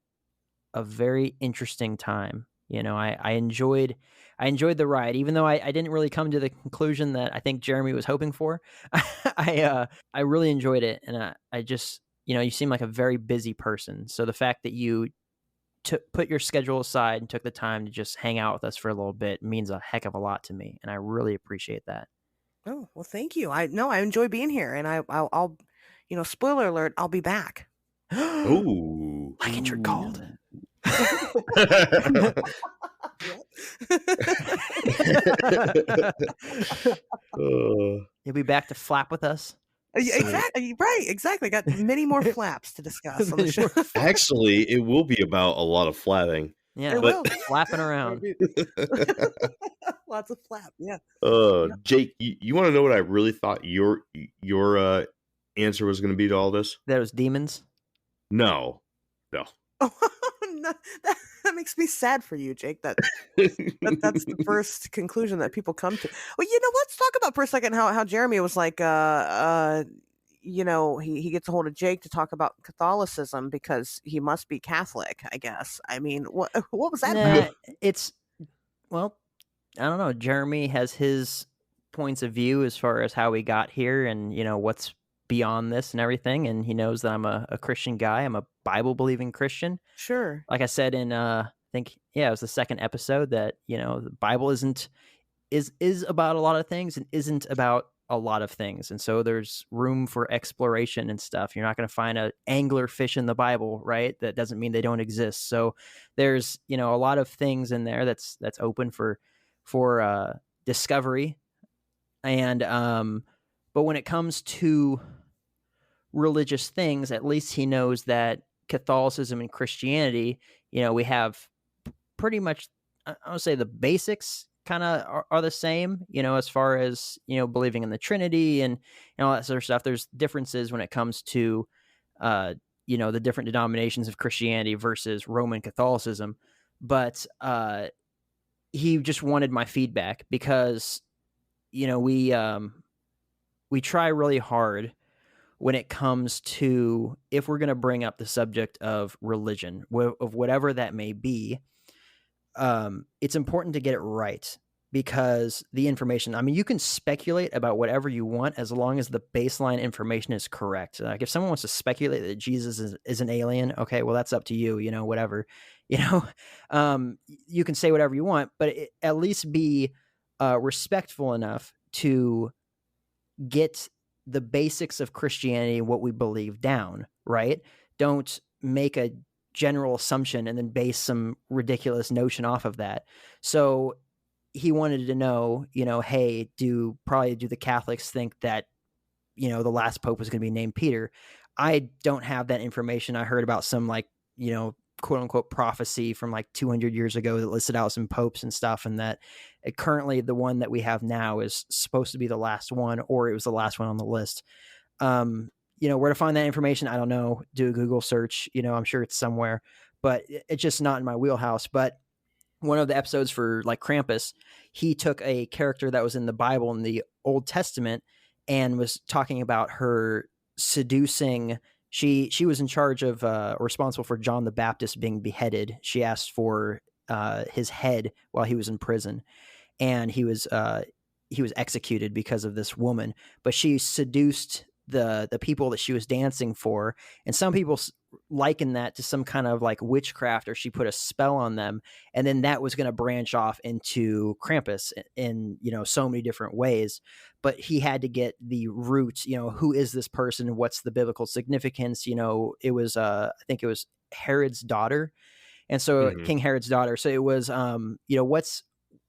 a very interesting time. I enjoyed the ride, even though I didn't really come to the conclusion that I think Jeremy was hoping for. I really enjoyed it. And I just, you seem like a very busy person. So the fact that you put your schedule aside and took the time to just hang out with us for a little bit means a heck of a lot to me, and I really appreciate that. Oh, well, thank you. I enjoy being here, and I'll spoiler alert, I'll be back. Ooh, like Indrid called. You'll be back to flap with us. Exactly. Right. Exactly. Got many more flaps to discuss on the show. Actually, it will be about a lot of flapping. Yeah, it will. Flapping around. Lots of flap. Yeah. Jake, you want to know what I really thought your answer was going to be to all this? That was demons? No. Oh, no, that makes me sad for you, Jake. That's the first conclusion that people come to. Well, let's talk about for a second how Jeremy was like, he gets a hold of Jake to talk about Catholicism because he must be Catholic, I guess. I mean, what was that about? I don't know. Jeremy has his points of view as far as how we got here and, what's beyond this and everything. And he knows that I'm a Christian guy. I'm a Bible-believing Christian. Sure. Like I said in, I think, it was the second episode that, the Bible is about a lot of things and isn't about a lot of things. And so there's room for exploration and stuff. You're not going to find an angler fish in the Bible, right? That doesn't mean they don't exist. So there's, a lot of things in there that's open for discovery. And, but when it comes to religious things, at least he knows that Catholicism and Christianity, we have pretty much, I would say the basics kind of are the same, as far as, believing in the Trinity and all that sort of stuff. There's differences when it comes to, the different denominations of Christianity versus Roman Catholicism. But he just wanted my feedback because, we try really hard when it comes to, if we're going to bring up the subject of religion, of whatever that may be, it's important to get it right because the information, you can speculate about whatever you want as long as the baseline information is correct. Like if someone wants to speculate that Jesus is an alien, okay, well, that's up to you, whatever. You know, you can say whatever you want, but at least be respectful enough to get the basics of Christianity and what we believe down, right? Don't make a general assumption and then base some ridiculous notion off of that. So he wanted to know, hey, do the Catholics think that, the last pope was going to be named Peter? I don't have that information. I heard about some quote unquote prophecy from 200 years ago that listed out some popes and stuff, and that currently the one that we have now is supposed to be the last one, or it was the last one on the list. Where to find that information, I don't know. Do a Google search. I'm sure it's somewhere, but it's just not in my wheelhouse. But one of the episodes for Krampus, he took a character that was in the Bible in the Old Testament and was talking about her seducing. She was in charge of responsible for John the Baptist being beheaded. She asked for his head while he was in prison, and he was executed because of this woman. But she seduced the people that she was dancing for, and some people liken that to some kind of witchcraft, or she put a spell on them, and then that was going to branch off into Krampus in so many different ways. But he had to get the roots, who is this person, what's the biblical significance. It was I think it was Herod's daughter, and so King Herod's daughter, so it was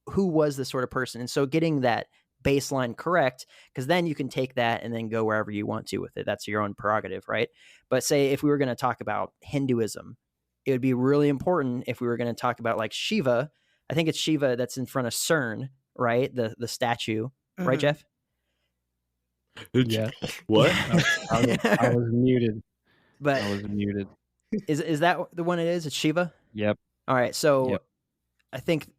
who was this sort of person. And so getting that baseline correct, because then you can take that and then go wherever you want to with it. That's your own prerogative, right? But say if we were going to talk about Hinduism, it would be really important if we were going to talk about Shiva. I think it's Shiva that's in front of CERN, right? The statue, right, Jeff? Yeah. What? I was muted. But I was muted. Is that the one it is? It's Shiva? Yep. All right. So Yep. I think,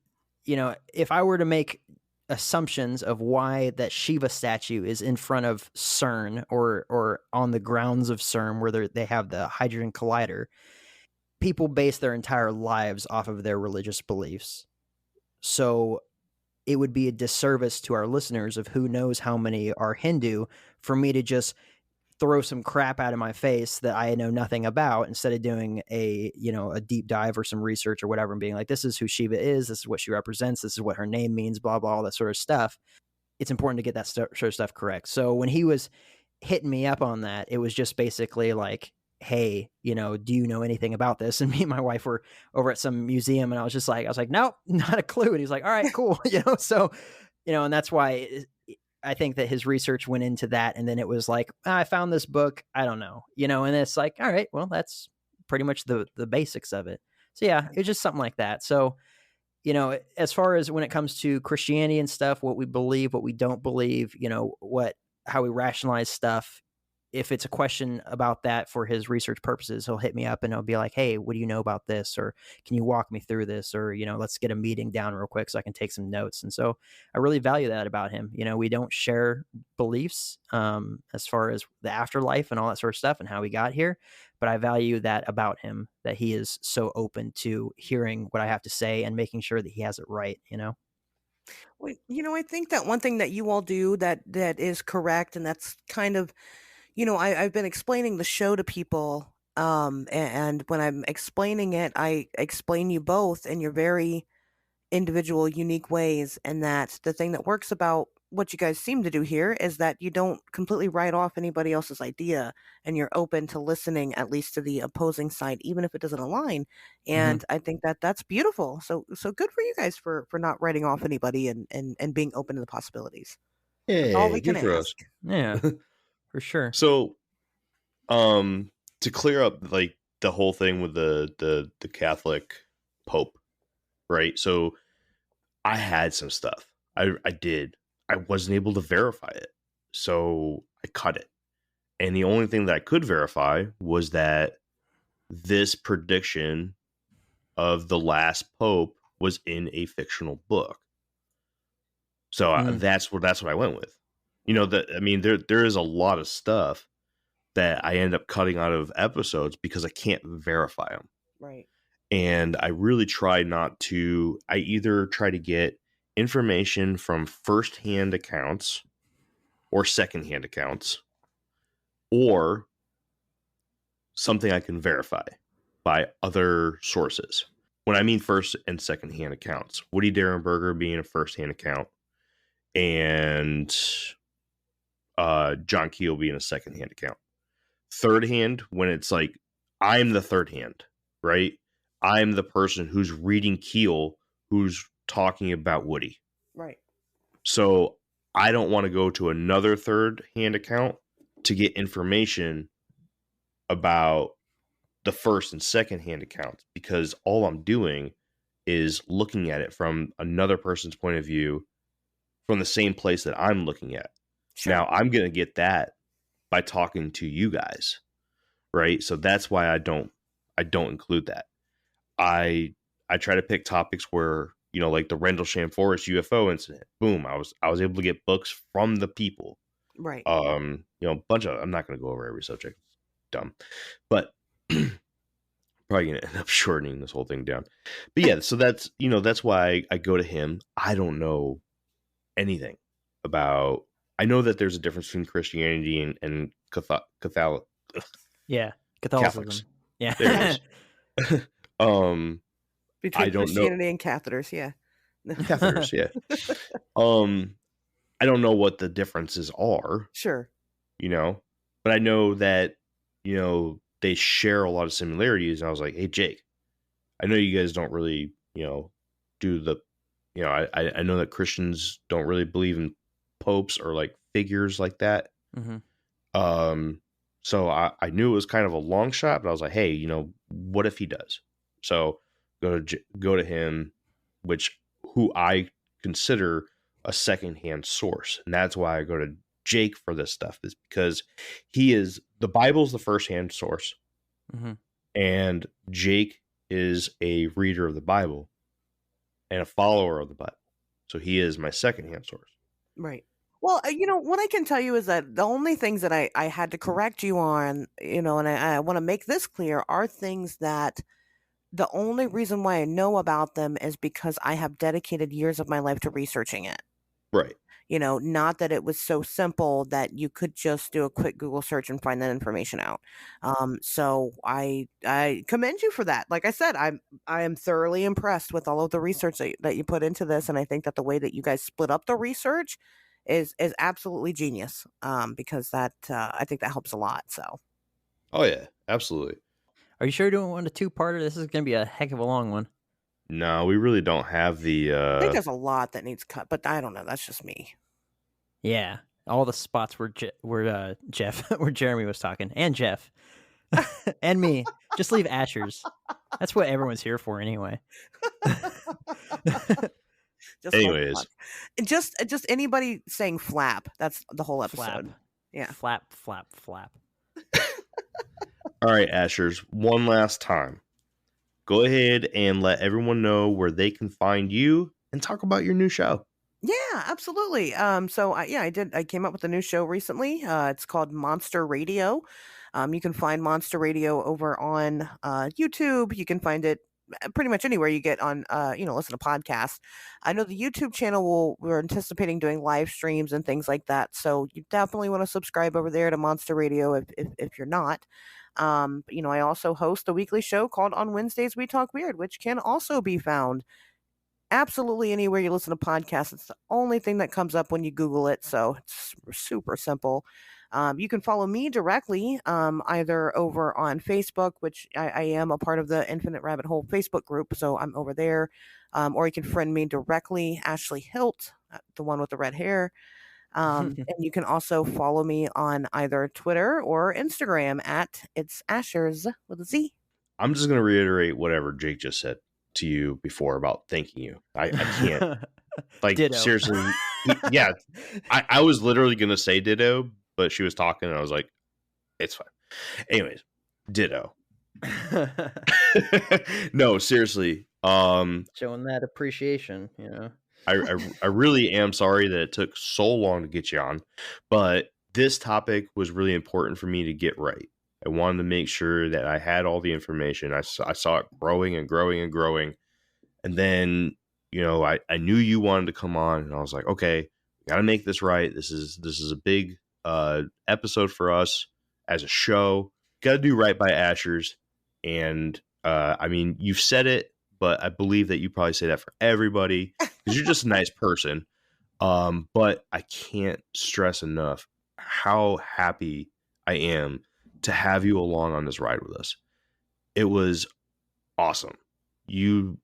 if I were to make assumptions of why that Shiva statue is in front of CERN or on the grounds of CERN where they have the Hadron Collider, people base their entire lives off of their religious beliefs. So it would be a disservice to our listeners of who knows how many are Hindu for me to just throw some crap out of my face that I know nothing about, instead of doing a deep dive or some research or whatever, and being like, this is who Shiva is, this is what she represents, this is what her name means, blah, blah, all that sort of stuff. It's important to get that sort of stuff correct. So when he was hitting me up on that, it was just basically like, hey, do you know anything about this? And me and my wife were over at some museum, and I was like, nope, not a clue. And he's like, all right, cool. So, and that's why I think that his research went into that. And then it was like, I found this book, I don't know, and it's like, all right, well, that's pretty much the basics of it. So yeah, it's just something like that. So, as far as when it comes to Christianity and stuff, what we believe, what we don't believe, how we rationalize stuff, if it's a question about that for his research purposes, he'll hit me up and he'll be like, hey, what do you know about this? Or can you walk me through this? Or, let's get a meeting down real quick so I can take some notes. And so I really value that about him. We don't share beliefs as far as the afterlife and all that sort of stuff and how we got here. But I value that about him, that he is so open to hearing what I have to say and making sure that he has it right, Well, I think that one thing that you all do that is correct, and that's kind of, I've been explaining the show to people, and when I'm explaining it, I explain you both in your very individual, unique ways, and that the thing that works about what you guys seem to do here is that you don't completely write off anybody else's idea, and you're open to listening at least to the opposing side, even if it doesn't align. And I think that that's beautiful. So good for you guys for not writing off anybody and being open to the possibilities. That's all Yeah, we can good for us. ask. Yeah, for sure. So, to clear up the whole thing with the Catholic Pope, right? So I had some stuff. I did. I wasn't able to verify it, so I cut it. And the only thing that I could verify was that this prediction of the last Pope was in a fictional book. So that's what I went with. There is a lot of stuff that I end up cutting out of episodes because I can't verify them. Right. And I really try not to. I either try to get information from firsthand accounts or secondhand accounts, or something I can verify by other sources. when I mean first and second hand accounts, Woody Derenberger being a first hand account, and John Keel being a second hand account. Third hand, when it's like I'm the third hand, right? I'm the person who's reading Keel, who's talking about Woody. Right. So I don't want to go to another third hand account to get information about the first and second hand accounts, because all I'm doing is looking at it from another person's point of view from the same place that I'm looking at. Sure. Now I'm going to get that by talking to you guys, right? So that's why I don't include that. I try to pick topics where, you know, like the Rendlesham Forest UFO incident. Boom, I was able to get books from the people. Right. You know, a bunch of, I'm not going to go over every subject. Dumb. But probably going to end up shortening this whole thing down. But yeah, so that's, you know, that's why I go to him. I don't know anything about, I know that there's a difference between Christianity and Catholic. Yeah, Catholicism. Catholics. Yeah. There it is. Between I don't know. Christianity and catheters, yeah. Catheters, yeah. I don't know what the differences are, Sure. you know, but I know that, you know, they share a lot of similarities. And I was like, hey, Jake, I know you guys don't really, you know, do the, you know, I know that Christians don't really believe in popes or like figures like that. Mm-hmm. So I knew it was kind of a long shot, but I was like, hey, you know, what if he does? So go to him, who I consider a secondhand source, and that's why I go to Jake for this stuff, is because the Bible's the first hand source, Mm-hmm. and Jake is a reader of the Bible and a follower of the Bible, so he is my secondhand source. Right. Well, you know, what I can tell you is that the only things that I had to correct you on, you know, and I want to make this clear, are things that the only reason why I know about them is because I have dedicated years of my life to researching it. Right. You know, not that it was so simple that you could just do a quick Google search and find that information out. So I commend you for that. Like I said, I am thoroughly impressed with all of the research that you put into this, and I think that the way that you guys split up the research is absolutely genius. Because that I think that helps a lot. So. Oh yeah, absolutely. Are you sure you're doing a two-parter? This is going to be a heck of a long one. No, we really don't have the. I think there's a lot that needs cut, but I don't know. That's just me. Yeah, all the spots where Jeff, where Jeremy was talking, and Jeff, and me. Just leave Asherz. That's what everyone's here for, anyway. Anyways, just anybody saying flap. That's the whole episode. Flap. Yeah, flap, flap, flap. All right, Asherz, one last time. Go ahead and let everyone know where they can find you and talk about your new show. Yeah, absolutely. So I came up with a new show recently. It's called Monster Radio. You can find Monster Radio over on YouTube. You can find it pretty much anywhere you get on, listen to podcasts. I know the YouTube channel we're anticipating doing live streams and things like that. So you definitely want to subscribe over there to Monster Radio if you're not. I also host a weekly show called On Wednesdays We Talk Weird, which can also be found absolutely anywhere you listen to podcasts. It's the only thing that comes up when you Google it, so it's super simple. You can follow me directly, either over on Facebook, which I am a part of the Infinite Rabbit Hole Facebook group, so I'm over there, or you can friend me directly, Ashley Hilt, the one with the red hair. And you can also follow me on either Twitter or Instagram at It's Asherz with a Z. I'm just going to reiterate whatever Jake just said to you before about thanking you. I can't. Like, Ditto. seriously. Yeah. I was literally going to say ditto, but she was talking and I was like, it's fine. Anyways, ditto. No, seriously. Showing that appreciation, you know. I really am sorry that it took so long to get you on, but this topic was really important for me to get right. I wanted to make sure that I had all the information. I saw it growing and growing and growing. And then, I knew you wanted to come on and I was like, okay, we got to make this right. This is a big episode for us as a show. Got to do right by Asherz. And you've said it, but I believe that you probably say that for everybody because you're just a nice person. But I can't stress enough how happy I am to have you along on this ride with us. It was awesome. You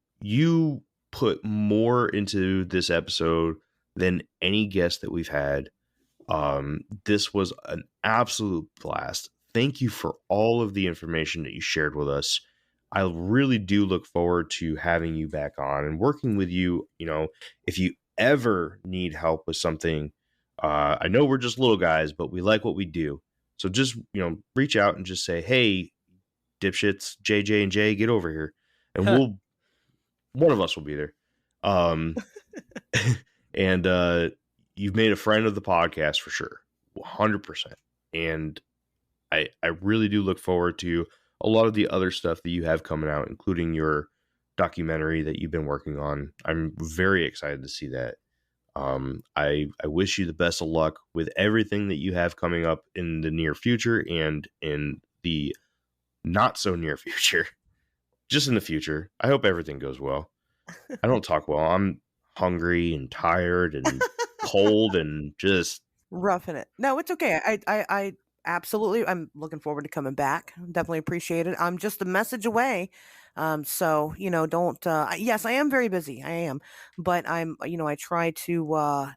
put more into this episode than any guest that we've had. This was an absolute blast. Thank you for all of the information that you shared with us. I really do look forward to having you back on and working with you. You know, if you ever need help with something, I know we're just little guys, but we like what we do. So just, reach out and just say, hey, dipshits, JJ and Jay, get over here. And one of us will be there. And you've made a friend of the podcast for sure. 100%. And I really do look forward to a lot of the other stuff that you have coming out, including your documentary that you've been working on. I'm very excited to see that. I wish you the best of luck with everything that you have coming up in the near future and in the not so near future. Just in the future. I hope everything goes well. I don't talk well. I'm hungry and tired and cold and just roughing it. No, it's okay. I absolutely, I'm looking forward to coming back. Definitely appreciate it. I'm just a message away. So, don't, yes, I am very busy. I am, but I try to,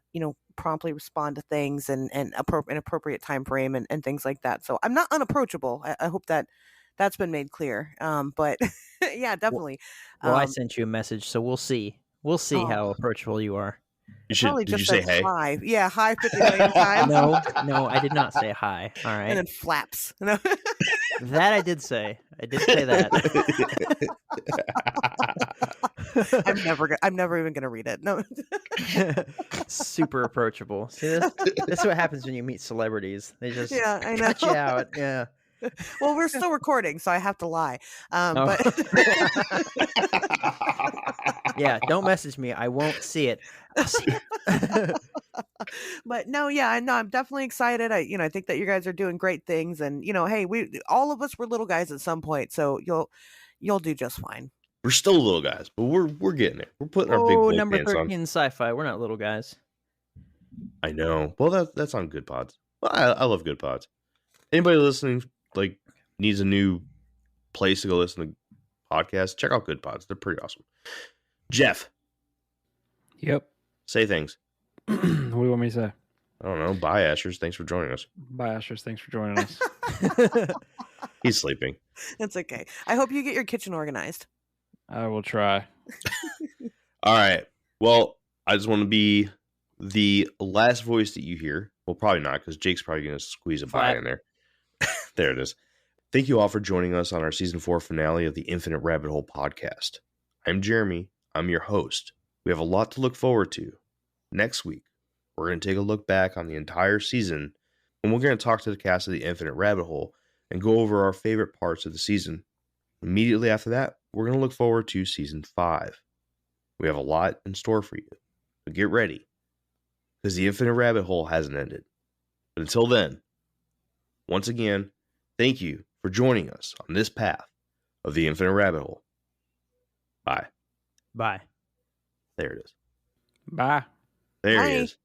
promptly respond to things and an appropriate time frame and things like that. So I'm not unapproachable. I hope that's been made clear. But yeah, definitely. Well, I sent you a message, so we'll see. We'll see how approachable you are. Probably did just you say says hey? hi. Yeah, hi 50 million times. No, I did not say hi. All right. And then flaps. No. That I did say. I did say that. I'm never even gonna read it. No. Super approachable. See, this is what happens when you meet celebrities. They just I know. cut you out. Yeah. Well, we're still recording, so I have to lie. But yeah, don't message me. I won't see it. I'll see it. But no, yeah, I know. I'm definitely excited. I think that you guys are doing great things, and hey, we all of us were little guys at some point, so you'll do just fine. We're still little guys, but we're getting it. We're putting our big boy number pants 13 on. sci-fi. We're not little guys. I know. Well, that's on Good Pods. Well, I love Good Pods. Anybody listening needs a new place to go listen to podcasts, check out Good Pods. They're pretty awesome. Jeff. Yep. Say things. What do you want me to say? I don't know. Bye, Asherz. Thanks for joining us. Bye, Asherz. Thanks for joining us. He's sleeping. It's okay. I hope you get your kitchen organized. I will try. All right. Well, I just want to be the last voice that you hear. Well, probably not, because Jake's probably going to squeeze a bye in there. There it is. Thank you all for joining us on our season 4 finale of the Infinite Rabbit Hole podcast. I'm Jeremy. I'm your host. We have a lot to look forward to. Next week, we're going to take a look back on the entire season, and we're going to talk to the cast of the Infinite Rabbit Hole and go over our favorite parts of the season. Immediately after that, we're going to look forward to season 5. We have a lot in store for you, but get ready, because the Infinite Rabbit Hole hasn't ended. But until then, once again, thank you for joining us on this path of the Infinite Rabbit Hole. Bye. Bye. There it is. Bye. There Bye. he is.